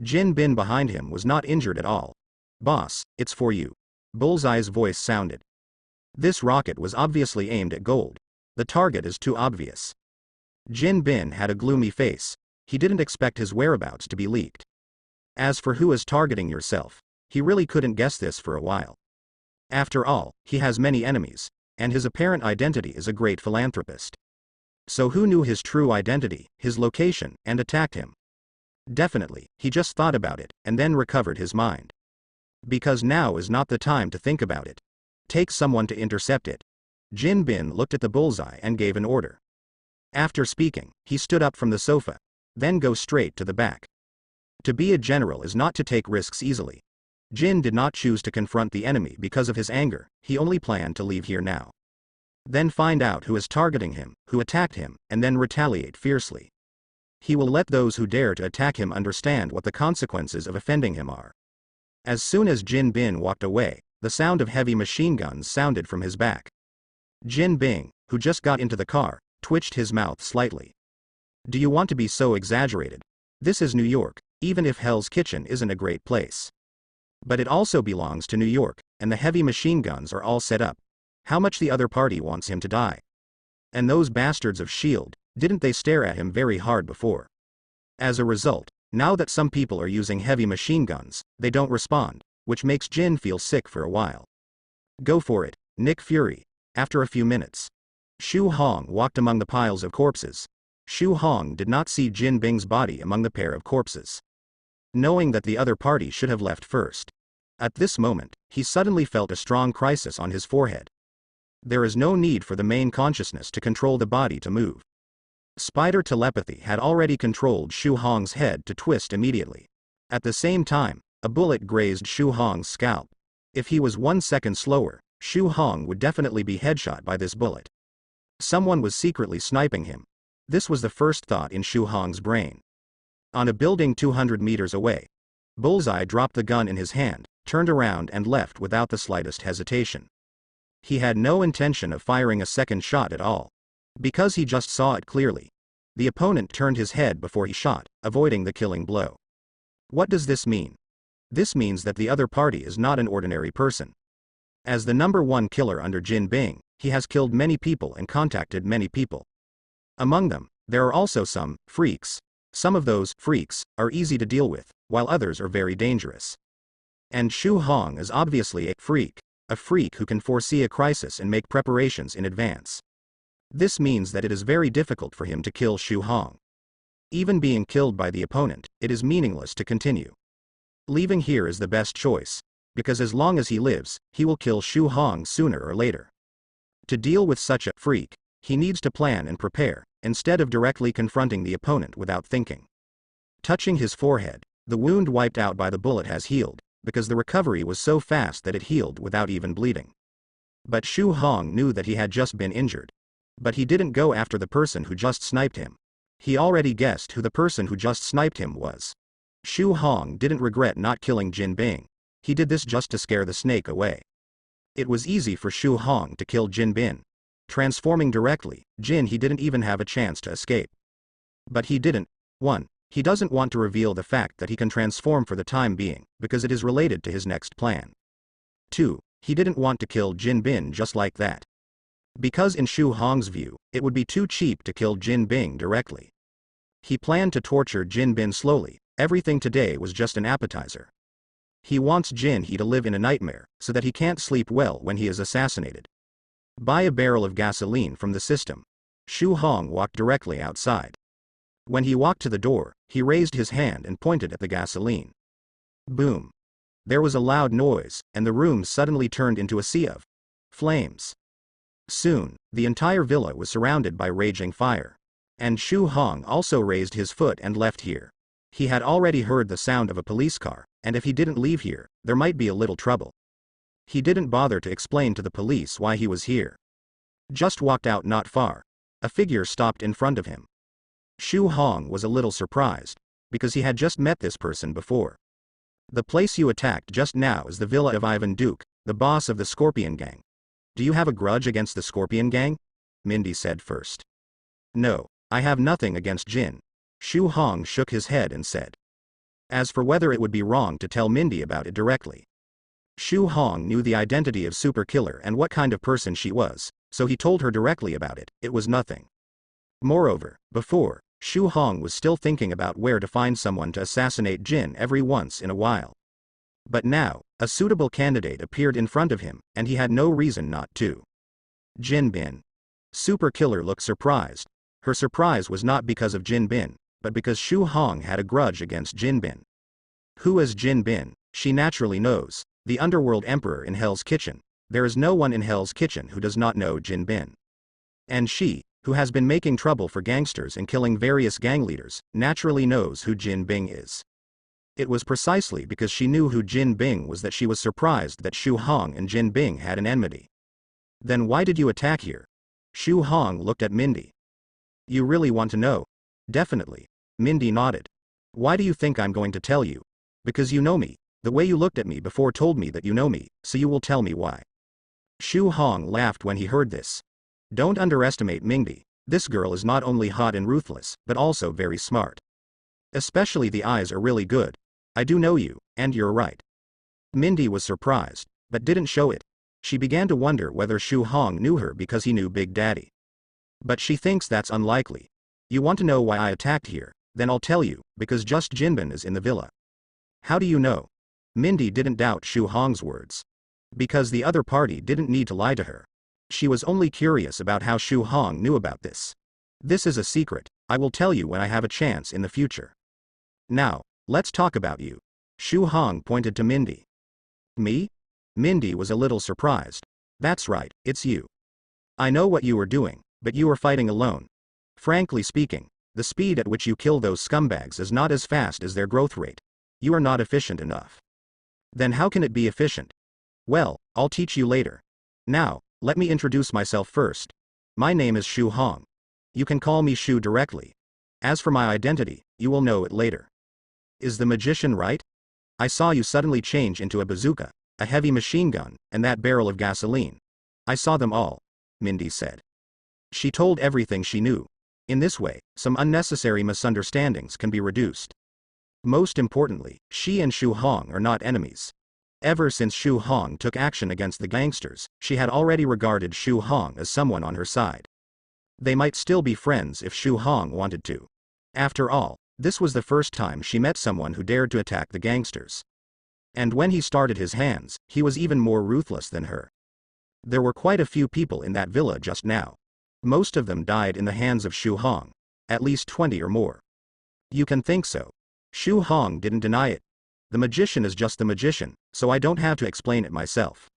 Jin Bin behind him was not injured at all. Boss, it's for you. Bullseye's voice sounded. This rocket was obviously aimed at gold. The target is too obvious. Jin Bin had a gloomy face. He didn't expect his whereabouts to be leaked. As for who is targeting yourself, he really couldn't guess this for a while. After all, he has many enemies, and his apparent identity is a great philanthropist. So who knew his true identity, his location, and attacked him? Definitely, he just thought about it, and then recovered his mind. Because now is not the time to think about it. Take someone to intercept it. Jin Bin looked at the bullseye and gave an order. After speaking, he stood up from the sofa. Then go straight to the back. To be a general is not to take risks easily. Jin did not choose to confront the enemy because of his anger, he only planned to leave here now. Then find out who is targeting him, who attacked him, and then retaliate fiercely. He will let those who dare to attack him understand what the consequences of offending him are. As soon as Jin Bin walked away, the sound of heavy machine guns sounded from his back. Jin Bing, who just got into the car, twitched his mouth slightly. Do you want to be so exaggerated? This is New York, even if Hell's Kitchen isn't a great place. But it also belongs to New York, and the heavy machine guns are all set up. How much the other party wants him to die. And those bastards of S.H.I.E.L.D., didn't they stare at him very hard before? As a result, now that some people are using heavy machine guns, they don't respond, which makes Jin feel sick for a while. Go for it, Nick Fury. After a few minutes, Shu Hong walked among the piles of corpses. Shu Hong did not see Jin Bing's body among the pair of corpses. Knowing that the other party should have left first. At this moment, he suddenly felt a strong crisis on his forehead. There is no need for the main consciousness to control the body to move. Spider telepathy had already controlled Shu Hong's head to twist immediately. At the same time, a bullet grazed Shu Hong's scalp. If he was 1 second slower, Shu Hong would definitely be headshot by this bullet. Someone was secretly sniping him. This was the first thought in Shu Hong's brain. On a building 200 meters away, Bullseye dropped the gun in his hand, turned around and left without the slightest hesitation. He had no intention of firing a second shot at all. Because he just saw it clearly. The opponent turned his head before he shot, avoiding the killing blow. What does this mean? This means that the other party is not an ordinary person. As the #1 killer under Jin Bing, he has killed many people and contacted many people. Among them, there are also some freaks. Some of those freaks are easy to deal with, while others are very dangerous. And Xu Hong is obviously a freak who can foresee a crisis and make preparations in advance. This means that it is very difficult for him to kill Xu Hong. Even being killed by the opponent, it is meaningless to continue. Leaving here is the best choice, because as long as he lives, he will kill Xu Hong sooner or later. To deal with such a freak, he needs to plan and prepare, instead of directly confronting the opponent without thinking. Touching his forehead, the wound wiped out by the bullet has healed, because the recovery was so fast that it healed without even bleeding. But Xu Hong knew that he had just been injured. But he didn't go after the person who just sniped him. He already guessed who the person who just sniped him was. Xu Hong didn't regret not killing Jin Bing. He did this just to scare the snake away. It was easy for Xu Hong to kill Jin Bin. Transforming directly, he didn't even have a chance to escape. But he didn't. 1. He doesn't want to reveal the fact that he can transform for the time being, because it is related to his next plan. 2. He didn't want to kill Jin Bin just like that. Because in Xu Hong's view, it would be too cheap to kill Jin Bing directly. He planned to torture Jin Bin slowly. Everything today was just an appetizer. He wants Jin He to live in a nightmare, so that he can't sleep well when he is assassinated. Buy a barrel of gasoline from the system. Xu Hong walked directly outside. When he walked to the door, he raised his hand and pointed at the gasoline. Boom. There was a loud noise, and the room suddenly turned into a sea of flames. Soon, the entire villa was surrounded by raging fire. And Xu Hong also raised his foot and left here. He had already heard the sound of a police car, and if he didn't leave here, there might be a little trouble. He didn't bother to explain to the police why he was here. Just walked out not far. A figure stopped in front of him. Xu Hong was a little surprised, because he had just met this person before. The place you attacked just now is the villa of Ivan Duke, the boss of the Scorpion Gang. Do you have a grudge against the Scorpion Gang? Mindy said first. No, I have nothing against Jin. Xu Hong shook his head and said. As for whether it would be wrong to tell Mindy about it directly. Xu Hong knew the identity of Super Killer and what kind of person she was, so he told her directly about it. It was nothing. Moreover, before, Xu Hong was still thinking about where to find someone to assassinate Jin every once in a while. But now, a suitable candidate appeared in front of him, and he had no reason not to. Jin Bin. Super Killer looked surprised. Her surprise was not because of Jin Bin, but because Xu Hong had a grudge against Jin Bin. Who is Jin Bin? She naturally knows. The underworld emperor in Hell's Kitchen. There is no one in Hell's Kitchen who does not know Jin Bin. And she, who has been making trouble for gangsters and killing various gang leaders, naturally knows who Jin Bing is. It was precisely because she knew who Jin Bing was that she was surprised that Xu Hong and Jin Bing had an enmity. Then why did you attack here? Xu Hong looked at Mindy. You really want to know? Definitely. Mindy nodded. Why do you think I'm going to tell you? Because you know me. The way you looked at me before told me that you know me, so you will tell me why. Xu Hong laughed when he heard this. Don't underestimate Mindy. This girl is not only hot and ruthless, but also very smart. Especially the eyes are really good. I do know you, and you're right. Mindy was surprised, but didn't show it. She began to wonder whether Xu Hong knew her because he knew Big Daddy. But she thinks that's unlikely. You want to know why I attacked here? Then I'll tell you, because just Jinbin is in the villa. How do you know? Mindy didn't doubt Xu Hong's words. Because the other party didn't need to lie to her. She was only curious about how Xu Hong knew about this. This is a secret. I will tell you when I have a chance in the future. Now, let's talk about you. Xu Hong pointed to Mindy. Me? Mindy was a little surprised. That's right, it's you. I know what you were doing, but you were fighting alone. Frankly speaking, the speed at which you kill those scumbags is not as fast as their growth rate. You are not efficient enough. Then how can it be efficient? Well, I'll teach you later. Now, let me introduce myself first. My name is Xu Hong. You can call me Xu directly. As for my identity, you will know it later. Is the magician right? I saw you suddenly change into a bazooka, a heavy machine gun, and that barrel of gasoline. I saw them all, Mindy said. She told everything she knew. In this way, some unnecessary misunderstandings can be reduced. Most importantly, she and Shu Hong are not enemies. Ever since Shu Hong took action against the gangsters, she had already regarded Shu Hong as someone on her side. They might still be friends if Shu Hong wanted to. After all, this was the first time she met someone who dared to attack the gangsters. And when he started his hands, he was even more ruthless than her. There were quite a few people in that villa just now. Most of them died in the hands of Shu Hong. At least 20 or more. You can think so. Shu Hong didn't deny it. The magician is just the magician, so I don't have to explain it myself.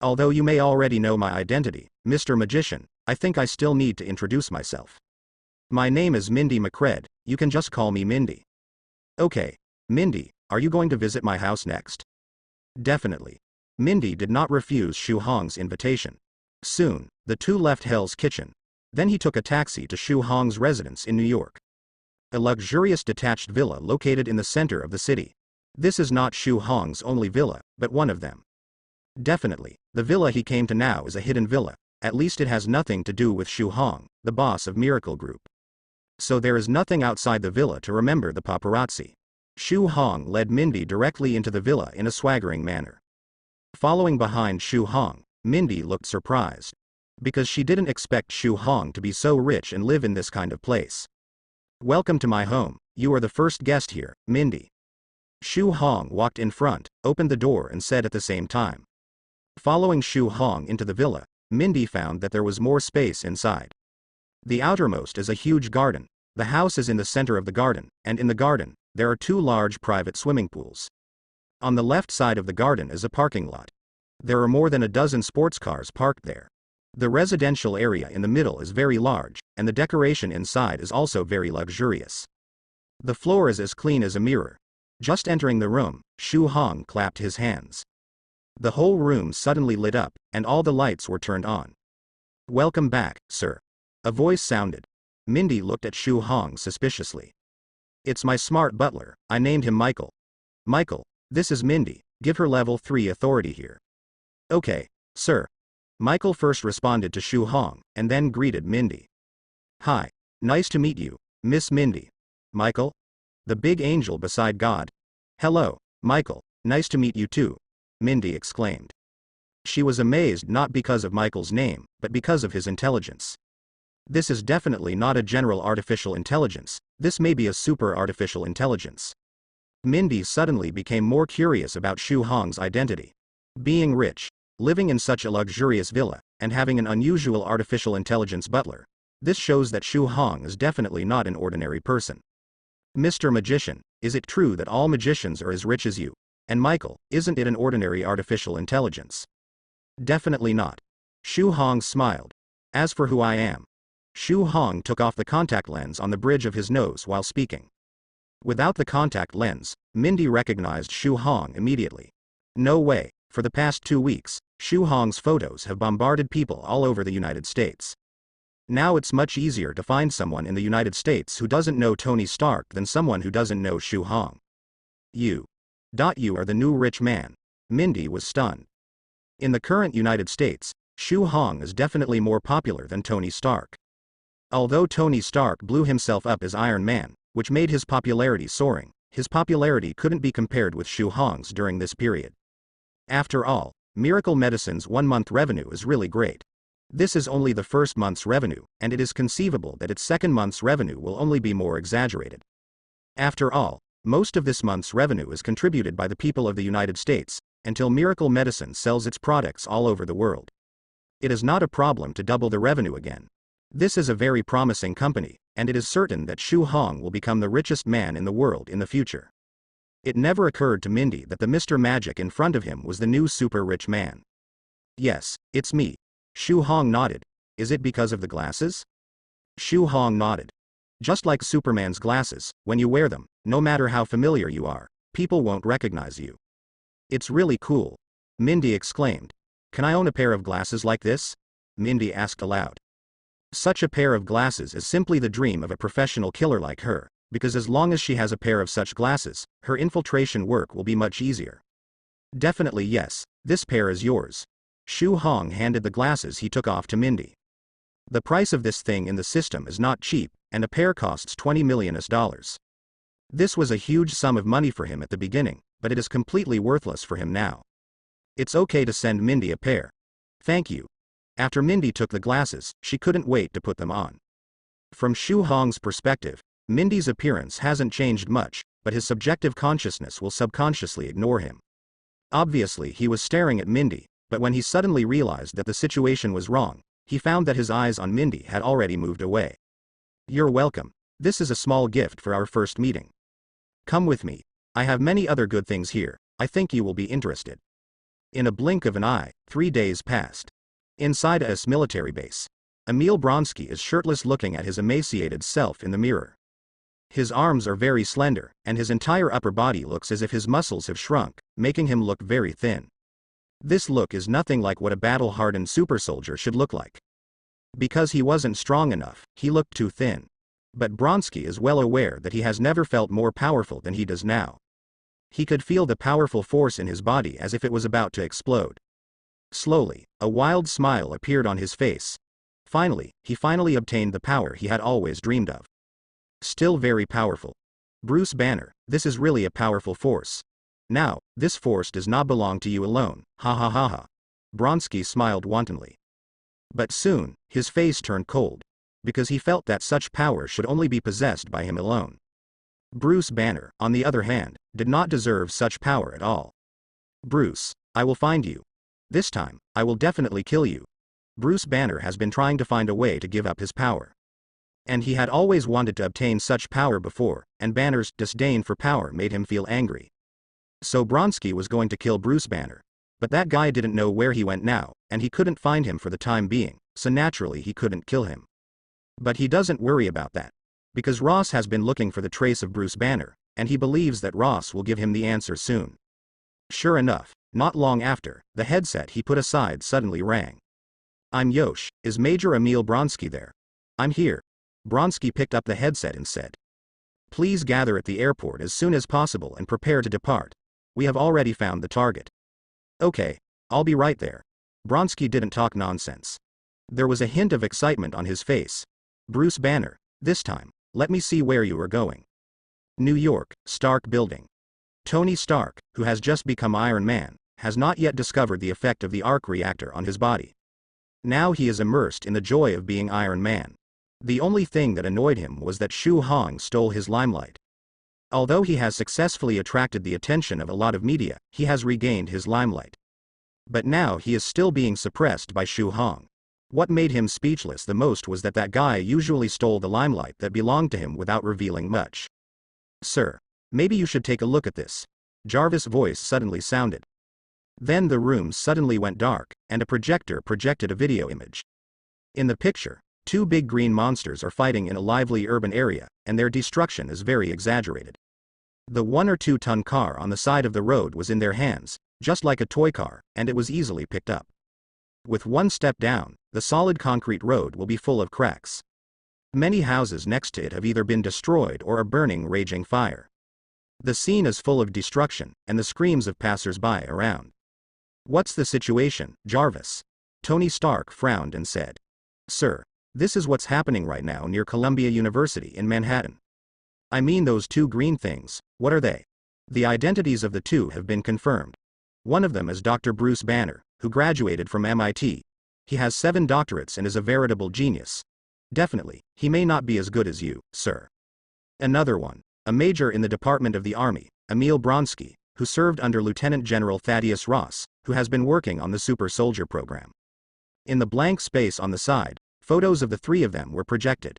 Although you may already know my identity, Mr. Magician, I think I still need to introduce myself. My name is Mindy McCred, you can just call me Mindy. Okay, Mindy, are you going to visit my house next? Definitely. Mindy did not refuse Shu Hong's invitation. Soon, the two left Hell's Kitchen. Then he took a taxi to Shu Hong's residence in New York. A luxurious detached villa located in the center of the city. This is not Shu Hong's only villa, but one of them. Definitely, the villa he came to now is a hidden villa, at least it has nothing to do with Shu Hong, the boss of Miracle Group. So there is nothing outside the villa to remember the paparazzi. Shu Hong led Mindy directly into the villa in a swaggering manner. Following behind Shu Hong, Mindy looked surprised. Because she didn't expect Shu Hong to be so rich and live in this kind of place. Welcome to my home, you are the first guest here, Mindy. Shu Hong walked in front, opened the door and said at the same time. Following Shu Hong into the villa, Mindy found that there was more space inside. The outermost is a huge garden. The house is in the center of the garden, and in the garden, there are two large private swimming pools. On the left side of the garden is a parking lot. There are more than a dozen sports cars parked there. The residential area in the middle is very large, and the decoration inside is also very luxurious. The floor is as clean as a mirror. Just entering the room, Shu Hong clapped his hands. The whole room suddenly lit up, and all the lights were turned on. Welcome back, sir. A voice sounded. Mindy looked at Shu Hong suspiciously. It's my smart butler, I named him Michael. Michael, this is Mindy, give her level 3 authority here. Okay, sir. Michael first responded to Shu Hong, and then greeted Mindy. Hi. Nice to meet you, Miss Mindy. Michael? The big angel beside God. Hello, Michael, nice to meet you too, Mindy exclaimed. She was amazed not because of Michael's name, but because of his intelligence. This is definitely not a general artificial intelligence, this may be a super artificial intelligence. Mindy suddenly became more curious about Shu Hong's identity. Being rich, living in such a luxurious villa, and having an unusual artificial intelligence butler. This shows that Shu Hong is definitely not an ordinary person. Mr. Magician, is it true that all magicians are as rich as you? And Michael, isn't it an ordinary artificial intelligence? Definitely not. Shu Hong smiled. As for who I am. Shu Hong took off the contact lens on the bridge of his nose while speaking. Without the contact lens, Mindy recognized Shu Hong immediately. No way, for the past 2 weeks, Shu Hong's photos have bombarded people all over the United States. Now it's much easier to find someone in the United States who doesn't know Tony Stark than someone who doesn't know Shu Hong. You are the new rich man. Mindy was stunned. In the current United States, Shu Hong is definitely more popular than Tony Stark. Although Tony Stark blew himself up as Iron Man, which made his popularity soaring, his popularity couldn't be compared with Shu Hong's during this period. After all, Miracle Medicine's 1-month revenue is really great. This is only the first month's revenue, and it is conceivable that its second month's revenue will only be more exaggerated. After all, most of this month's revenue is contributed by the people of the United States, until Miracle Medicine sells its products all over the world. It is not a problem to double the revenue again. This is a very promising company, and it is certain that Shu Hong will become the richest man in the world in the future. It never occurred to Mindy that the Mr. Magic in front of him was the new super rich man. Yes, it's me. Shu Hong nodded. Is it because of the glasses? Shu Hong nodded. Just like Superman's glasses, when you wear them, no matter how familiar you are, people won't recognize you. It's really cool. Mindy exclaimed. Can I own a pair of glasses like this? Mindy asked aloud. Such a pair of glasses is simply the dream of a professional killer like her, because as long as she has a pair of such glasses, her infiltration work will be much easier. Definitely yes, this pair is yours. Shu Hong handed the glasses he took off to Mindy. The price of this thing in the system is not cheap, and a pair costs $20 million. This was a huge sum of money for him at the beginning, but it is completely worthless for him now. It's okay to send Mindy a pair. Thank you. After Mindy took the glasses, she couldn't wait to put them on. From Shu Hong's perspective, Mindy's appearance hasn't changed much, but his subjective consciousness will subconsciously ignore him. Obviously he was staring at Mindy, but when he suddenly realized that the situation was wrong, he found that his eyes on Mindy had already moved away. You're welcome. This is a small gift for our first meeting. Come with me. I have many other good things here, I think you will be interested. In a blink of an eye, 3 days passed. Inside a US military base, Emil Bronsky is shirtless looking at his emaciated self in the mirror. His arms are very slender, and his entire upper body looks as if his muscles have shrunk, making him look very thin. This look is nothing like what a battle-hardened super soldier should look like. Because he wasn't strong enough, he looked too thin. But Bronsky is well aware that he has never felt more powerful than he does now. He could feel the powerful force in his body as if it was about to explode. Slowly, a wild smile appeared on his face. He finally obtained the power he had always dreamed of. Still very powerful. Bruce Banner, this is really a powerful force. Now, this force does not belong to you alone, ha ha ha ha. Bronsky smiled wantonly. But soon, his face turned cold, because he felt that such power should only be possessed by him alone. Bruce Banner, on the other hand, did not deserve such power at all. Bruce, I will find you. This time, I will definitely kill you. Bruce Banner has been trying to find a way to give up his power. And he had always wanted to obtain such power before, and Banner's disdain for power made him feel angry. So Bronsky was going to kill Bruce Banner. But that guy didn't know where he went now, and he couldn't find him for the time being, so naturally he couldn't kill him. But he doesn't worry about that. Because Ross has been looking for the trace of Bruce Banner, and he believes that Ross will give him the answer soon. Sure enough, not long after, the headset he put aside suddenly rang. I'm Yosh, is Major Emil Bronsky there? I'm here. Bronsky picked up the headset and said. Please gather at the airport as soon as possible and prepare to depart. We have already found the target. Okay, I'll be right there. Bronsky didn't talk nonsense. There was a hint of excitement on his face. Bruce Banner, this time, let me see where you are going. New York, Stark Building. Tony Stark, who has just become Iron Man, has not yet discovered the effect of the arc reactor on his body. Now he is immersed in the joy of being Iron Man. The only thing that annoyed him was that Shu Hong stole his limelight. Although he has successfully attracted the attention of a lot of media, he has regained his limelight. But now he is still being suppressed by Shu Hong. What made him speechless the most was that guy usually stole the limelight that belonged to him without revealing much. Sir, maybe you should take a look at this. Jarvis' voice suddenly sounded. Then the room suddenly went dark, and a projector projected a video image. In the picture, 2 big green monsters are fighting in a lively urban area, and their destruction is very exaggerated. The 1 or 2 ton car on the side of the road was in their hands, just like a toy car, and it was easily picked up. With 1 step down, the solid concrete road will be full of cracks. Many houses next to it have either been destroyed or are burning raging fire. The scene is full of destruction, and the screams of passers-by around. What's the situation, Jarvis? Tony Stark frowned and said. Sir, this is what's happening right now near Columbia University in Manhattan. I mean those 2 green things, what are they? The identities of the 2 have been confirmed. One of them is Dr. Bruce Banner, who graduated from MIT. He has 7 doctorates and is a veritable genius. Definitely, he may not be as good as you, sir. Another one, a major in the Department of the Army, Emil Bronsky, who served under Lieutenant General Thaddeus Ross, who has been working on the super soldier program. In the blank space on the side, photos of the 3 of them were projected.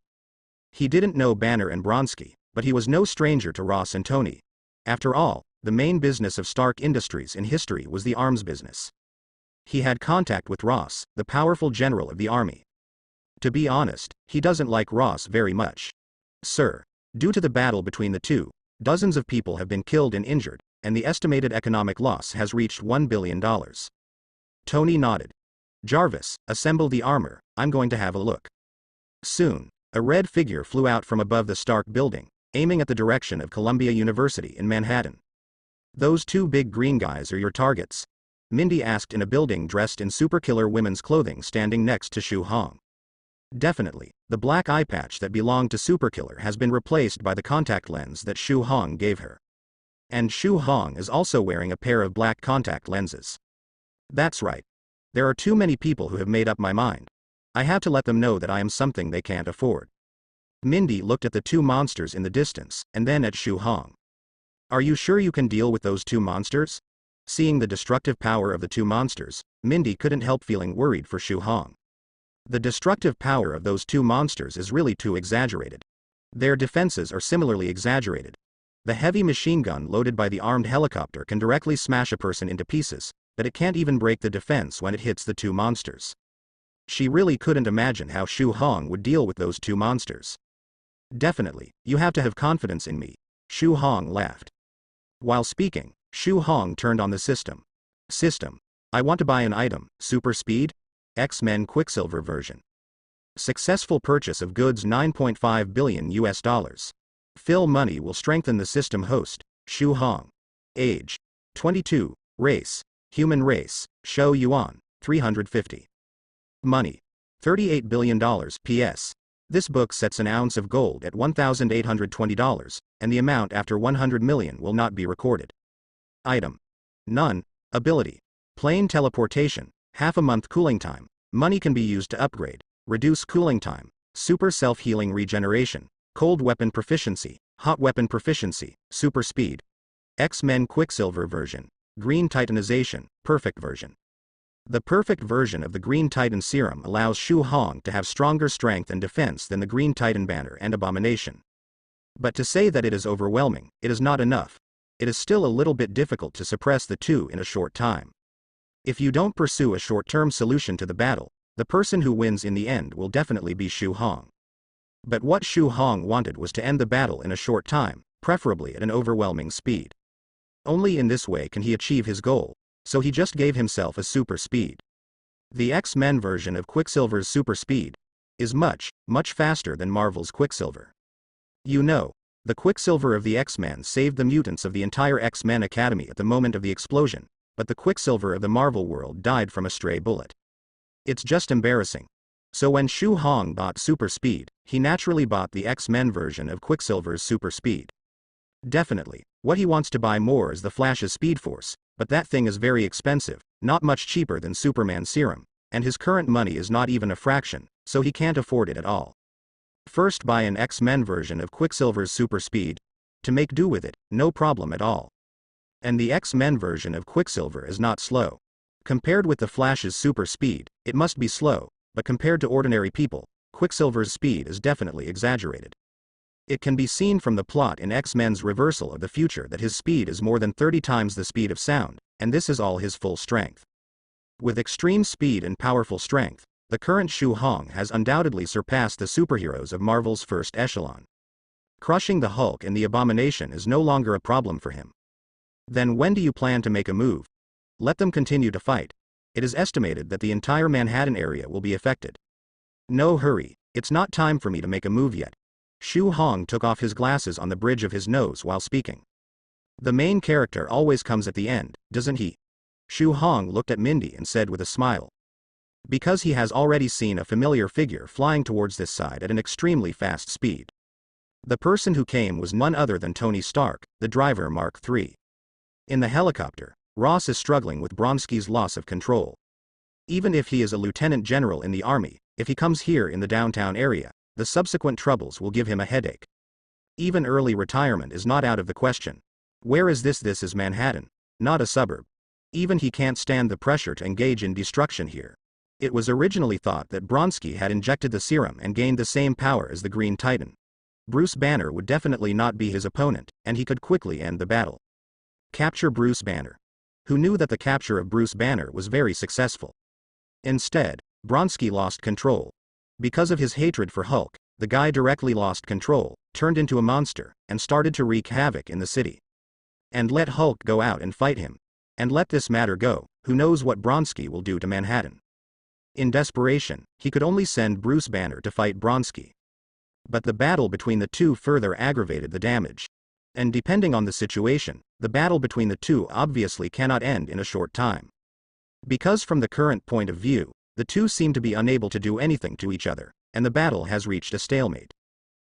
He didn't know Banner and Bronsky, but he was no stranger to Ross and Tony. After all, the main business of Stark Industries in history was the arms business. He had contact with Ross, the powerful general of the army. To be honest, he doesn't like Ross very much. Sir, due to the battle between the 2, dozens of people have been killed and injured, and the estimated economic loss has reached $1 billion. Tony nodded. Jarvis, assemble the armor, I'm going to have a look. Soon, a red figure flew out from above the Stark building, aiming at the direction of Columbia University in Manhattan. Those 2 big green guys are your targets. Mindy asked in a building dressed in superkiller women's clothing standing next to Shu Hong. Definitely, the black eye patch that belonged to Superkiller has been replaced by the contact lens that Shu Hong gave her. And Shu Hong is also wearing a pair of black contact lenses. That's right. There are too many people who have made up my mind. I have to let them know that I am something they can't afford. Mindy looked at the two monsters in the distance, and then at Shu Hong. Are you sure you can deal with those two monsters? Seeing the destructive power of the two monsters, Mindy couldn't help feeling worried for Shu Hong. The destructive power of those two monsters is really too exaggerated. Their defenses are similarly exaggerated. The heavy machine gun loaded by the armed helicopter can directly smash a person into pieces, but it can't even break the defense when it hits the two monsters. She really couldn't imagine how Shu Hong would deal with those two monsters. Definitely, you have to have confidence in me, Shu Hong laughed. While speaking, Shu Hong turned on the system. System. I want to buy an item, super speed? X-Men Quicksilver version. Successful purchase of goods $9.5 billion US. Phil money will strengthen the system host, Shu Hong. Age. 22. Race. Human race, Shou Yuan, 350. Money. $38 billion PS. This book sets an ounce of gold at $1,820, and the amount after 100 million will not be recorded. Item. None. Ability. Plain teleportation, half a month cooling time. Money can be used to upgrade, reduce cooling time, super self-healing regeneration, cold weapon proficiency, hot weapon proficiency, super speed. X-Men Quicksilver version. Green Titanization, perfect version. The perfect version of the Green Titan serum allows Shu Hong to have stronger strength and defense than the Green Titan banner and abomination. But to say that it is overwhelming, it is not enough. It is still a little bit difficult to suppress the two in a short time. If you don't pursue a short-term solution to the battle, the person who wins in the end will definitely be Shu Hong. But what Shu Hong wanted was to end the battle in a short time, preferably at an overwhelming speed. Only in this way can he achieve his goal, so he just gave himself a super speed. The X-Men version of Quicksilver's super speed is much, much faster than Marvel's Quicksilver. You know, the Quicksilver of the X-Men saved the mutants of the entire X-Men Academy at the moment of the explosion, but the Quicksilver of the Marvel world died from a stray bullet. It's just embarrassing. So when Shu Hong bought super speed, he naturally bought the X-Men version of Quicksilver's super speed. Definitely, what he wants to buy more is the Flash's Speed Force, but that thing is very expensive, not much cheaper than Superman serum, and his current money is not even a fraction, so he can't afford it at all. First buy an X-Men version of Quicksilver's super speed. To make do with it, no problem at all. And the X-Men version of Quicksilver is not slow. Compared with the Flash's super speed, it must be slow, but compared to ordinary people, Quicksilver's speed is definitely exaggerated. It can be seen from the plot in X-Men's Reversal of the Future that his speed is more than 30 times the speed of sound, and this is all his full strength. With extreme speed and powerful strength, the current Shu Hong has undoubtedly surpassed the superheroes of Marvel's first echelon. Crushing the Hulk and the Abomination is no longer a problem for him. Then when do you plan to make a move? Let them continue to fight. It is estimated that the entire Manhattan area will be affected. No hurry, it's not time for me to make a move yet. Shu Hong took off his glasses on the bridge of his nose while speaking. The main character always comes at the end, doesn't he? Shu Hong looked at Mindy and said with a smile. Because he has already seen a familiar figure flying towards this side at an extremely fast speed. The person who came was none other than Tony Stark, the driver Mark III. In the helicopter, Ross is struggling with Bronski's loss of control. Even if he is a lieutenant general in the army, if he comes here in the downtown area, the subsequent troubles will give him a headache. Even early retirement is not out of the question. Where is this? This is Manhattan, not a suburb. Even he can't stand the pressure to engage in destruction here. It was originally thought that Bronski had injected the serum and gained the same power as the Green Titan. Bruce Banner would definitely not be his opponent, and he could quickly end the battle. Capture Bruce Banner. Who knew that the capture of Bruce Banner was very successful? Instead, Bronski lost control. Because of his hatred for Hulk, the guy directly lost control, turned into a monster, and started to wreak havoc in the city. And let Hulk go out and fight him. And let this matter go, who knows what Bronski will do to Manhattan. In desperation, he could only send Bruce Banner to fight Bronski. But the battle between the two further aggravated the damage. And depending on the situation, the battle between the two obviously cannot end in a short time. Because from the current point of view, the two seem to be unable to do anything to each other, and the battle has reached a stalemate.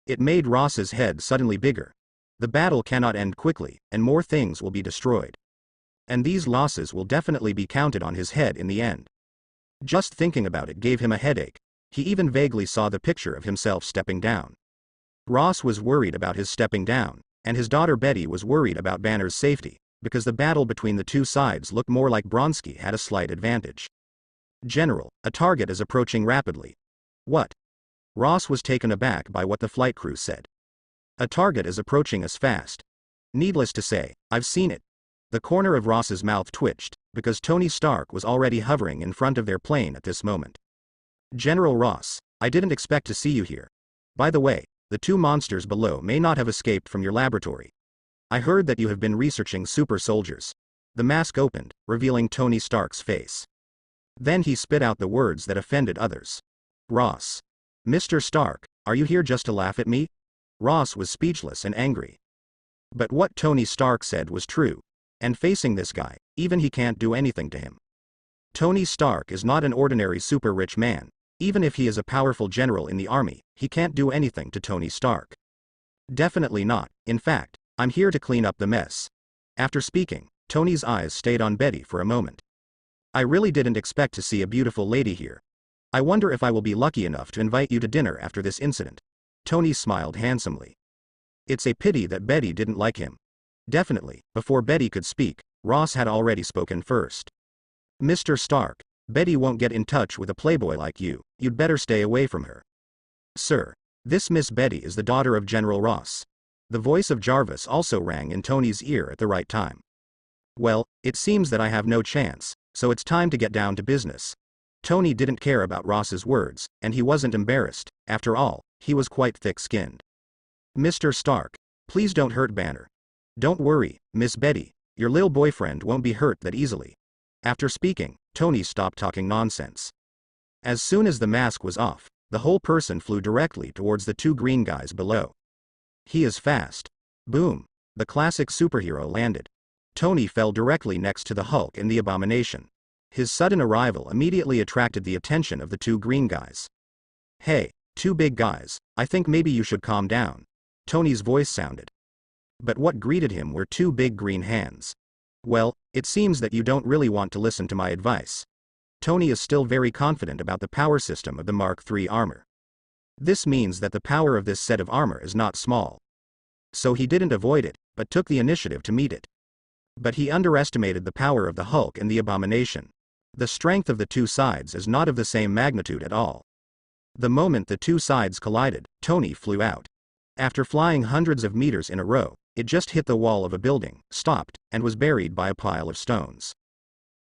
It made Ross's head suddenly bigger. The battle cannot end quickly, and more things will be destroyed. And these losses will definitely be counted on his head in the end. Just thinking about it gave him a headache. He even vaguely saw the picture of himself stepping down. Ross was worried about his stepping down, and his daughter Betty was worried about Banner's safety, because the battle between the two sides looked more like Bronsky had a slight advantage. General, a target is approaching rapidly. What? Ross was taken aback by what the flight crew said. A target is approaching us fast. Needless to say, I've seen it. The corner of Ross's mouth twitched, because Tony Stark was already hovering in front of their plane at this moment. General Ross, I didn't expect to see you here. By the way, the two monsters below may not have escaped from your laboratory. I heard that you have been researching super soldiers. The mask opened, revealing Tony Stark's face. Then he spit out the words that offended others. Ross. Mr. Stark, are you here just to laugh at me? Ross was speechless and angry. But what Tony Stark said was true. And facing this guy, even he can't do anything to him. Tony Stark is not an ordinary super rich man. Even if he is a powerful general in the army, he can't do anything to Tony Stark. Definitely not. In fact, I'm here to clean up the mess. After speaking, Tony's eyes stayed on Betty for a moment. I really didn't expect to see a beautiful lady here. I wonder if I will be lucky enough to invite you to dinner after this incident. Tony smiled handsomely. It's a pity that Betty didn't like him. Definitely, before Betty could speak, Ross had already spoken first. Mr. Stark, Betty won't get in touch with a playboy like you, you'd better stay away from her. Sir, this Miss Betty is the daughter of General Ross. The voice of Jarvis also rang in Tony's ear at the right time. Well, it seems that I have no chance, so it's time to get down to business. Tony didn't care about Ross's words, and he wasn't embarrassed. After all, he was quite thick-skinned. Mr. Stark, please don't hurt Banner. Don't worry, Miss Betty, your lil boyfriend won't be hurt that easily. After speaking, Tony stopped talking nonsense. As soon as the mask was off, the whole person flew directly towards the two green guys below. He is fast. Boom. The classic superhero landed. Tony fell directly next to the Hulk and the Abomination. His sudden arrival immediately attracted the attention of the two green guys. Hey, two big guys, I think maybe you should calm down. Tony's voice sounded. But what greeted him were two big green hands. Well, it seems that you don't really want to listen to my advice. Tony is still very confident about the power system of the Mark III armor. This means that the power of this set of armor is not small. So he didn't avoid it, but took the initiative to meet it. But he underestimated the power of the Hulk and the Abomination. The strength of the two sides is not of the same magnitude at all. The moment the two sides collided, Tony flew out. After flying hundreds of meters in a row, it just hit the wall of a building, stopped, and was buried by a pile of stones.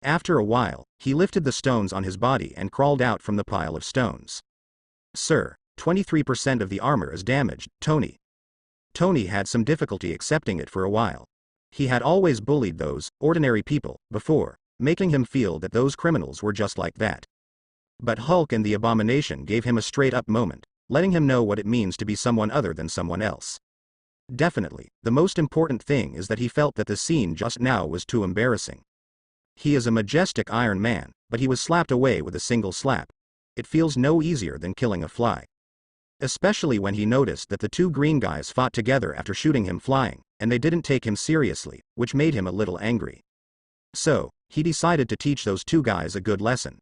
After a while, he lifted the stones on his body and crawled out from the pile of stones. Sir, 23% of the armor is damaged, Tony. Tony had some difficulty accepting it for a while. He had always bullied those ordinary people before, making him feel that those criminals were just like that. But Hulk and the Abomination gave him a straight-up moment, letting him know what it means to be someone other than someone else. Definitely, the most important thing is that he felt that the scene just now was too embarrassing. He is a majestic Iron Man, but he was slapped away with a single slap. It feels no easier than killing a fly. Especially when he noticed that the two green guys fought together after shooting him flying, and they didn't take him seriously, which made him a little angry. So, he decided to teach those two guys a good lesson.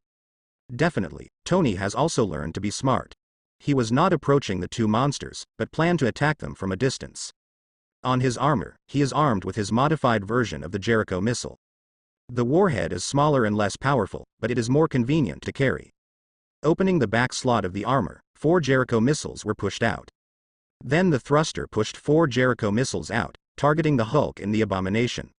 Definitely, Tony has also learned to be smart. He was not approaching the two monsters, but planned to attack them from a distance. On his armor, he is armed with his modified version of the Jericho missile. The warhead is smaller and less powerful, but it is more convenient to carry. Opening the back slot of the armor, 4 Jericho missiles were pushed out. Then the thruster pushed 4 Jericho missiles out, targeting the Hulk and the Abomination.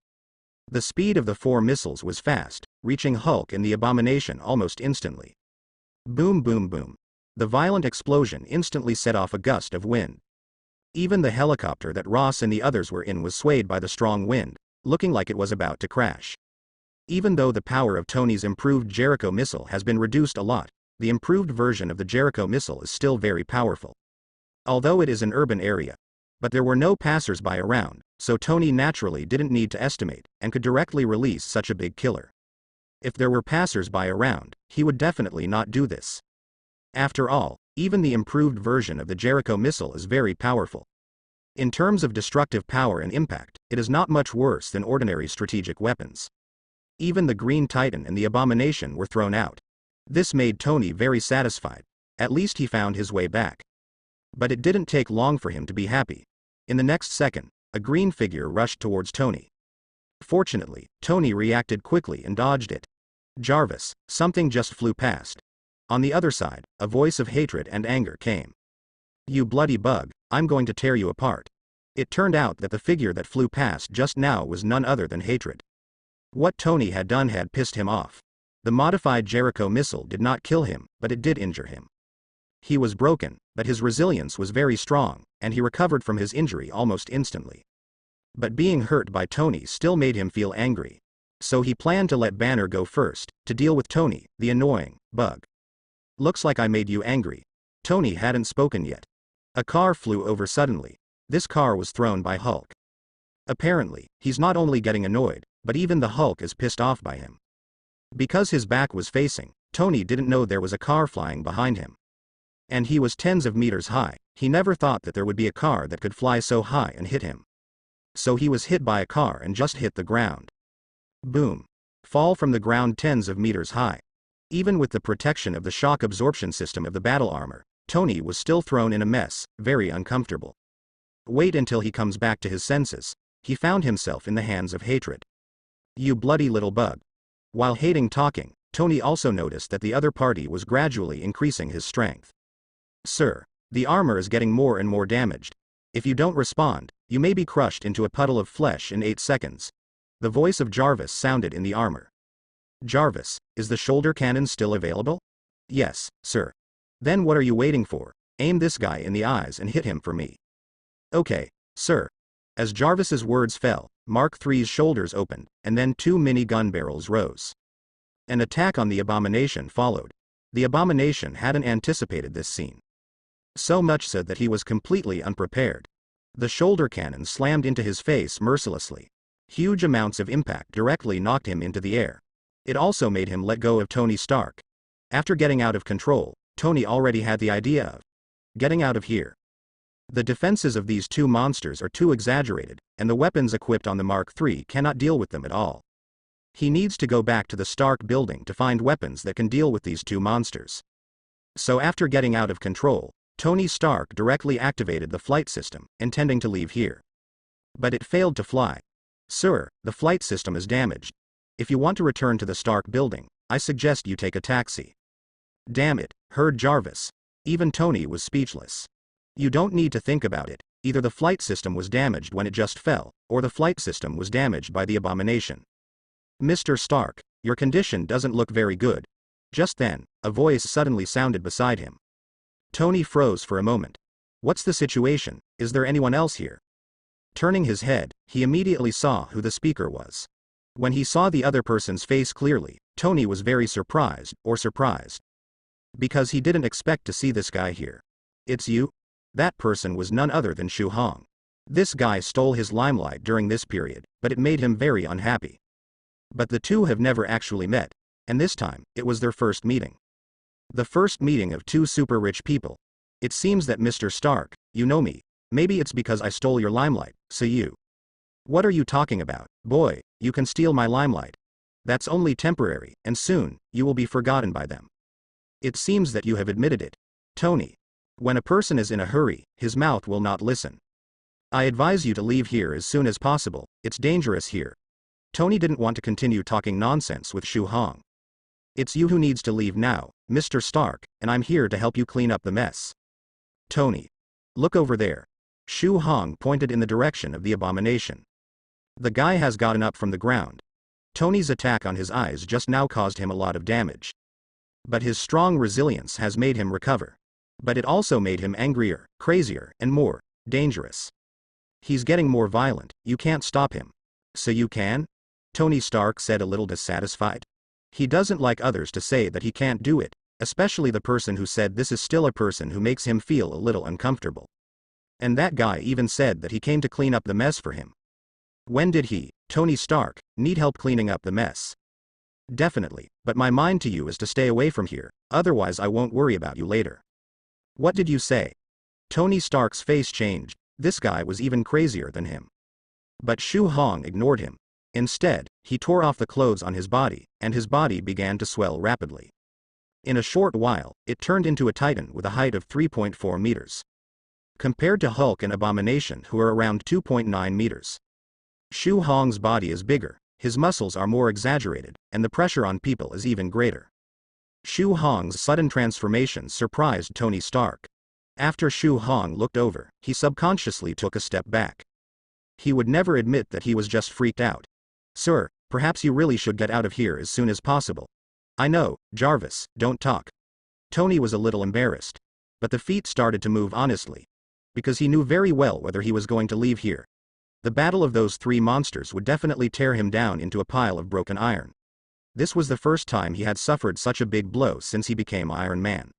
The speed of the 4 missiles was fast, reaching Hulk and the Abomination almost instantly. Boom boom boom. The violent explosion instantly set off a gust of wind. Even the helicopter that Ross and the others were in was swayed by the strong wind, looking like it was about to crash. Even though the power of Tony's improved Jericho missile has been reduced a lot, the improved version of the Jericho missile is still very powerful. Although it is an urban area. But there were no passers-by around, so Tony naturally didn't need to estimate, and could directly release such a big killer. If there were passers-by around, he would definitely not do this. After all, even the improved version of the Jericho missile is very powerful. In terms of destructive power and impact, it is not much worse than ordinary strategic weapons. Even the Green Titan and the Abomination were thrown out. This made Tony very satisfied. At least he found his way back. But it didn't take long for him to be happy. In the next second, a green figure rushed towards Tony. Fortunately, Tony reacted quickly and dodged it. Jarvis, something just flew past. On the other side, a voice of hatred and anger came. You bloody bug, I'm going to tear you apart. It turned out that the figure that flew past just now was none other than Hatred. What Tony had done had pissed him off. The modified Jericho missile did not kill him, but it did injure him. He was broken, but his resilience was very strong, and he recovered from his injury almost instantly. But being hurt by Tony still made him feel angry. So he planned to let Banner go first, to deal with Tony, the annoying bug. Looks like I made you angry. Tony hadn't spoken yet. A car flew over suddenly. This car was thrown by Hulk. Apparently, he's not only getting annoyed, but even the Hulk is pissed off by him. Because his back was facing, Tony didn't know there was a car flying behind him. And he was tens of meters high. He never thought that there would be a car that could fly so high and hit him. So he was hit by a car and just hit the ground. Boom. Fall from the ground tens of meters high. Even with the protection of the shock absorption system of the battle armor, Tony was still thrown in a mess, very uncomfortable. Wait until he comes back to his senses. He found himself in the hands of Hatred. You bloody little bug. While hating talking, Tony also noticed that the other party was gradually increasing his strength. Sir, the armor is getting more and more damaged. If you don't respond, you may be crushed into a puddle of flesh in 8 seconds. The voice of Jarvis sounded in the armor. Jarvis, is the shoulder cannon still available? Yes, sir. Then what are you waiting for? Aim this guy in the eyes and hit him for me. Okay, sir. As Jarvis's words fell, Mark III's shoulders opened, and then 2 mini gun barrels rose. An attack on the Abomination followed. The Abomination hadn't anticipated this scene. So much so that he was completely unprepared. The shoulder cannon slammed into his face mercilessly. Huge amounts of impact directly knocked him into the air. It also made him let go of Tony Stark. After getting out of control, Tony already had the idea of getting out of here. The defenses of these 2 monsters are too exaggerated, and the weapons equipped on the Mark III cannot deal with them at all. He needs to go back to the Stark building to find weapons that can deal with these 2 monsters. So after getting out of control, Tony Stark directly activated the flight system, intending to leave here. But it failed to fly. Sir, the flight system is damaged. If you want to return to the Stark building, I suggest you take a taxi. Damn it, heard Jarvis. Even Tony was speechless. You don't need to think about it. Either the flight system was damaged when it just fell, or the flight system was damaged by the Abomination. Mr. Stark, your condition doesn't look very good. Just then, a voice suddenly sounded beside him. Tony froze for a moment. What's the situation? Is there anyone else here? Turning his head, he immediately saw who the speaker was. When he saw the other person's face clearly, Tony was very surprised. Because he didn't expect to see this guy here. It's you? That person was none other than Shu Hong. This guy stole his limelight during this period, but it made him very unhappy. But the two have never actually met, and this time, it was their first meeting. The first meeting of 2 super rich people. It seems that Mr. Stark, you know me. Maybe it's because I stole your limelight, so you. What are you talking about? Boy, you can steal my limelight. That's only temporary, and soon, you will be forgotten by them. It seems that you have admitted it. Tony. When a person is in a hurry, his mouth will not listen. I advise you to leave here as soon as possible, it's dangerous here. Tony didn't want to continue talking nonsense with Shu Hong. It's you who needs to leave now, Mr. Stark, and I'm here to help you clean up the mess. Tony. Look over there. Shu Hong pointed in the direction of the Abomination. The guy has gotten up from the ground. Tony's attack on his eyes just now caused him a lot of damage. But his strong resilience has made him recover. But it also made him angrier, crazier, and more dangerous. He's getting more violent, you can't stop him. So you can? Tony Stark said a little dissatisfied. He doesn't like others to say that he can't do it, especially the person who said this is still a person who makes him feel a little uncomfortable. And that guy even said that he came to clean up the mess for him. When did he, Tony Stark, need help cleaning up the mess? Definitely, but my mind to you is to stay away from here, otherwise I won't worry about you later. What did you say? Tony Stark's face changed. This guy was even crazier than him. But Shu Hong ignored him. Instead, he tore off the clothes on his body, and his body began to swell rapidly. In a short while, it turned into a titan with a height of 3.4 meters. Compared to Hulk and Abomination, who are around 2.9 meters. Shu Hong's body is bigger, his muscles are more exaggerated, and the pressure on people is even greater. Shu Hong's sudden transformation surprised Tony Stark. After Shu Hong looked over, he subconsciously took a step back. He would never admit that he was just freaked out. Sir, perhaps you really should get out of here as soon as possible. I know, Jarvis, don't talk. Tony was a little embarrassed. But the feet started to move honestly. Because he knew very well whether he was going to leave here. The battle of those three monsters would definitely tear him down into a pile of broken iron. This was the first time he had suffered such a big blow since he became Iron Man.